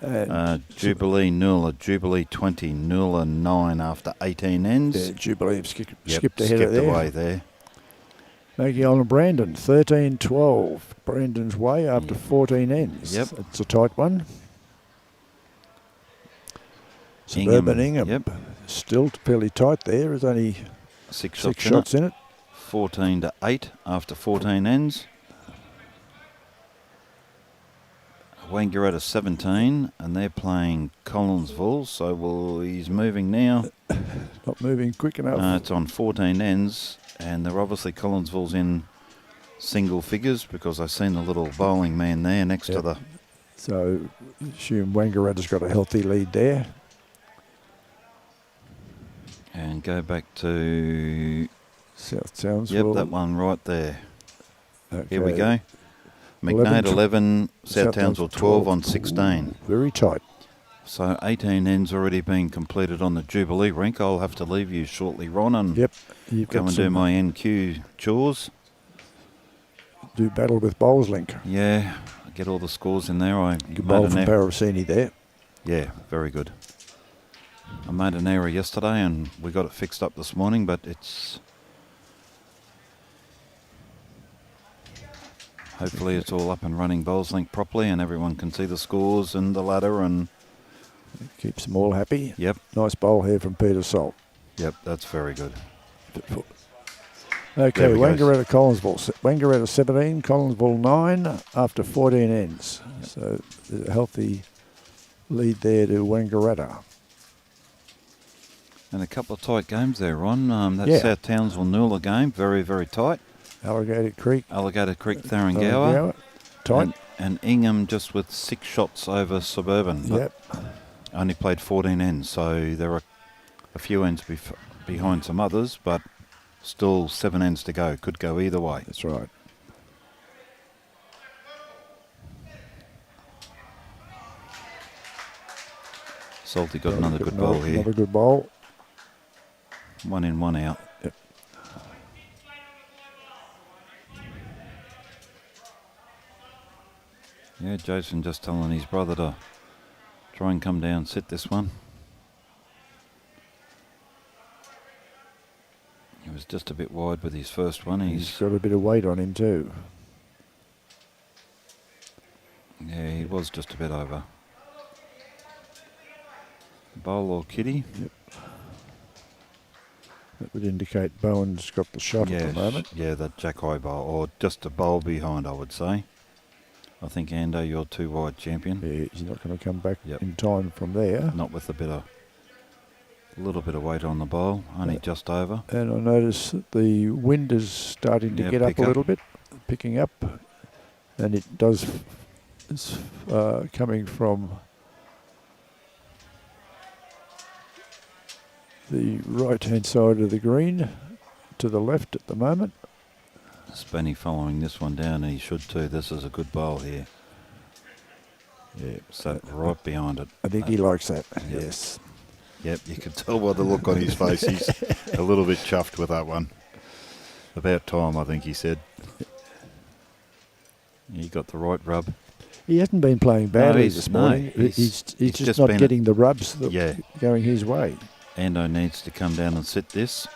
And Jubilee Noola, Jubilee 20, Noola 9 after 18 ends. yeah, Jubilee have skipped Yep, ahead of there. away there. Making on Brandon, 13-12. Brandon's way after 14 ends. Yep. It's a tight one. Suburban Ingham. Yep, Still fairly tight there. There's only 6 6 shots, shots in it. 14-8 after 14 ends. Wangaratta 17, and they're playing Collinsville, so he's moving now. Not moving quick enough. It's on 14 ends, and they're obviously Collinsville's in single figures because I've seen the little bowling man there next to the... So assume Wangaratta's got a healthy lead there. And go back to... South Townsville. Yep, that one right there. Okay. Here we go. McNade 11, South Townsville 12 on 16. Very tight. So 18 ends already been completed on the Jubilee rink. I'll have to leave you shortly, Ron, and Yep. You've go got and do some- my NQ chores. Do battle with Bowls Link. Yeah, get all the scores in there. I Good made bowl an from error. Paravicini there. Yeah, very good. I made an error yesterday and we got it fixed up this morning, but it's... Hopefully it's all up and running Bowls Link properly and everyone can see the scores and the ladder and... Keeps them all happy. Yep, Nice bowl here from Peter Salt. yep, that's very good. Okay, There we go. Wangaratta Collinsville. Wangaratta 17, Collinsville 9 after 14 ends. So there's a healthy lead there to Wangaratta. And a couple of tight games there, Ron. That Yeah. South Townsville Noola game, very, very tight. Alligator Creek. Alligator Creek, THURINGA, Tharangawa. Tight. And Ingham just with 6 shots over Suburban. But Yep. only played 14 ends, so there are a few ends behind some others, but still 7 ends to go. Could go either way. That's right. Salty got another good bowl here. Another good bowl. 1 in, 1 out. Yep. Yeah, Jason just telling his brother to try and come down, sit this one. He was just a bit wide with his first one. He's got a bit of weight on him too. Yeah, he was just a bit over. Bowl or kitty? Yep. That would indicate Bowen's got the shot at the moment. Yeah, that jack high bowl, or just a bowl behind, I would say. I think, Ando, you're too wide, champion. Yeah, he's not going to come back Yep. in time from there. Not with a little bit of weight on the bowl, only just over. And I notice that the wind is starting to Yeah, get up pick a up. little bit, picking up, and it does. It's coming from the right-hand side of the green to the left at the moment. Spanny following this one down, and he should too. This is a good bowl here. Yeah, So right behind it. I think he likes that. Yep. Yes. Yep, you can tell by the look on his face. He's a little bit chuffed with that one. About time, I think he said. He got the right rub. He hasn't been playing badly he's- this no, morning. he's He's just just not been getting the rubs that Yeah. going his way. Ando needs to come down and sit this.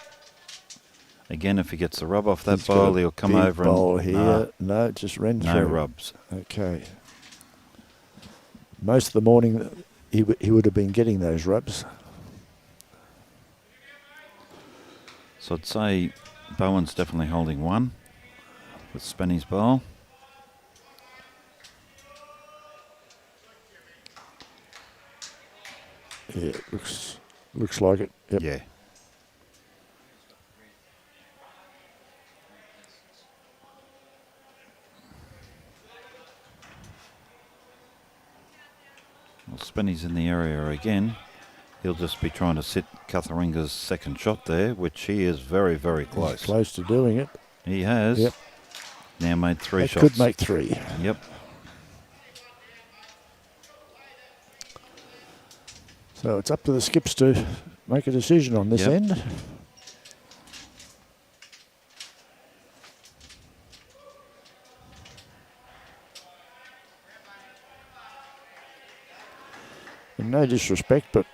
Again, if he gets the rub off that He's got bowl, a he'll come big over bowl and... here. No, it just ran no through. rubs. Okay. Most of the morning, he would have been getting those rubs. So I'd say Bowen's definitely holding 1 with Spanny's bowl. Yeah, it looks like it. Yep. Yeah. Spanny's in the area again. He'll just be trying to sit CUTHERINGA's second shot there, which he is very, very close. He's close to doing it. He has. Yep. Now made 3 That shots. could make 3. Yep. So it's up to the skips to make a decision on this Yep. end. And no disrespect, but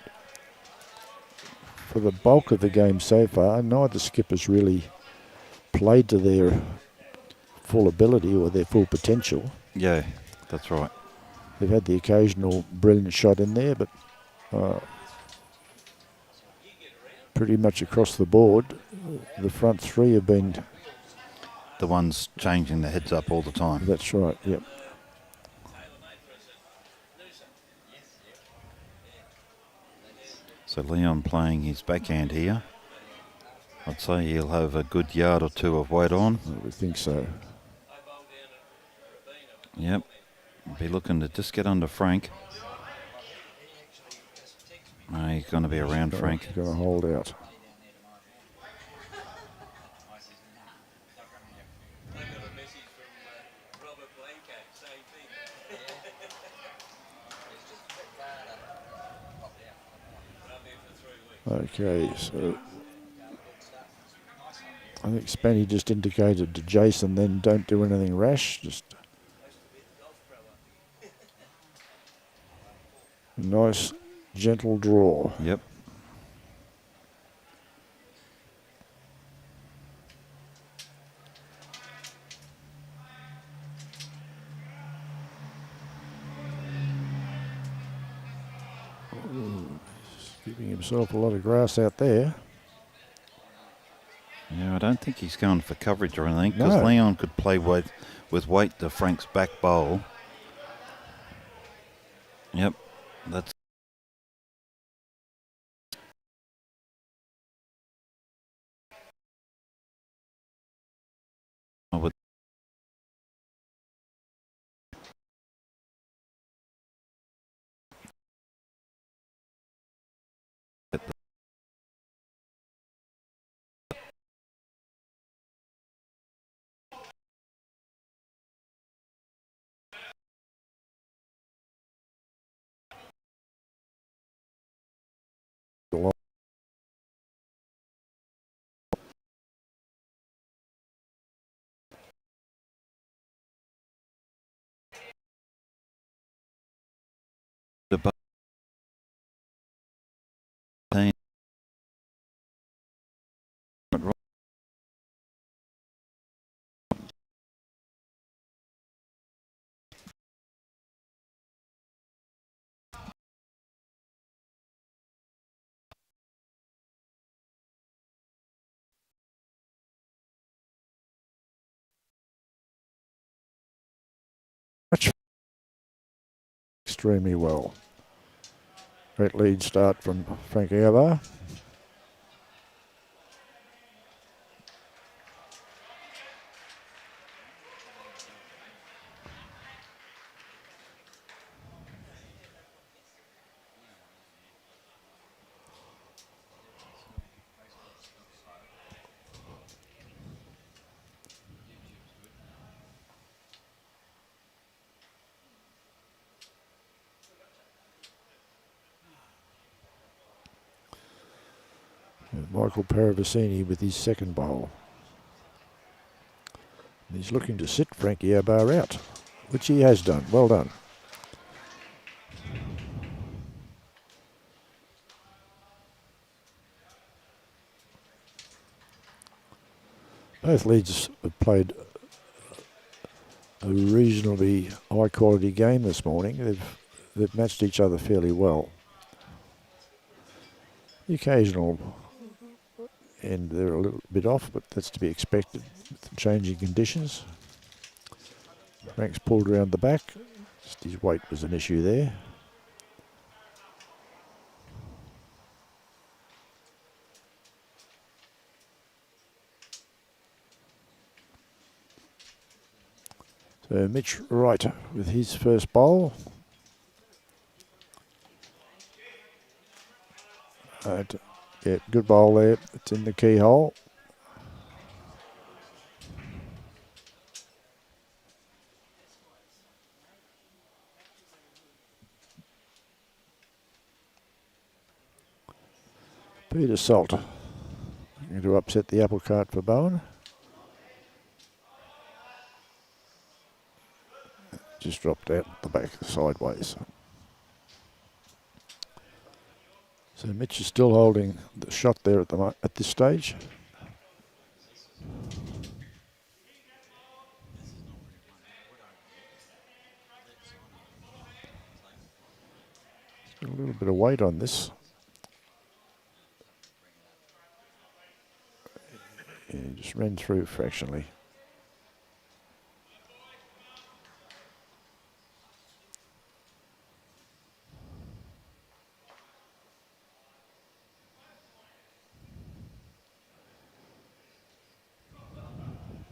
for the bulk of the game so far, neither skip has really played to their full ability or their full potential. Yeah, that's right. They've had the occasional brilliant shot in there, but pretty much across the board, the front 3 have been... The ones changing the heads up all the time. That's right, yep. So Leon playing his backhand here. I'd say he'll have a good yard or 2 of weight on. I would think so. Yep. Be looking to just get under Frank. No, he's going to be around Frank. He's going to hold out. Okay, so I think Spanny just indicated to Jason then don't do anything rash, just a nice gentle draw. Yep. Giving himself a lot of grass out there. Yeah, I don't think he's going for coverage or anything because No. Leon could play with weight to Frank's back bowl. Yep, that's I would. Extremely well. Great lead start from Frank Obah. Michael Paravicini with his second bowl. And he's looking to sit Frankie Obah out, which he has done. Well done. Both leads have played a reasonably high quality game this morning. They've matched each other fairly well. The occasional end they're a little bit off, but that's to be expected with the changing conditions. Frank's pulled around the back. Just his weight was an issue there. So Mitch Wright with his first bowl. Yeah, good bowl there. It's in the keyhole. Peter Salt going to upset the apple cart for Bowen. Just dropped out the back sideways. So Mitch is still holding the shot there at this stage. Got a little bit of weight on this. Yeah, just ran through fractionally.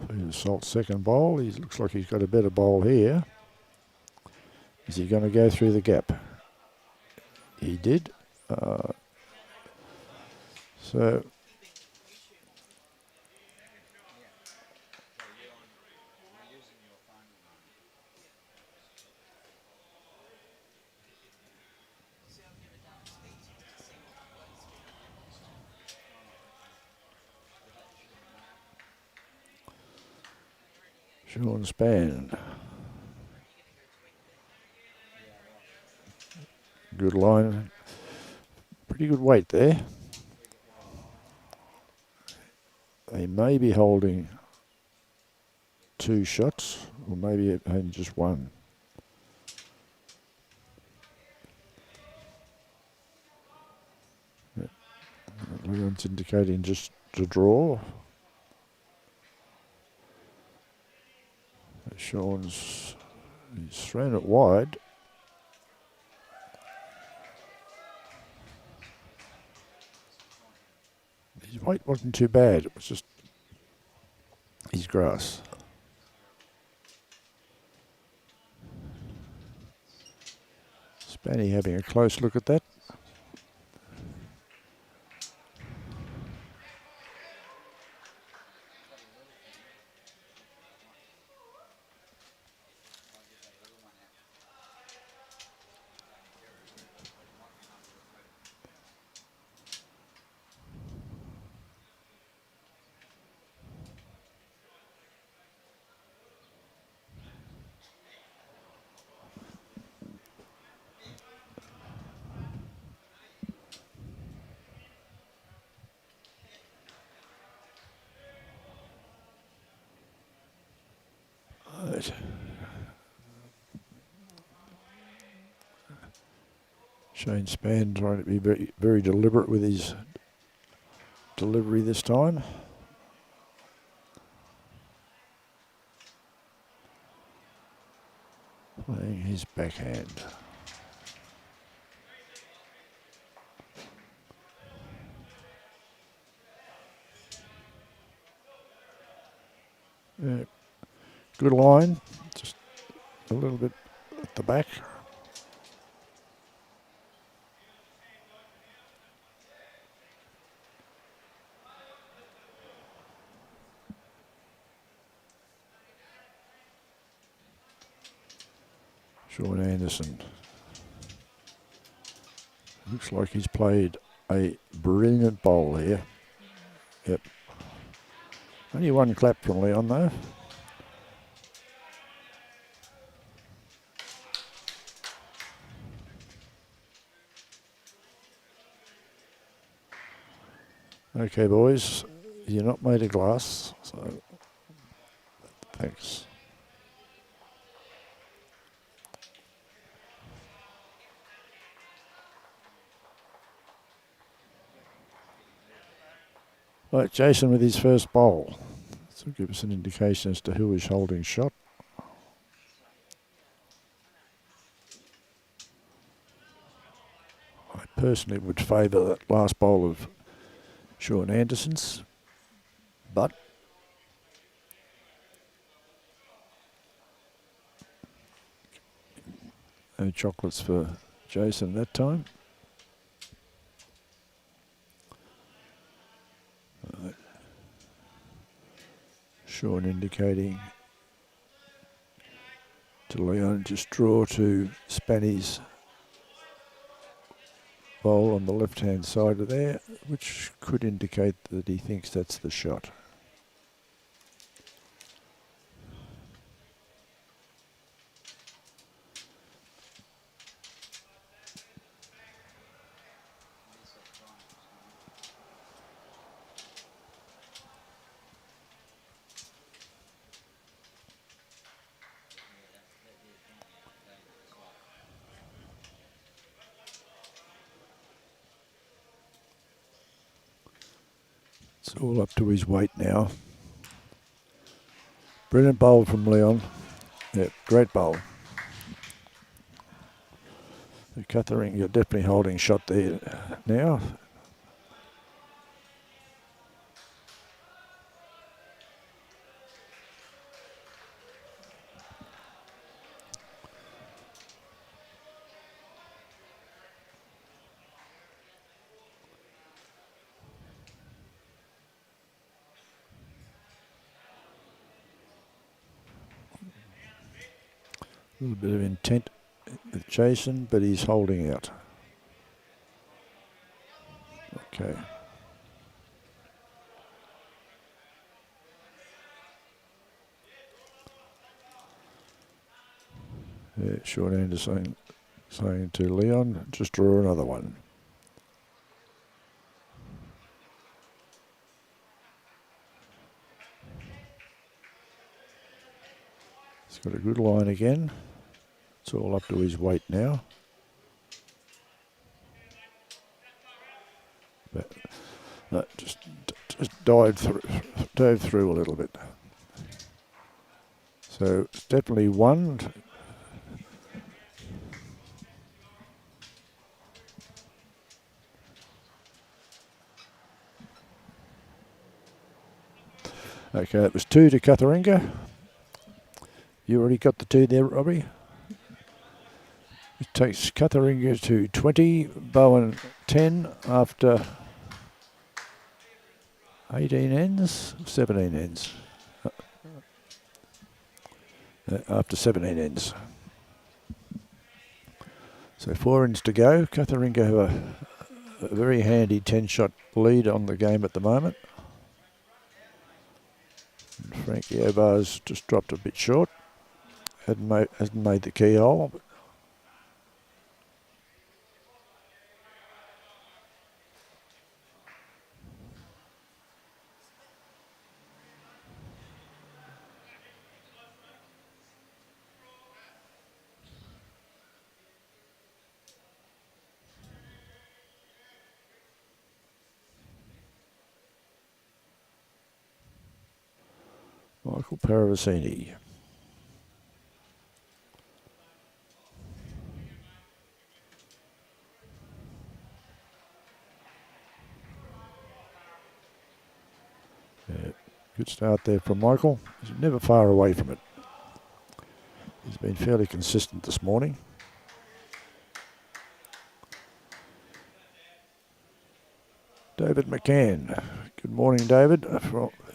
Peter Salt's second bowl. He looks like he's got a better bowl here. Is he going to go through the gap? He did. So Shaun Spann. Good line. Pretty good weight there. They may be holding 2 shots, or maybe only just one. Leon's indicating just to draw. He's thrown it wide. His weight wasn't too bad, it was just his grass. Spanny having a close look at that. Right. Shane Spann trying to be very, very deliberate with his delivery this time. Playing his backhand. Yeah. Good line, just a little bit at the back. Shaun Anderson. Looks like he's played a brilliant bowl here. Yep. Only one clap from Leon though. Okay, boys, you're not made of glass, so thanks. Right, Jason with his first bowl. This will give us an indication as to who is holding shot. I personally would favour that last bowl of Shaun Anderson's, but no chocolates for Jason that time. Shaun indicating to Leon just draw to Spanny's bowl on the left-hand side of there, which could indicate that he thinks that's the shot. It's all up to his weight now. Brilliant bowl from Leon. Yeah, great bowl. The Cuthering, you're definitely holding shot there now. A little bit of intent with Jason, but he's holding out. Okay. Yeah, short hand is saying to Leon, just draw another one. He's got a good line again. It's all up to his weight now. But just dove through a little bit. So it's definitely one. Okay, it was 2 to CUTHERINGA. You already got the 2 there, Robbie. It takes CUTHERINGA to 20, BOWEN 10 after 18 ends, 17 ends. After 17 ends. So 4 ends to go. CUTHERINGA have a very handy 10-shot lead on the game at the moment. And Frankie Obah's just dropped a bit short. Hasn't made the keyhole. Michael Paravicini. Yeah, good start there from Michael. He's never far away from it. He's been fairly consistent this morning. David McCann. Good morning, David.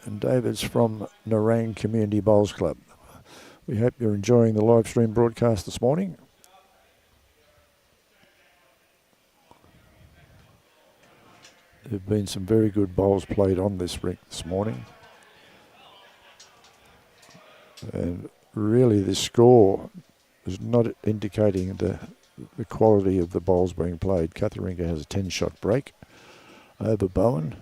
And David's from Nerang Community Bowls Club. We hope you're enjoying the live stream broadcast this morning. There have been some very good bowls played on this rink this morning. And really the score is not indicating the quality of the bowls being played. CUTHERINGA has a 10-shot break over BOWEN,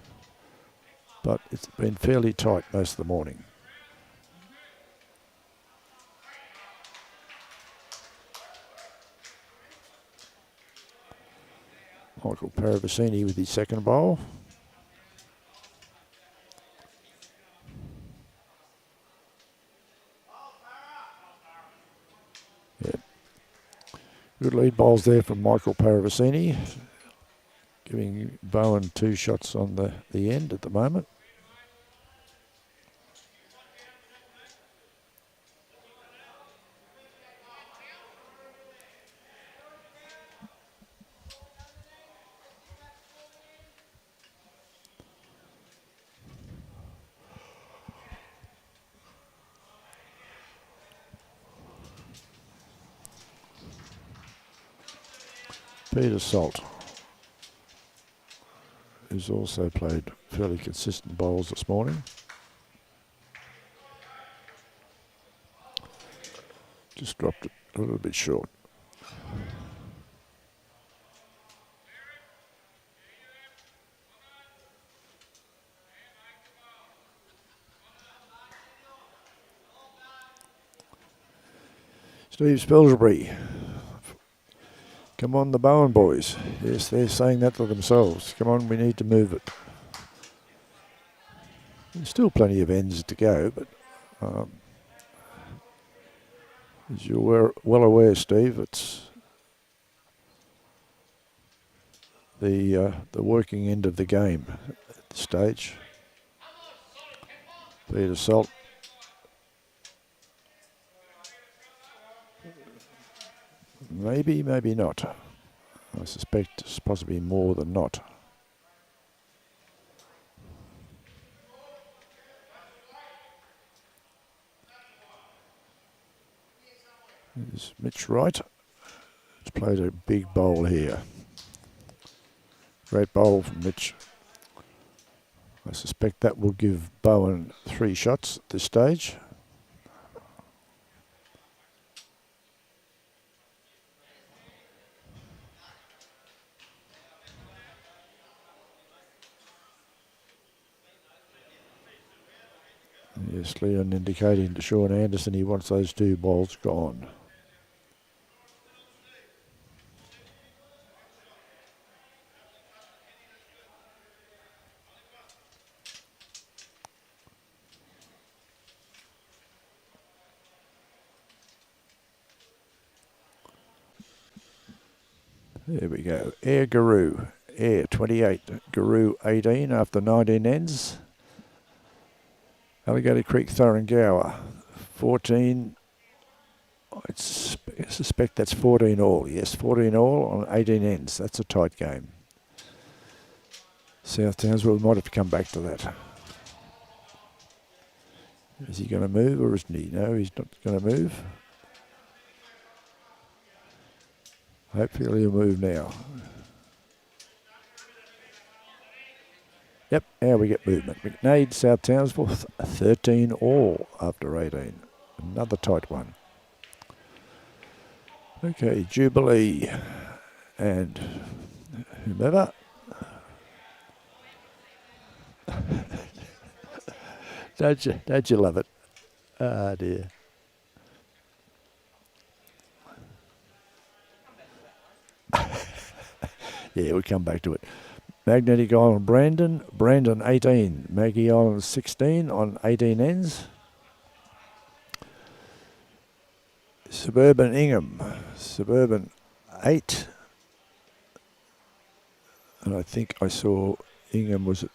but it's been fairly tight most of the morning. Michael Paravicini with his second bowl. Yeah. Good lead bowls there from Michael Paravicini, giving BOWEN 2 shots on the end at the moment. Peter Salt, who's also played fairly consistent bowls this morning. Just dropped it a little bit short. Steve Spilsbury. Come on, the Bowen boys. Yes, they're saying that to themselves. Come on, we need to move it. There's still plenty of ends to go, but as you're well aware, Steve, it's the working end of the game at this stage. Peter Salt. Maybe, maybe not. I suspect it's possibly more than not. There's Mitch Wright. He's played a big bowl here. Great bowl from Mitch. I suspect that will give Bowen 3 shots at this stage. Yes, Leon indicating to Shaun Anderson he wants those 2 balls gone. There we go. Air Guru. Air 28. Guru 18 after 19 ends. Alligator Creek Thuringowa 14. I suspect that's 14 all. Yes, 14 all on 18 ends. That's a tight game. South Townsville might have to come back to that. Is he going to move or isn't he? No, he's not going to move. Hopefully he'll move now. Yep, now we get movement. McNaid, South Townsville, 13 all after 18. Another tight one. Okay, Jubilee and whomever. Don't you love it? Ah, dear. Yeah, we'll come back to it. Magnetic Island Brandon 18. Maggie Island 16 on 18 ends. Suburban Ingham, Suburban 8. And I think I saw Ingham was at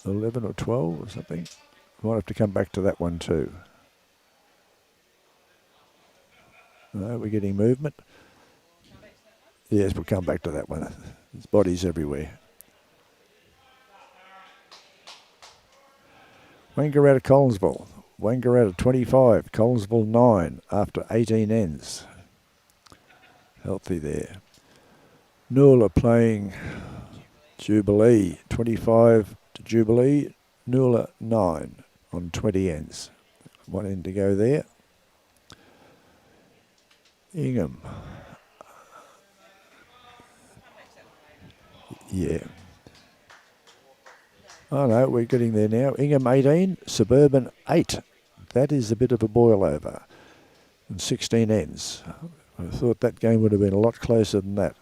11 or 12 or something. Might have to come back to that one too. No, we're getting movement. Yes, we'll come back to that one. There's bodies everywhere. Wangaratta Collinsville. Wangaratta 25, Collinsville 9 after 18 ends. Healthy there. Noola playing Jubilee, 25 to Jubilee. Noola 9 on 20 ends. 1 end to go there. Ingham. Yeah. Oh no, we're getting there now. Ingham 18, Suburban 8. That is a bit of a boil over. And 16 ends. I thought that game would have been a lot closer than that.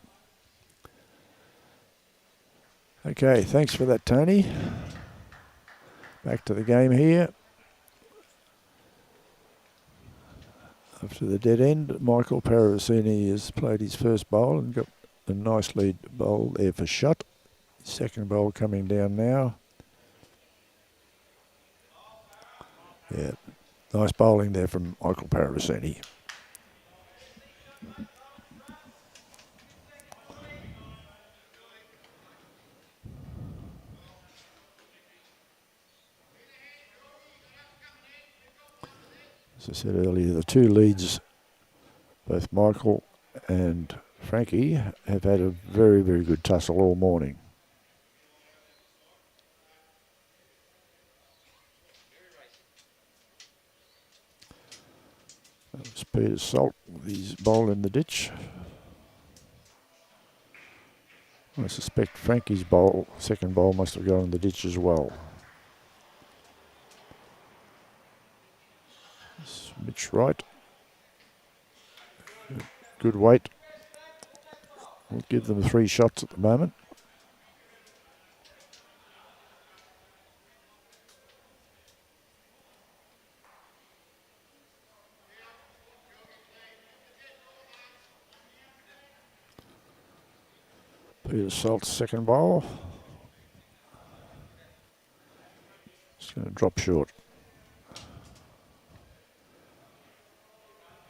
Okay, thanks for that, Tony. Back to the game here. After the dead end, Michael Paravicini has played his first bowl and got a nice lead bowl there for shot. Second bowl coming down now. Yeah, nice bowling there from Michael Paravicini. As I said earlier, the 2 leads, both Michael and Frankie have had a very, very good tussle all morning. That's Peter Salt with his bowl in the ditch. I suspect Frankie's bowl, second bowl, must have gone in the ditch as well. It's Mitch Wright. Good weight. We'll give them 3 shots at the moment. Peter Salt's second bowl. It's going to drop short.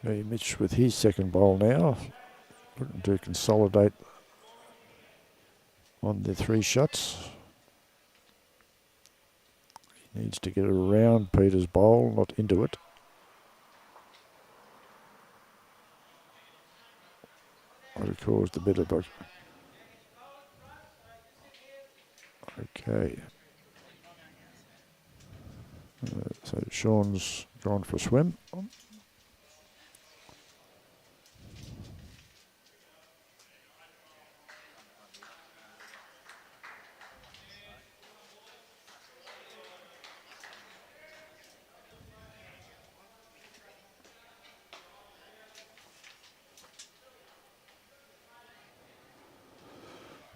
Okay, Mitch with his second bowl now. Looking to consolidate on the 3 shots. He needs to get around Peter's bowl, not into it. Might have caused a bit of a... Okay. So Shaun's gone for a swim.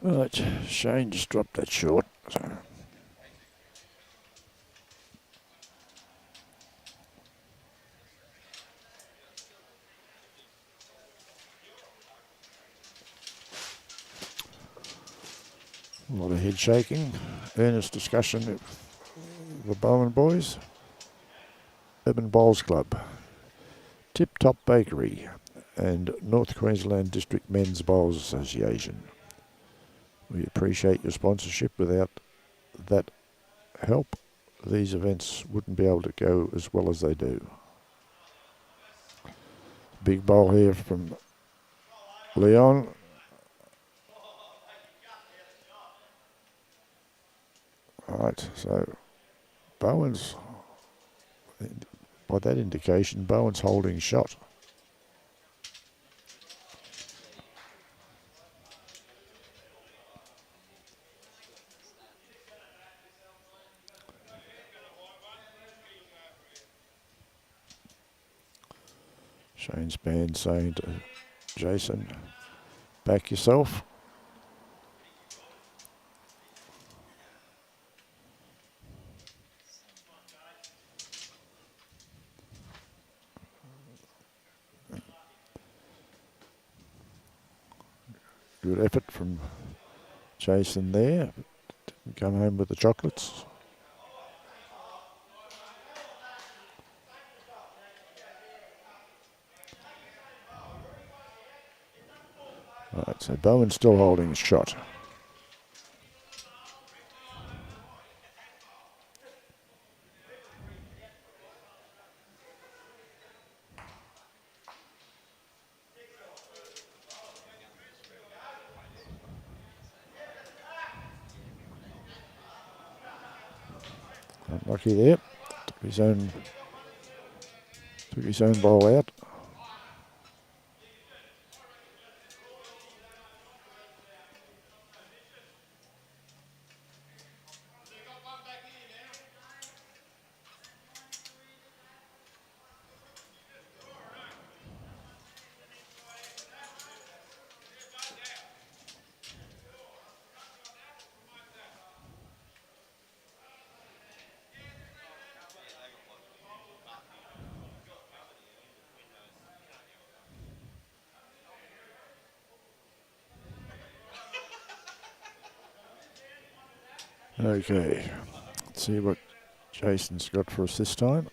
Right, Shane just dropped that short. So. A lot of head shaking, earnest discussion with the Bowen boys. Urban Bowls Club, Tip Top Bakery and North Queensland District Men's Bowls Association. We appreciate your sponsorship. Without that help, these events wouldn't be able to go as well as they do. Big bowl here from Leon. Right, so Bowen's, by that indication, Bowen's holding shot. Shane Spann saying to Jason, back yourself. Good effort from Jason there. Didn't come home with the chocolates. Right, so Bowen's still holding his shot. Unlucky there. Took his own ball out. Okay, let's see what Jason's got for us this time.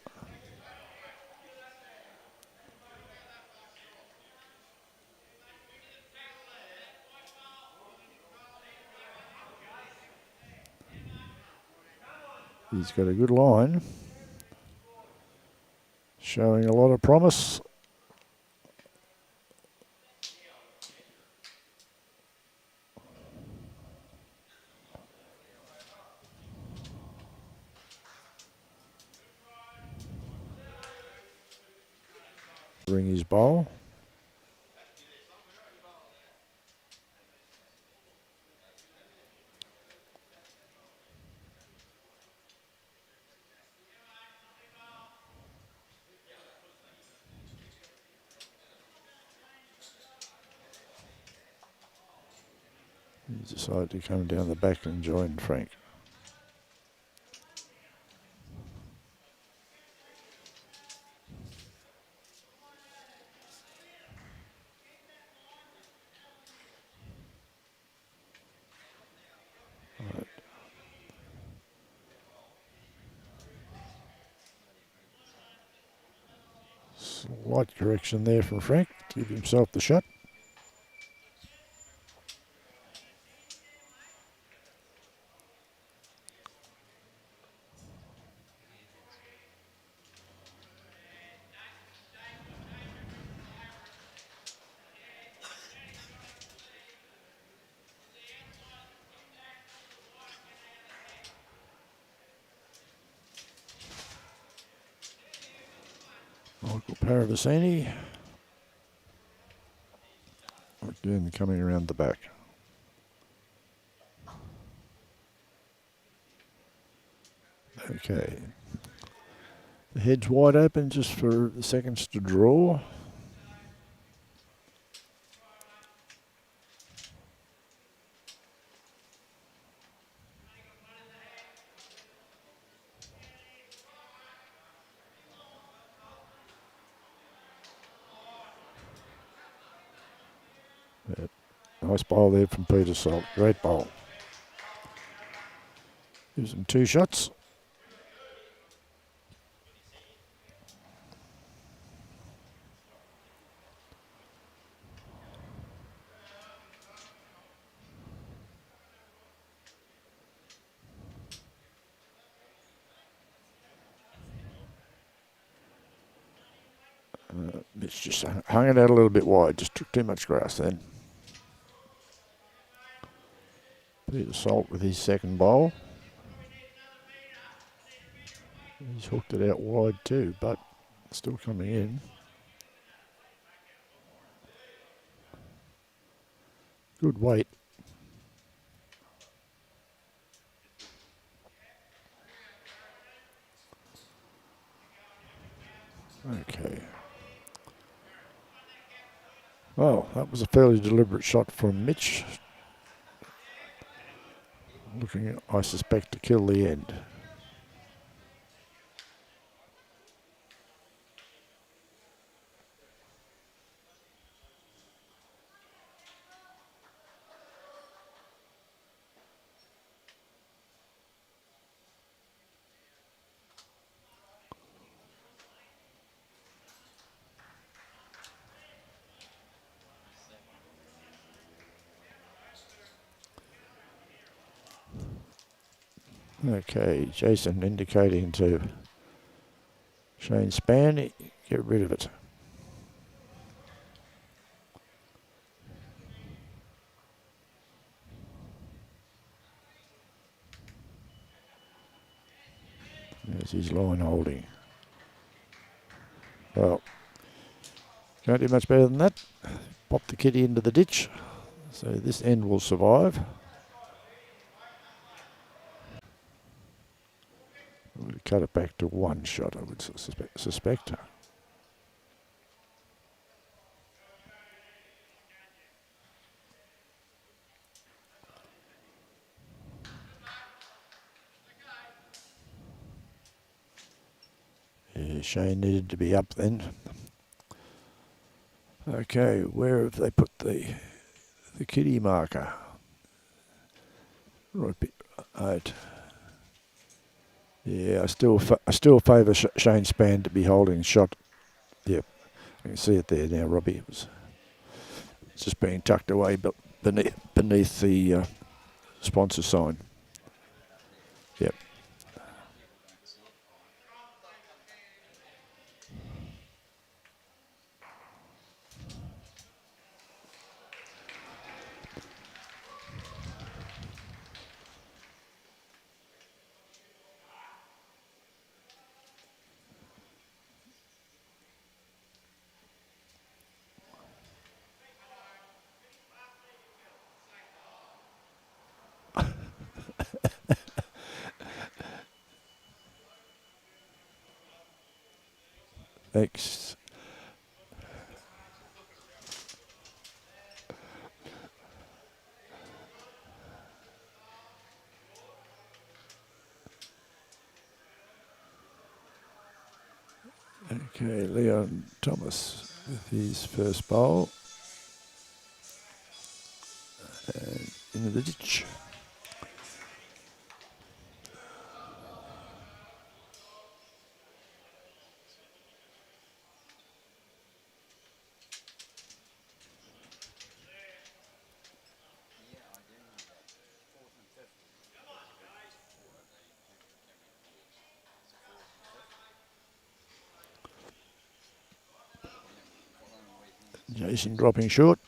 He's got a good line, showing a lot of promise. delivering his bowl. He decided to come down the back and join Frank. Right. Slight correction there from Frank to give himself the shot. Michael Paravicini. Again, coming around the back. Okay. The head's wide open just for the seconds to draw. Yep. Nice bowl there from Peter Salt. Great bowl. Gives him 2 shots. Mitch just hung it out a little bit wide. Just took too much grass then. Peter Salt with his second bowl. He's hooked it out wide too, but still coming in. Good weight. Okay. Well, that was a fairly deliberate shot from Mitch. Looking, I suspect, to kill the end. Okay, Jason indicating to Shane Spann, get rid of it. There's his line holding. Well, can't do much better than that. Pop the kitty into the ditch. So this end will survive. I would cut it back to 1 shot, I would suspect. Yeah, Shane needed to be up then. Okay, where have they put the kitty marker? Right. Yeah, I still favour Shane Spann to be holding shot. Yep, you can see it there now, Robbie. It's just being tucked away beneath the sponsor sign. Yep. X. Okay, Leon Thomas with his first bowl. And into the ditch. Jason dropping short.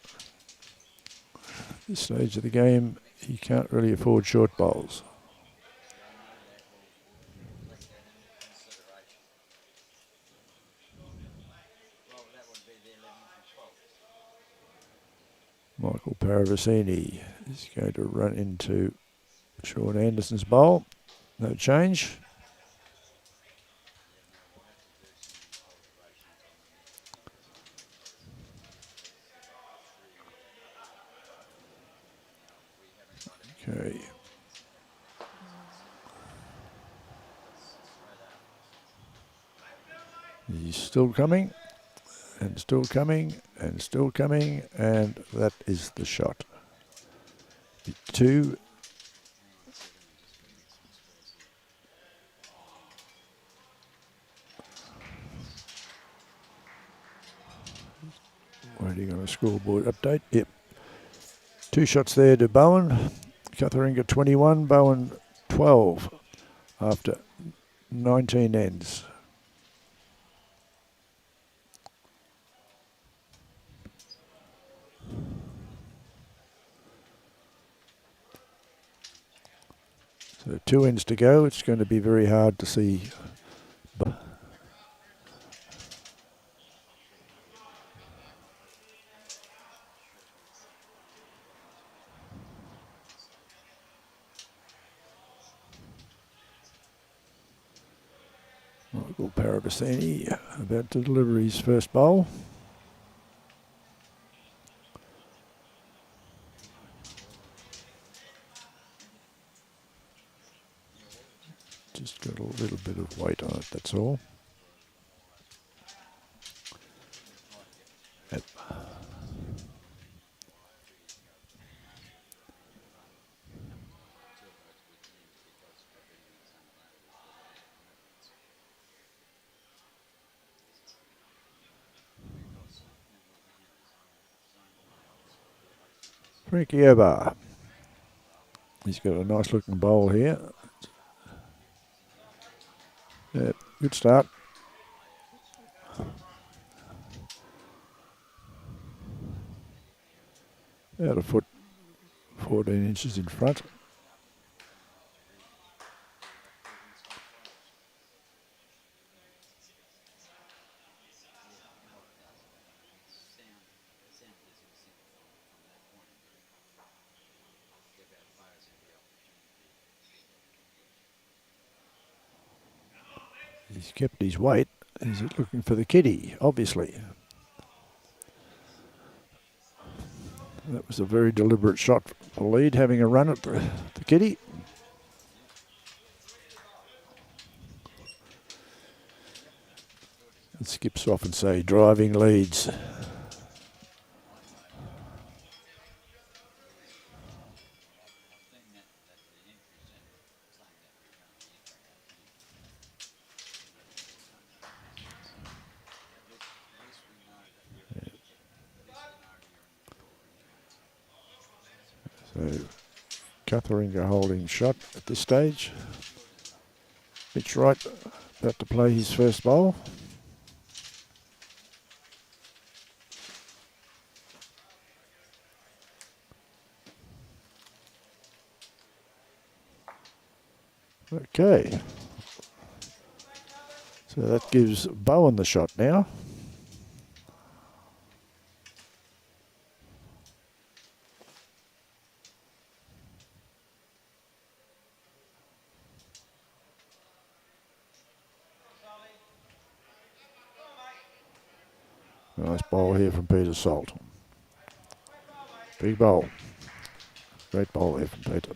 This stage of the game, he can't really afford short bowls. Michael Paravicini is going to run into Shaun Anderson's bowl. No change. Okay. He's still coming, and still coming, and still coming, and that is the shot. The 2. Waiting on a scoreboard update. Yep. 2 shots there to Bowen. CUTHERINGA 21, Bowen 12 after 19 ends. So 2 ends to go. It's going to be very hard to see. Michael Paravicini about to deliver his first bowl. Just got a little bit of weight on it, that's all. Yep. Frankie Obah. He's got a nice looking bowl here. Yep, good start. About a foot 14 inches in front. He's kept his weight. He's looking for the kitty, obviously. That was a very deliberate shot for lead, having a run at the kitty. And Skips often say driving leads. So CUTHERINGA holding shot at this stage. Mitch Wright about to play his first bowl. Okay. So that gives Bowen the shot now. Nice bowl here from Peter Salt. Big bowl. Great bowl here from Peter.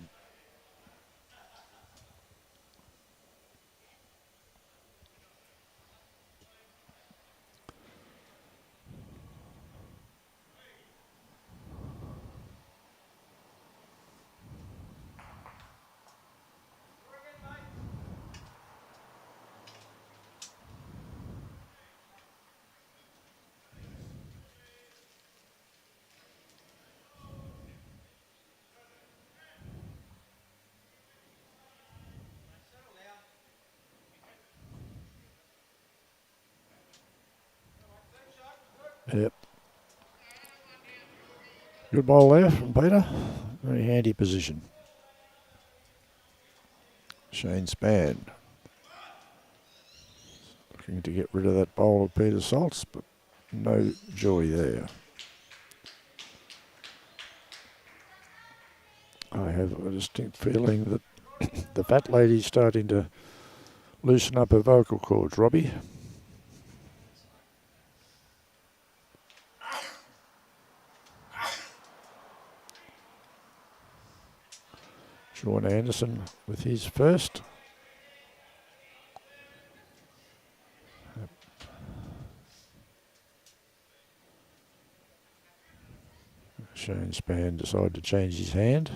Yep. Good bowl there from Peter. Very handy position. Shane Spann. Looking to get rid of that bowl of Peter Salt's, but no joy there. I have a distinct feeling that the fat lady's starting to loosen up her vocal cords, Robbie. Shaun Anderson with his first. Shane Spann decided to change his hand.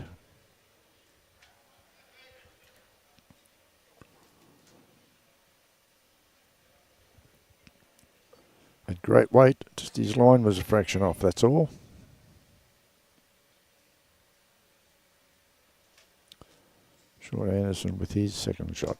At great weight, just his line was a fraction off, that's all. Shaun Anderson with his second shot.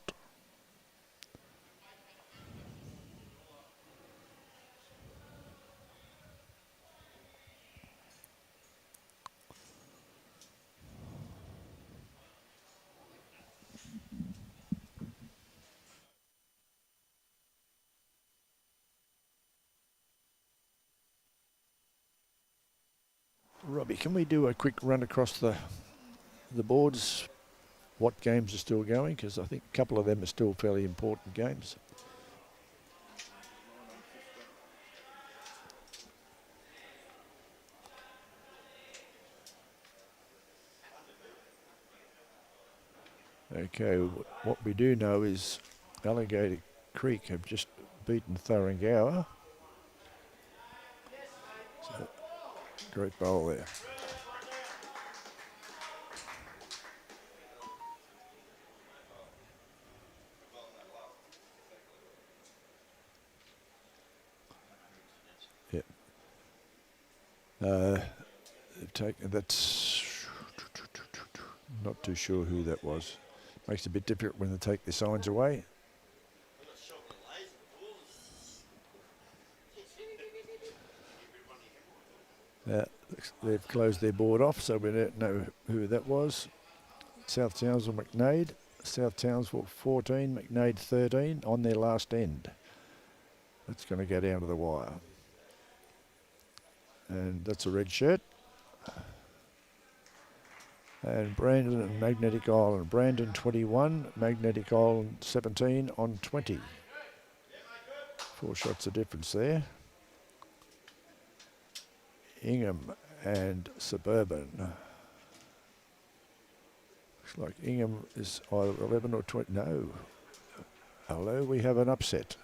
Robbie, can we do a quick run across the boards? What games are still going? Because I think a couple of them are still fairly important games. Okay, what we do know is Alligator Creek have just beaten CUTHERINGA. So, great bowl there. Yep. They've taken, that's not too sure who that was. Makes it a bit difficult when they take their signs away. They've closed their board off, so we don't know who that was. South Townsville McNade. South Townsville 14, McNade 13 on their last end. That's going to go down to the wire. And that's a red shirt. And Brandon and Magnetic Island. Brandon 21, Magnetic Island 17 on 20. 4 shots of difference there. Ingham and Suburban. Looks like Ingham is either 11 or 20. No. Hello, we have an upset.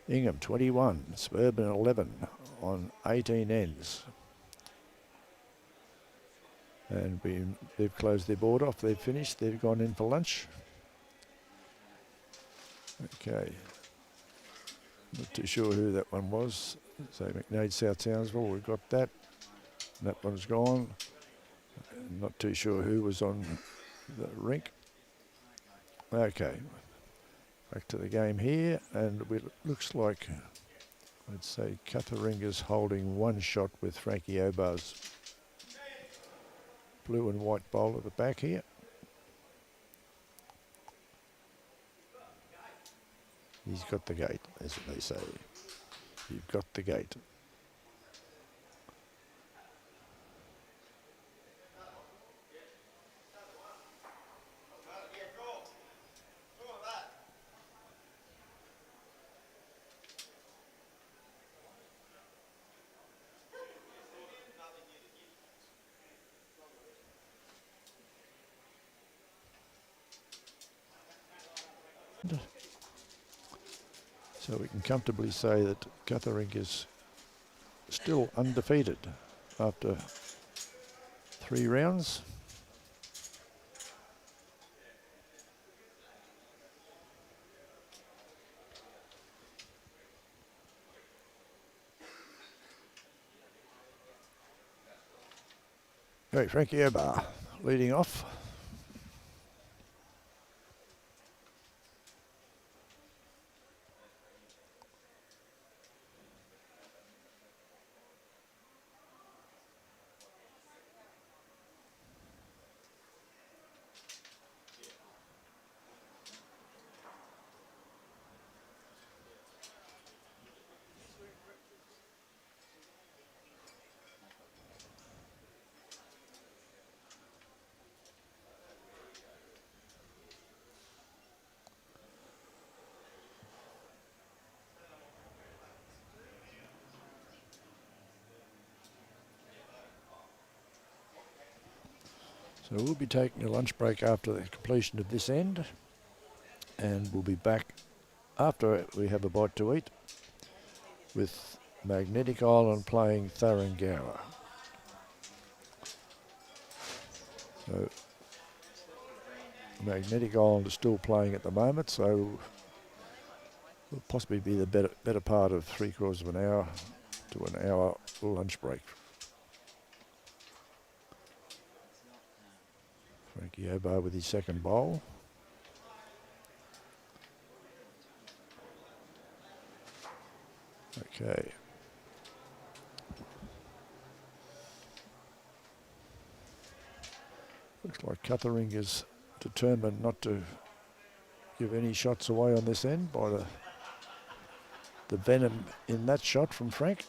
Ingham 21, Suburban 11 on 18 ends. And they've closed their board off. They've finished. They've gone in for lunch. Okay. Not too sure who that one was. So McNade South Townsville, we've got that. That one's gone. Not too sure who was on the rink. Okay. Back to the game here. And it looks like, I'd say, CUTHERINGA's holding 1 shot with Frankie Obah's blue and white bowl at the back here. He's got the gate, as they say. You've got the gate. So we can comfortably say that CUTHERINGA is still undefeated after 3 rounds. Hey, Frankie Obah leading off. So we'll be taking a lunch break after the completion of this end, and we'll be back after we have a bite to eat with Magnetic Island playing CUTHERINGA. So Magnetic Island is still playing at the moment, so will possibly be the better part of 3/4 of an hour to an hour lunch break. Frankie Obah with his second bowl. Okay. Looks like CUTHERINGA is determined not to give any shots away on this end by the venom in that shot from Frank.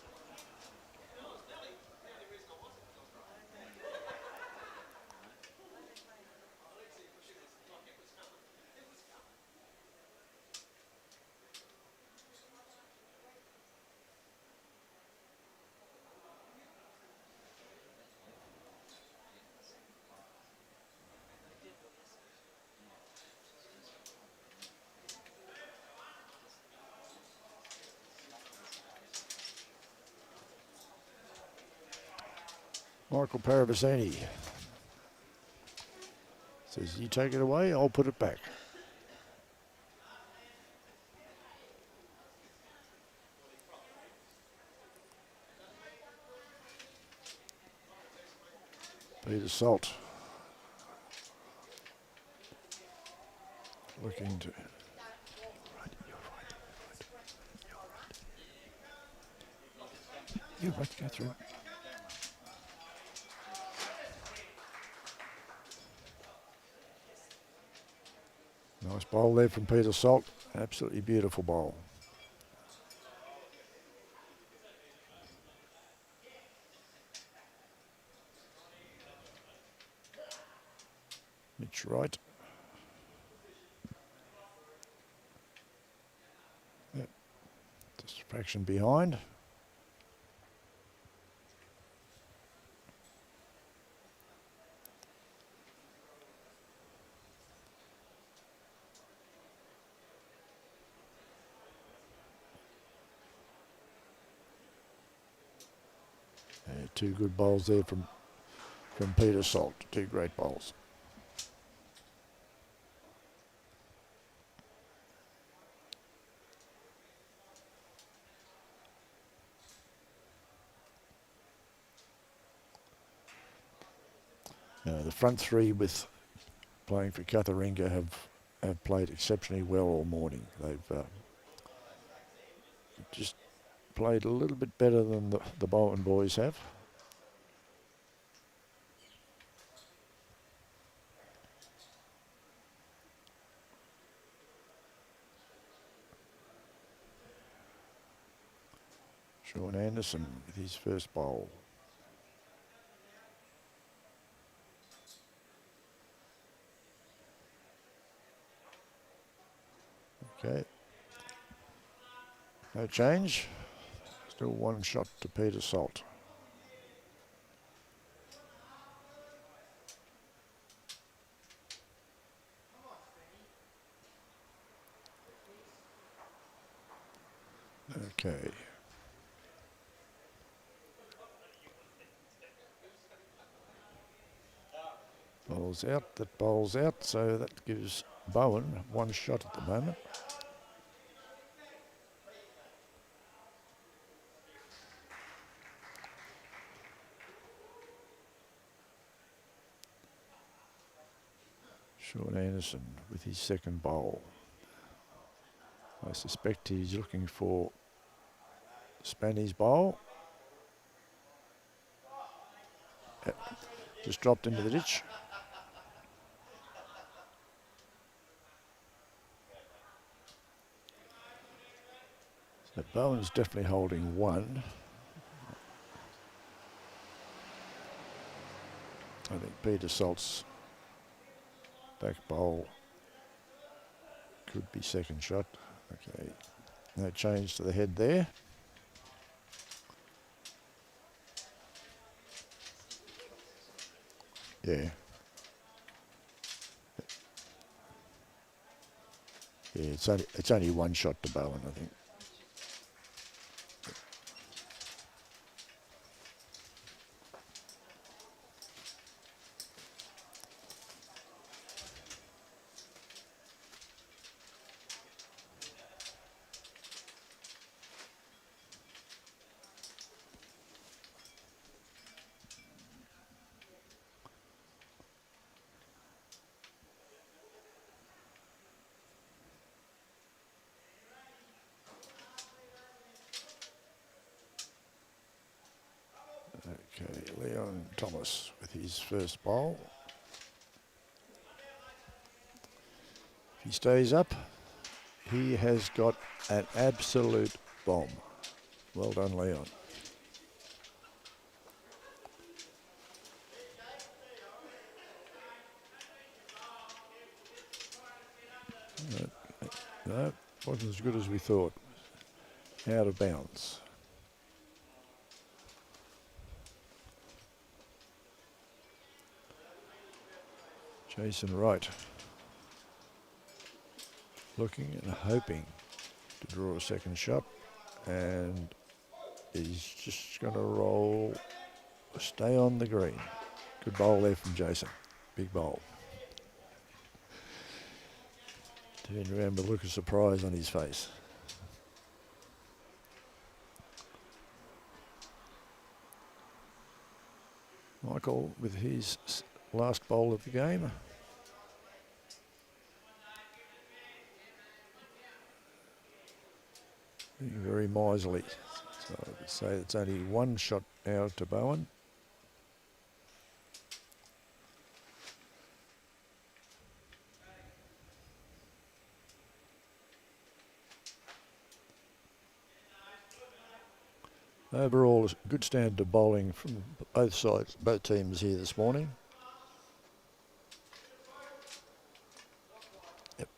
Michael Paravicini says, "You take it away, I'll put it back." Peter Salt looking to... You're right, go through. Nice bowl there from Peter Salt. Absolutely beautiful bowl. Mitch Wright. Yep. Distraction behind. Two good bowls there from Peter Salt. Two great bowls. The front three with playing for CUTHERINGA have played exceptionally well all morning. They've just played a little bit better than the BOWEN boys have. Shaun Anderson with his first bowl. Okay. No change. Still one shot to Peter Salt. Okay. Bowls out, that bowls out, so that gives Bowen one shot at the moment. Shaun Anderson with his second bowl. I suspect he's looking for Spanny's bowl. Yep. Just dropped into the ditch. So Bowen's definitely holding one. I think Peter Salt's back bowl could be second shot. Okay, no change to the head there. Yeah. Yeah, it's only one shot to Bowen, I think. Okay, Leon Thomas with his first bowl. If he stays up, he has got an absolute bomb. Well done, Leon. No, wasn't as good as we thought. Out of bounds. Jason Wright looking and hoping to draw a second shot, and he's just going to roll, stay on the green. Good bowl there from Jason. Big bowl. Turned around with a look of surprise on his face. Michael with his last bowl of the game. Being very miserly. So I would say it's only one shot now to Bowen. Overall, a good standard of bowling from both sides, both teams here this morning. Yep.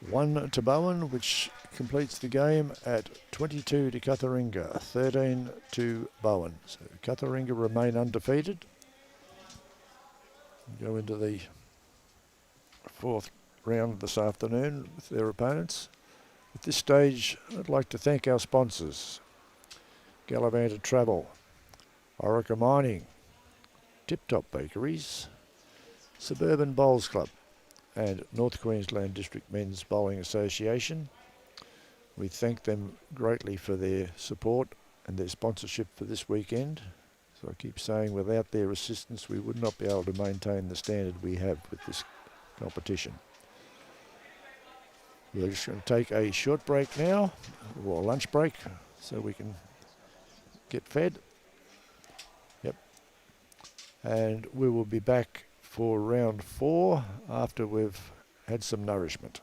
One to Bowen, which completes the game at 22 to CUTHERINGA, 13 to Bowen. So CUTHERINGA remain undefeated. Go into the fourth round this afternoon with their opponents. At this stage, I'd like to thank our sponsors: Gallavanta Travel, Orica Mining, Tip Top Bakeries, Suburban Bowls Club, and North Queensland District Men's Bowling Association. We thank them greatly for their support and their sponsorship for this weekend. So I keep saying, without their assistance, we would not be able to maintain the standard we have with this competition. We're just going to take a short break now, or a lunch break, so we can get fed. Yep. And we will be back for round 4 after we've had some nourishment.